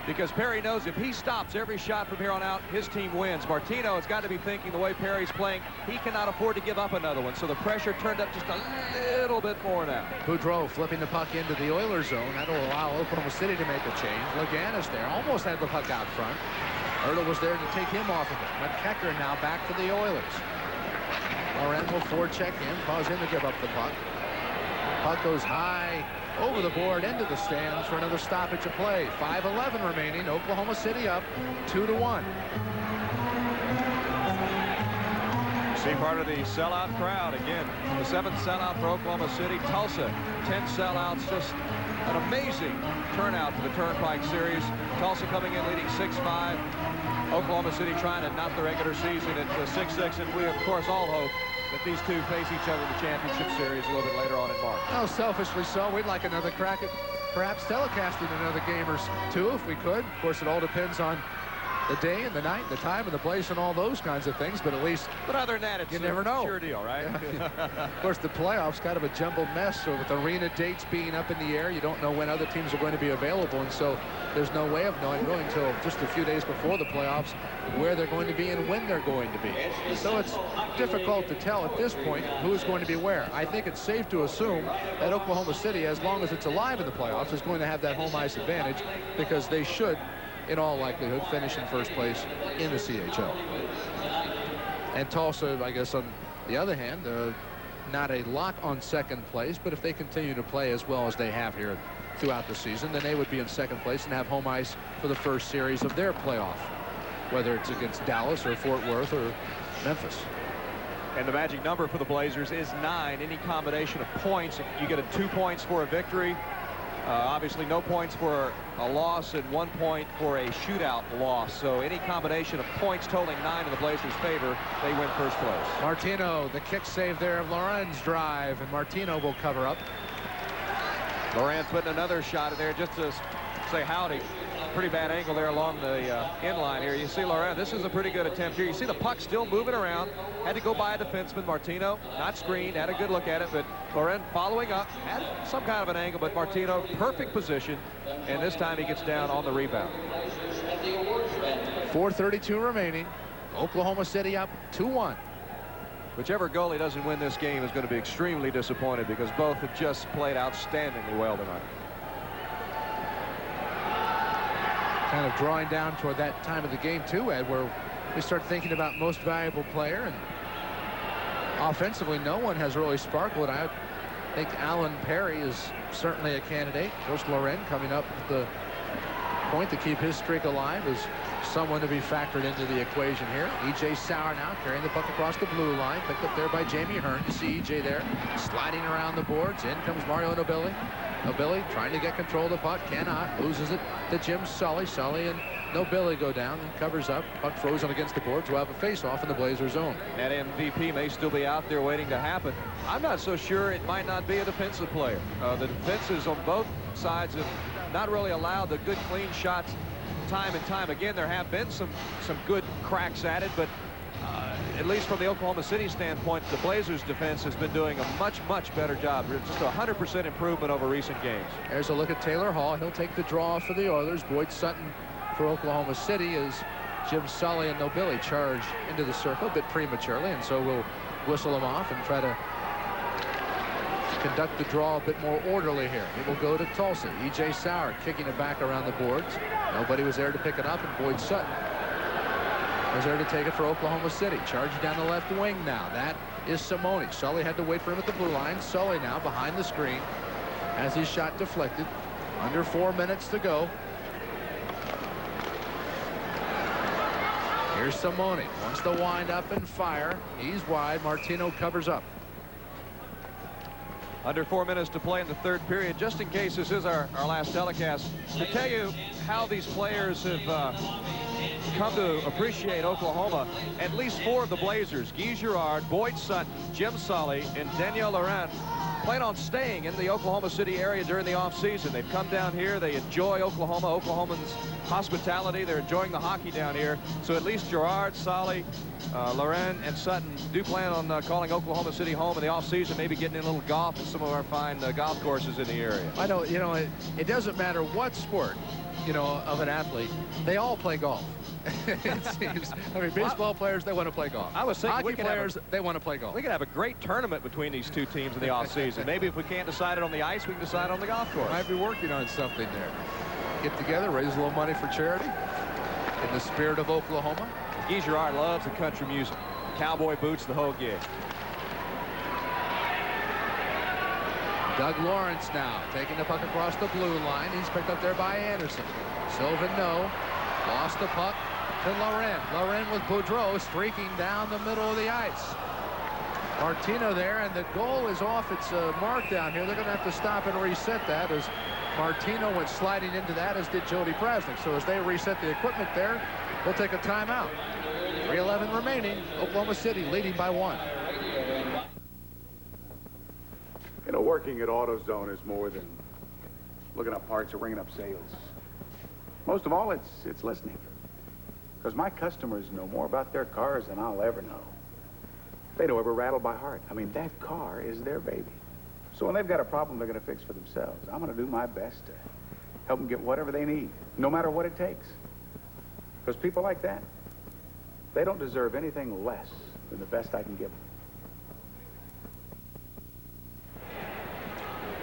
because Perry knows if he stops every shot from here on out, his team wins. Martino has got to be thinking the way Perry's playing, he cannot afford to give up another one. So the pressure turned up just a little bit more now. Boudreau flipping the puck into the Oilers zone. That'll allow Oklahoma City to make a change. Laganis there, almost had the puck out front. Ertl was there to take him off of it. McKecker now back to the Oilers. Loren will forecheck in, cause him to give up the puck. Puck goes high over the board into the stands for another stoppage of play. 5:11 remaining. Oklahoma City up 2-1. See part of the sellout crowd again. The 7th sellout for Oklahoma City. Tulsa, 10 sellouts. Just an amazing turnout for the Turnpike Series. Tulsa coming in leading 6-5. Oklahoma City trying to knot the regular season at 6-6, and we of course all hope that these two face each other in the championship series a little bit later on in March. Oh, selfishly so. We'd like another crack at perhaps telecasting another game or two if we could. Of course, it all depends on the day and the night, the time and the place and all those kinds of things, but at least but other than that, it's you never know. Sure deal, right? Of course, the playoffs kind of a jumbled mess, so with arena dates being up in the air, you don't know when other teams are going to be available, and so there's no way of knowing really until just a few days before the playoffs where they're going to be and when they're going to be. So it's difficult to tell at this point who's going to be where. I think it's safe to assume that Oklahoma City, as long as it's alive in the playoffs, is going to have that home ice advantage because they should, in all likelihood, finish in first place in the CHL. And Tulsa, I guess, on the other hand, not a lock on second place, but if they continue to play as well as they have here throughout the season, then they would be in second place and have home ice for the first series of their playoff, whether it's against Dallas or Fort Worth or Memphis. And the magic number for the Blazers is 9. Any combination of points, you get 2 points for a victory. Obviously no points for a loss and 1 point for a shootout loss. So any combination of points totaling 9 in the Blazers' favor, they win first place. Martino, the kick save there of Loren's drive, and Martino will cover up. Loren's putting another shot in there just to say howdy. Pretty bad angle there along the end line here. You see Loren, this is a pretty good attempt here. You see the puck still moving around. Had to go by a defenseman. Martino, not screened, had a good look at it, but Loren following up, had some kind of an angle, but Martino, perfect position, and this time he gets down on the rebound. 4:32 remaining. Oklahoma City up 2-1. Whichever goalie doesn't win this game is going to be extremely disappointed because both have just played outstandingly well tonight. Kind of drawing down toward that time of the game too, Ed, where we start thinking about most valuable player, and offensively no one has really sparkled. I think Alan Perry is certainly a candidate. Of course, Loren coming up with the point to keep his streak alive is someone to be factored into the equation here. E.J. Sauer now carrying the puck across the blue line, picked up there by Jamie Hearn. You see E.J. there sliding around the boards. In comes Mario Nobili. Nobili trying to get control of the puck, cannot, loses it to Jim Sully. Sully and Nobili go down and covers up. Puck frozen against the boards. We'll have a face-off in the Blazer zone. That MVP may still be out there waiting to happen. I'm not so sure it might not be a defensive player. The defenses on both sides have not really allowed the good clean shots time and time again. There have been some good cracks at it, but at least from the Oklahoma City standpoint, the Blazers defense has been doing a much better job. Just a 100% improvement over recent games. There's a look at Taylor Hall. He'll take the draw for the Oilers. Boyd Sutton for Oklahoma City as Jim Sully and Nobili charge into the circle a bit prematurely, and so we'll whistle them off and try to conduct the draw a bit more orderly here. It will go to Tulsa. E.J. Sauer kicking it back around the boards. Nobody was there to pick it up, and Boyd Sutton was there to take it for Oklahoma City. Charging down the left wing now. That is Simone. Sully had to wait for him at the blue line. Sully now behind the screen as his shot deflected. Under 4 minutes to go. Here's Simone. Wants to wind up and fire. He's wide. Martino covers up. Under 4 minutes to play in the third period. Just in case this is our last telecast, to tell you how these players have come to appreciate Oklahoma, at least 4 of the Blazers, Guy Girard, Boyd Sutton, Jim Sully, and Daniel Laurent, plan on staying in the Oklahoma City area during the offseason. They've come down here. They enjoy Oklahoma, Oklahomans' hospitality. They're enjoying the hockey down here. So at least Girard, Sully, Laurent, and Sutton do plan on calling Oklahoma City home in the offseason, maybe getting in a little golf at some of our fine golf courses in the area. I know, you know, it doesn't matter what sport, you know, of an athlete. They all play golf. It seems. I mean, baseball players, they want to play golf. I was thinking hockey players, they want to play golf. We could have a great tournament between these two teams in the offseason. Maybe if we can't decide it on the ice, we can decide on the golf course. Might be working on something there. Get together, raise a little money for charity in the spirit of Oklahoma. Guy Girard loves the country music. Cowboy boots, the whole gig. Doug Lawrence now taking the puck across the blue line. He's picked up there by Anderson. Sylvan no. Lost the puck to Laurent. Laurent with Boudreau streaking down the middle of the ice. Martino there, and the goal is off its mark down here. They're going to have to stop and reset that as Martino went sliding into that, as did Jody Prasnick. So as they reset the equipment there, we'll take a timeout. 3:11 remaining. Oklahoma City leading by 1. You know, working at AutoZone is more than looking up parts or ringing up sales. Most of all, it's listening. Because my customers know more about their cars than I'll ever know. They know every rattle by heart. I mean, that car is their baby. So when they've got a problem they're going to fix for themselves, I'm going to do my best to help them get whatever they need, no matter what it takes. Because people like that, they don't deserve anything less than the best I can give them.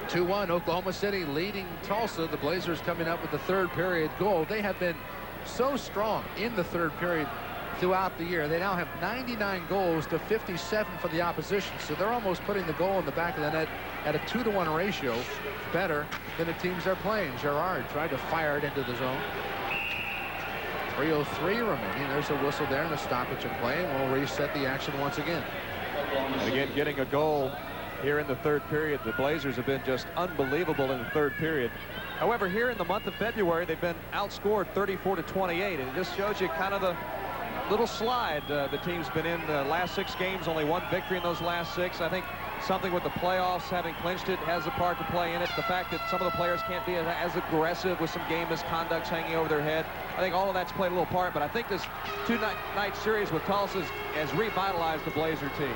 2-1, Oklahoma City leading Tulsa. The Blazers coming up with the third period goal. They have been so strong in the third period throughout the year. They now have 99 goals to 57 for the opposition. So they're almost putting the goal in the back of the net at a 2-to-1 ratio, better than the teams they're playing. Girard tried to fire it into the zone. 3:03 remaining. There's a whistle there and a stoppage of play, and we'll reset the action once again. And again, getting a goal here in the third period. The Blazers have been just unbelievable in the third period. However, here in the month of February, they've been outscored 34-28, and it just shows you kind of the little slide the team's been in the last 6 games. Only 1 victory in those last 6. I think something with the playoffs having clinched it has a part to play in it. The fact that some of the players can't be as aggressive with some game misconducts hanging over their head. I think all of that's played a little part, but I think this 2-night series with Tulsa has revitalized the Blazer team.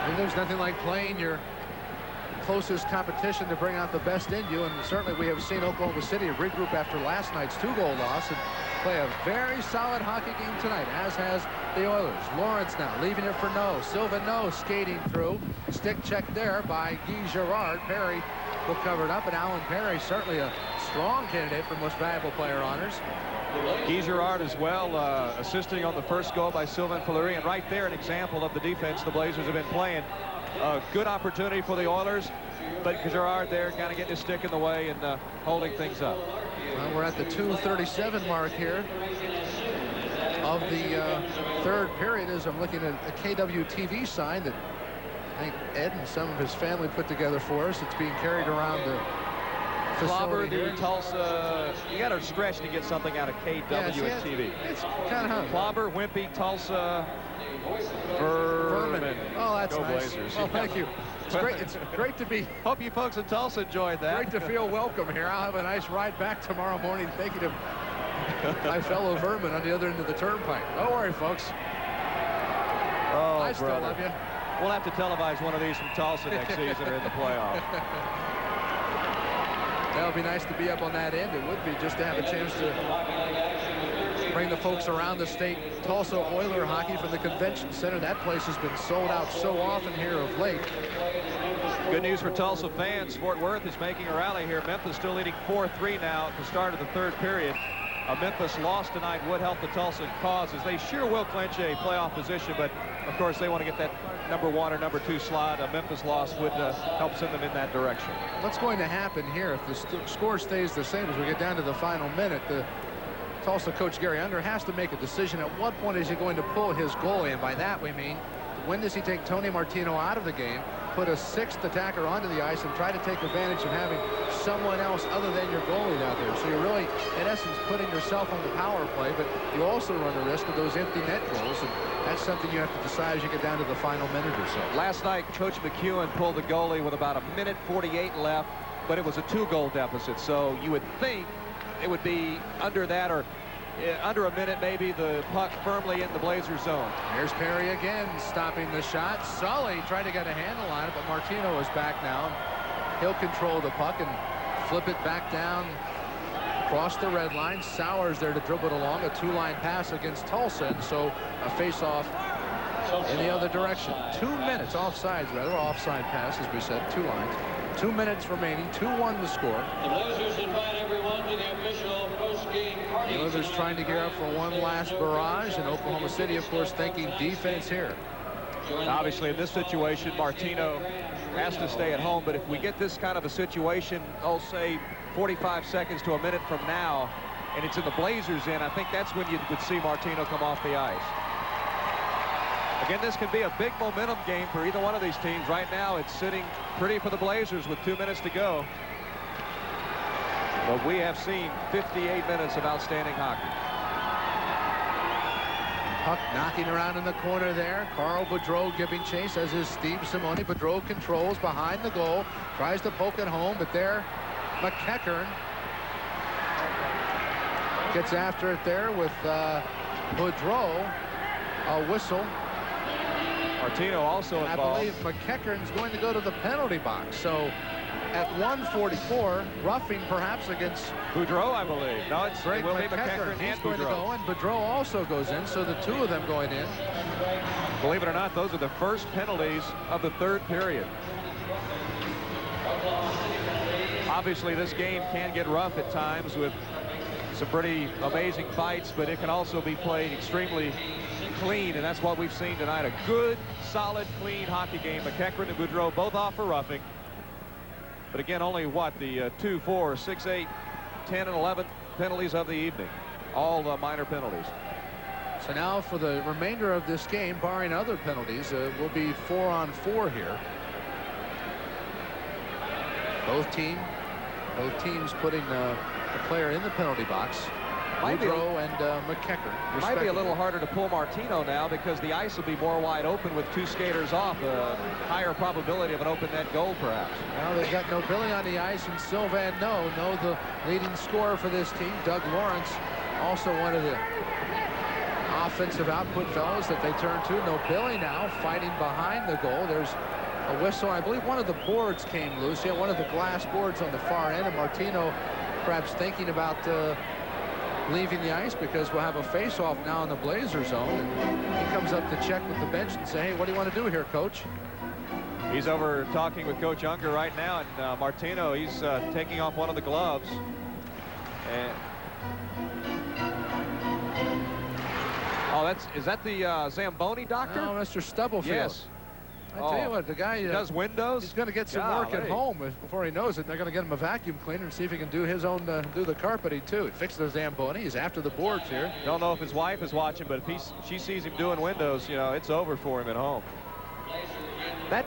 And there's nothing like playing your closest competition to bring out the best in you, and certainly we have seen Oklahoma City regroup after last night's 2-goal loss and play a very solid hockey game tonight, as has the Oilers. Lawrence now leaving it for No. Silva No skating through. Stick check there by Guy Girard. Perry will cover it up, and Alan Perry certainly a strong candidate for most valuable player honors. Guy Girard as well, assisting on the first goal by Sylvain Fleury, and right there an example of the defense the Blazers have been playing. A good opportunity for the Oilers, but Girard there kind of getting his stick in the way and holding things up. Well, we're at the 2:37 mark here of the third period as I'm looking at a KWTV sign that I think Ed and some of his family put together for us. It's being carried around the Clobber, facility the Tulsa, you got to stretch to get something out of KW and TV. It's kind of Clobber, Wimpy, Tulsa, Vermin. Oh, that's Go nice. Blazers. Oh, thank you. It's great. It's great to be. Hope you folks in Tulsa enjoyed that. Great to feel welcome here. I'll have a nice ride back tomorrow morning. Thank you to my fellow Vermin on the other end of the turnpike. Don't worry, folks. Oh, I still love you. We'll have to televise one of these from Tulsa next season or in the playoff. That would be nice to be up on that end. It would be just to have a chance to bring the folks around the state Tulsa Oiler hockey from the convention center. That place has been sold out so often here of late. Good news for Tulsa fans. Fort Worth is making a rally here. Memphis still leading 4-3 now at the start of the third period. A Memphis loss tonight would help the Tulsa cause, as they sure will clinch a playoff position, but of course they want to get that #1 or #2 slot. A Memphis loss would help send them in that direction. What's going to happen here if the score stays the same as we get down to the final minute? The Tulsa coach Gary Unger has to make a decision. At what point is he going to pull his goalie? And by that we mean, when does he take Tony Martino out of the game, put a 6th attacker onto the ice, and try to take advantage of having someone else other than your goalie out there? So you're really, in essence, putting yourself on the power play, but you also run the risk of those empty net goals, and that's something you have to decide as you get down to the final minute or so. Last night, Coach McEwen pulled the goalie with about 1:48 left, but it was a 2-goal deficit, so you would think it would be under that, or under a minute maybe. The puck firmly in the Blazers zone. Here's Perry again, stopping the shot. Sully tried to get a handle on it, but Martino is back now. He'll control the puck and flip it back down across the red line. Sowers there to dribble it along. A 2-line pass against Tulsa, and so a face-off in the other direction. 2 minutes, offsides rather, offside pass, as we said, 2 lines. 2 minutes remaining, 2-1 the score. The Blazers invite everyone to the official post-game party. The Oilers trying to gear up for one last barrage, and Oklahoma City, of course, thinking defense here. Obviously, in this situation, Martino has to stay at home, but if we get this kind of a situation, I'll say 45 seconds to a minute from now, and it's in the Blazers' end, I think that's when you would see Martino come off the ice. Again, this can be a big momentum game for either one of these teams. Right now, it's sitting pretty for the Blazers with 2 minutes to go. But we have seen 58 minutes of outstanding hockey. Puck knocking around in the corner there. Carl Boudreau giving chase, as is Steve Simoni. Boudreau controls behind the goal. Tries to poke it home, but there, McEachern gets after it there with Boudreau. A whistle. Martino also involved. I believe McEachern's going to go to the penalty box. So at 1:44, roughing perhaps against Boudreau, I believe. No, it's Greg will be McEachern. McEachern He's and going to go, and Boudreau also goes in. So the 2 of them going in. Believe it or not, those are the first penalties of the third period. Obviously, this game can get rough at times with some pretty amazing fights, but it can also be played extremely clean, and that's what we've seen tonight. A good, solid, clean hockey game. McEachern and Boudreau both off for roughing. But again, only what, the 2, 4, 6, 8, 10, and 11 penalties of the evening. All minor penalties. So now for the remainder of this game, barring other penalties, will be 4-on-4 here. Both teams putting a player in the penalty box. Boudreau and McEachern. Might be a little harder to pull Martino now because the ice will be more wide open with 2 skaters off. A higher probability of an open net goal, perhaps. Well, they've got Nobilly on the ice, and Sylvan No, the leading scorer for this team. Doug Lawrence, also one of the offensive output fellows that they turn to. Nobilly now fighting behind the goal. There's a whistle. I believe one of the boards came loose. Yeah, one of the glass boards on the far end, and Martino perhaps thinking about leaving the ice because we'll have a face-off now in the Blazer zone. And he comes up to check with the bench and say, hey, what do you want to do here, Coach? He's over talking with Coach Unger right now, and Martino, he's taking off one of the gloves. And is that the Zamboni doctor? Oh, Mr. Stubblefield. Yes. I tell you what, the guy does windows. He's going to get some work at home before he knows it. They're going to get him a vacuum cleaner and see if he can do his own, do the carpeting too. He fixed the Zamboni. He's after the boards here. Don't know if his wife is watching, but if she sees him doing windows, you know, it's over for him at home. That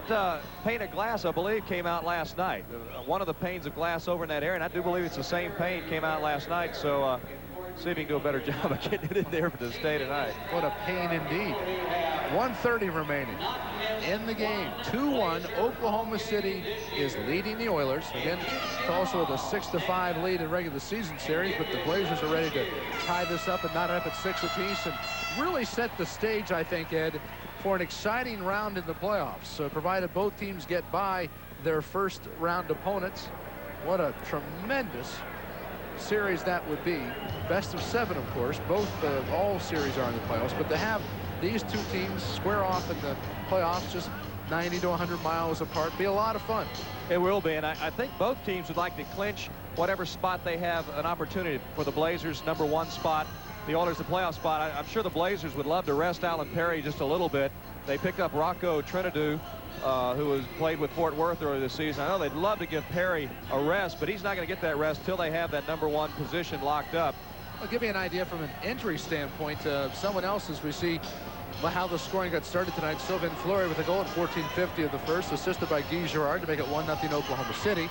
pane of glass, I believe, came out last night. One of the panes of glass over in that area, and I do believe it's the same pane came out last night. So see if he can do a better job of getting it in there for the stay tonight. What a pain indeed. 1:30 remaining in the game. 2-1. Oklahoma City is leading the Oilers. Again, Tulsa with a 6-5 lead in regular season series, but the Blazers are ready to tie this up and knot it up at 6 apiece and really set the stage, I think, Ed, for an exciting round in the playoffs, provided both teams get by their first round opponents. What a tremendous series that would be. Best of 7, of course. Both all series are in the playoffs, but to have these two teams square off in the playoffs just 90 to 100 miles apart be a lot of fun. It will be, and I think both teams would like to clinch whatever spot they have an opportunity. For the Blazers, #1 spot, the Oilers, the playoff spot. I'm sure the Blazers would love to rest Alan Perry just a little bit. They picked up Rocco Trinidad, who has played with Fort Worth earlier this season. I know they'd love to give Perry a rest, but he's not going to get that rest till they have that #1 position locked up. I'll give you an idea from an injury standpoint. Someone else, as we see how the scoring got started tonight. Sylvain Fleury with a goal at 14:50 of the first, assisted by Guy Girard to make it 1-0 Oklahoma City.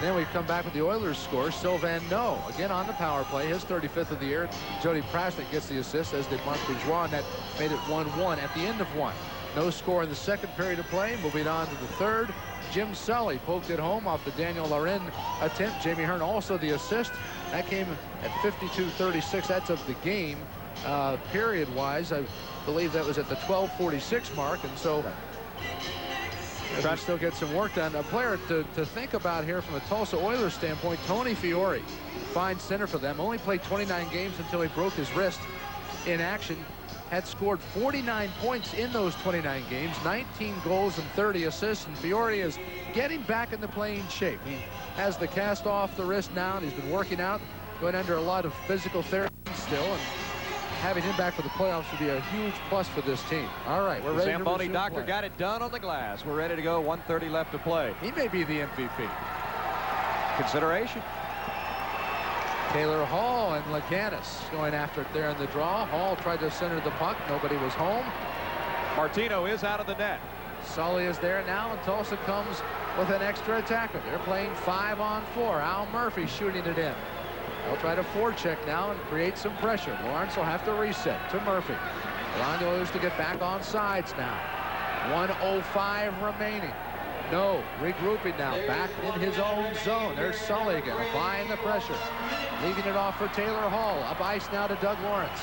Then we come back with the Oilers score. Sylvain No, again on the power play, his 35th of the year. Jody Prasnick gets the assist, as did Marc Bourgeois, and that made it 1-1 at the end of one. No score in the second period of play. Moving on to the third. Jim Sully poked it home off the Daniel Larin attempt. Jamie Hearn also the assist. That came at 52:36. That's of the game. Period-wise, I believe that was at the 12:46 mark, and so as we still get some work done. A player to think about here from a Tulsa Oilers standpoint, Tony Fiore, fine center for them, only played 29 games until he broke his wrist in action. Had scored 49 points in those 29 games, 19 goals and 30 assists, and Fiore is getting back into playing shape. He has the cast off the wrist now, and he's been working out, going under a lot of physical therapy still, and having him back for the playoffs would be a huge plus for this team. All right, we're ready. Zamboni doctor got it done on the glass. We're ready to go. 1:30 left to play. He may be the MVP. Consideration. Taylor Hall and Laganis going after it there in the draw. Hall tried to center the puck. Nobody was home. Martino is out of the net. Sully is there now, and Tulsa comes with an extra attacker. They're playing 5-on-4. Al Murphy shooting it in. They'll try to forecheck now and create some pressure. Lawrence will have to reset to Murphy. Allowing the Oilers to get back on sides now. 1:05 remaining. No, regrouping now, back in his own zone. There's Sully again, applying the pressure. Leaving it off for Taylor Hall. Up ice now to Doug Lawrence.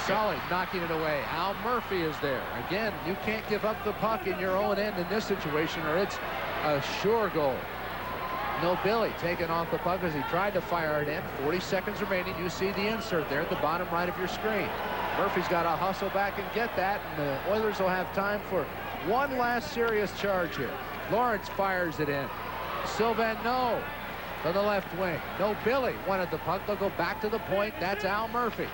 Sully knocking it away. Al Murphy is there. Again, you can't give up the puck in your own end in this situation, or it's a sure goal. No Billy taking off the puck as he tried to fire it in. 40 seconds remaining. You see the insert there at the bottom right of your screen. Murphy's got to hustle back and get that, and the Oilers will have time for one last serious charge here. Lawrence fires it in. Sylvain No to the left wing. No Billy wanted the puck. They'll go back to the point. That's Al Murphy.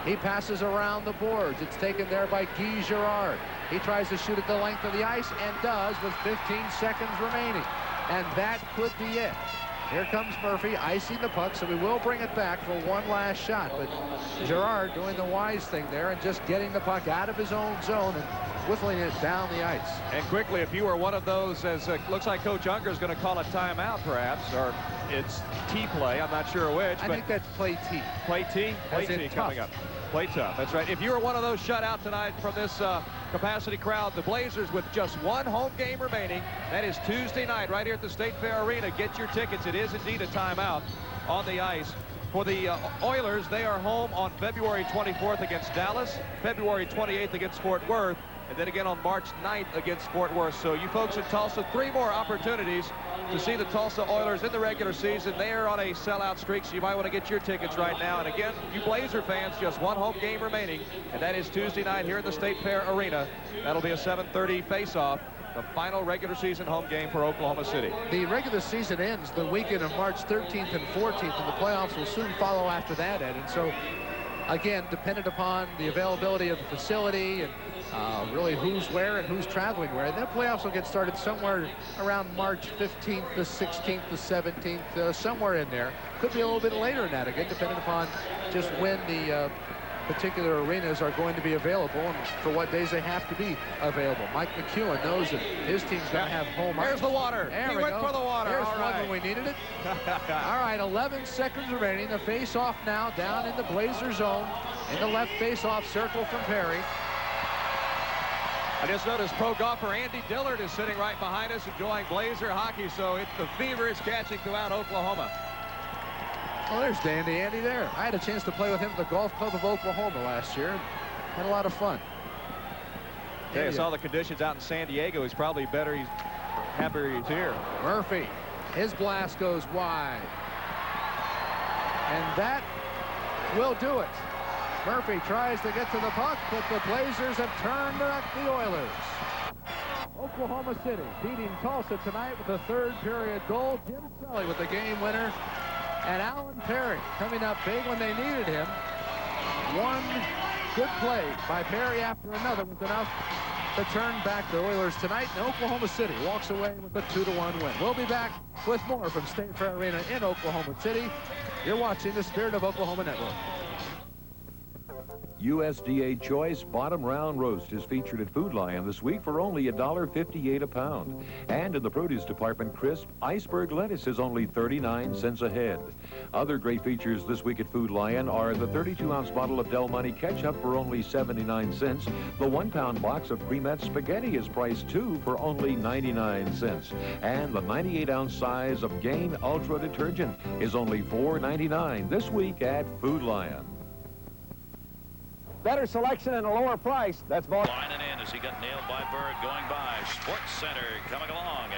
He passes around the boards. It's taken there by Guy Girard. He tries to shoot at the length of the ice and does with 15 seconds remaining. And that could be it. Here comes Murphy icing the puck, so we will bring it back for one last shot. But Girard doing the wise thing there and just getting the puck out of his own zone and whiffling it down the ice. And quickly, if you were one of those, as looks like Coach Unger is going to call a timeout, perhaps, or it's T play. I'm not sure which. I think that's play T. Play T? Play T coming up. Play tough. That's right. If you were one of those shut out tonight from this capacity crowd, the Blazers with just one home game remaining. That is Tuesday night right here at the State Fair Arena. Get your tickets. It is indeed a timeout on the ice. For the Oilers, they are home on February 24th against Dallas, February 28th against Fort Worth, and then again on March 9th against Fort Worth. So you folks in Tulsa, 3 more opportunities to see the Tulsa Oilers in the regular season. They are on a sellout streak, so you might want to get your tickets right now. And again, you Blazer fans, just one home game remaining, and that is Tuesday night here at the State Fair Arena. That'll be a 7:30 face-off, the final regular season home game for Oklahoma City. The regular season ends the weekend of March 13th and 14th, and the playoffs will soon follow after that, Ed. And so, again, dependent upon the availability of the facility and really who's where and who's traveling where. And then playoffs will get started somewhere around March 15th, the 16th, the 17th, somewhere in there. Could be a little bit later than that, again, depending upon just when the particular arenas are going to be available and for what days they have to be available. Mike McEwen knows that his team's going to have home. There's the water. There he we went go. for the water. There's all one right. when we needed it. All right, 11 seconds remaining. The face-off now down in the Blazer zone. In the left face-off circle from Perry. I just noticed pro golfer Andy Dillard is sitting right behind us enjoying Blazer hockey, so the fever is catching throughout Oklahoma. Well, there's Andy there. I had a chance to play with him at the Golf Club of Oklahoma last year. Had a lot of fun. Okay, I saw the conditions out in San Diego. He's probably better. He's happier he's here. Murphy, his blast goes wide. And that will do it. Murphy tries to get to the puck, but the Blazers have turned back the Oilers. Oklahoma City beating Tulsa tonight with a third period goal. Jim Sully with the game winner. And Alan Perry coming up big when they needed him. One good play by Perry after another was enough to turn back the Oilers tonight. And Oklahoma City walks away with a 2-1 win. We'll be back with more from State Fair Arena in Oklahoma City. You're watching the Spirit of Oklahoma Network. USDA Choice Bottom Round Roast is featured at Food Lion this week for only $1.58 a pound. And in the produce department, crisp iceberg lettuce is only 39 cents a head. Other great features this week at Food Lion are the 32-ounce bottle of Del Monte ketchup for only 79 cents. The 1-pound box of Creamettes spaghetti is priced too for only 99 cents. And the 98-ounce size of Gain Ultra detergent is only $4.99 this week at Food Lion. Better selection and a lower price. That's volume. Lining in as he got nailed by Bird going by. Sports Center coming along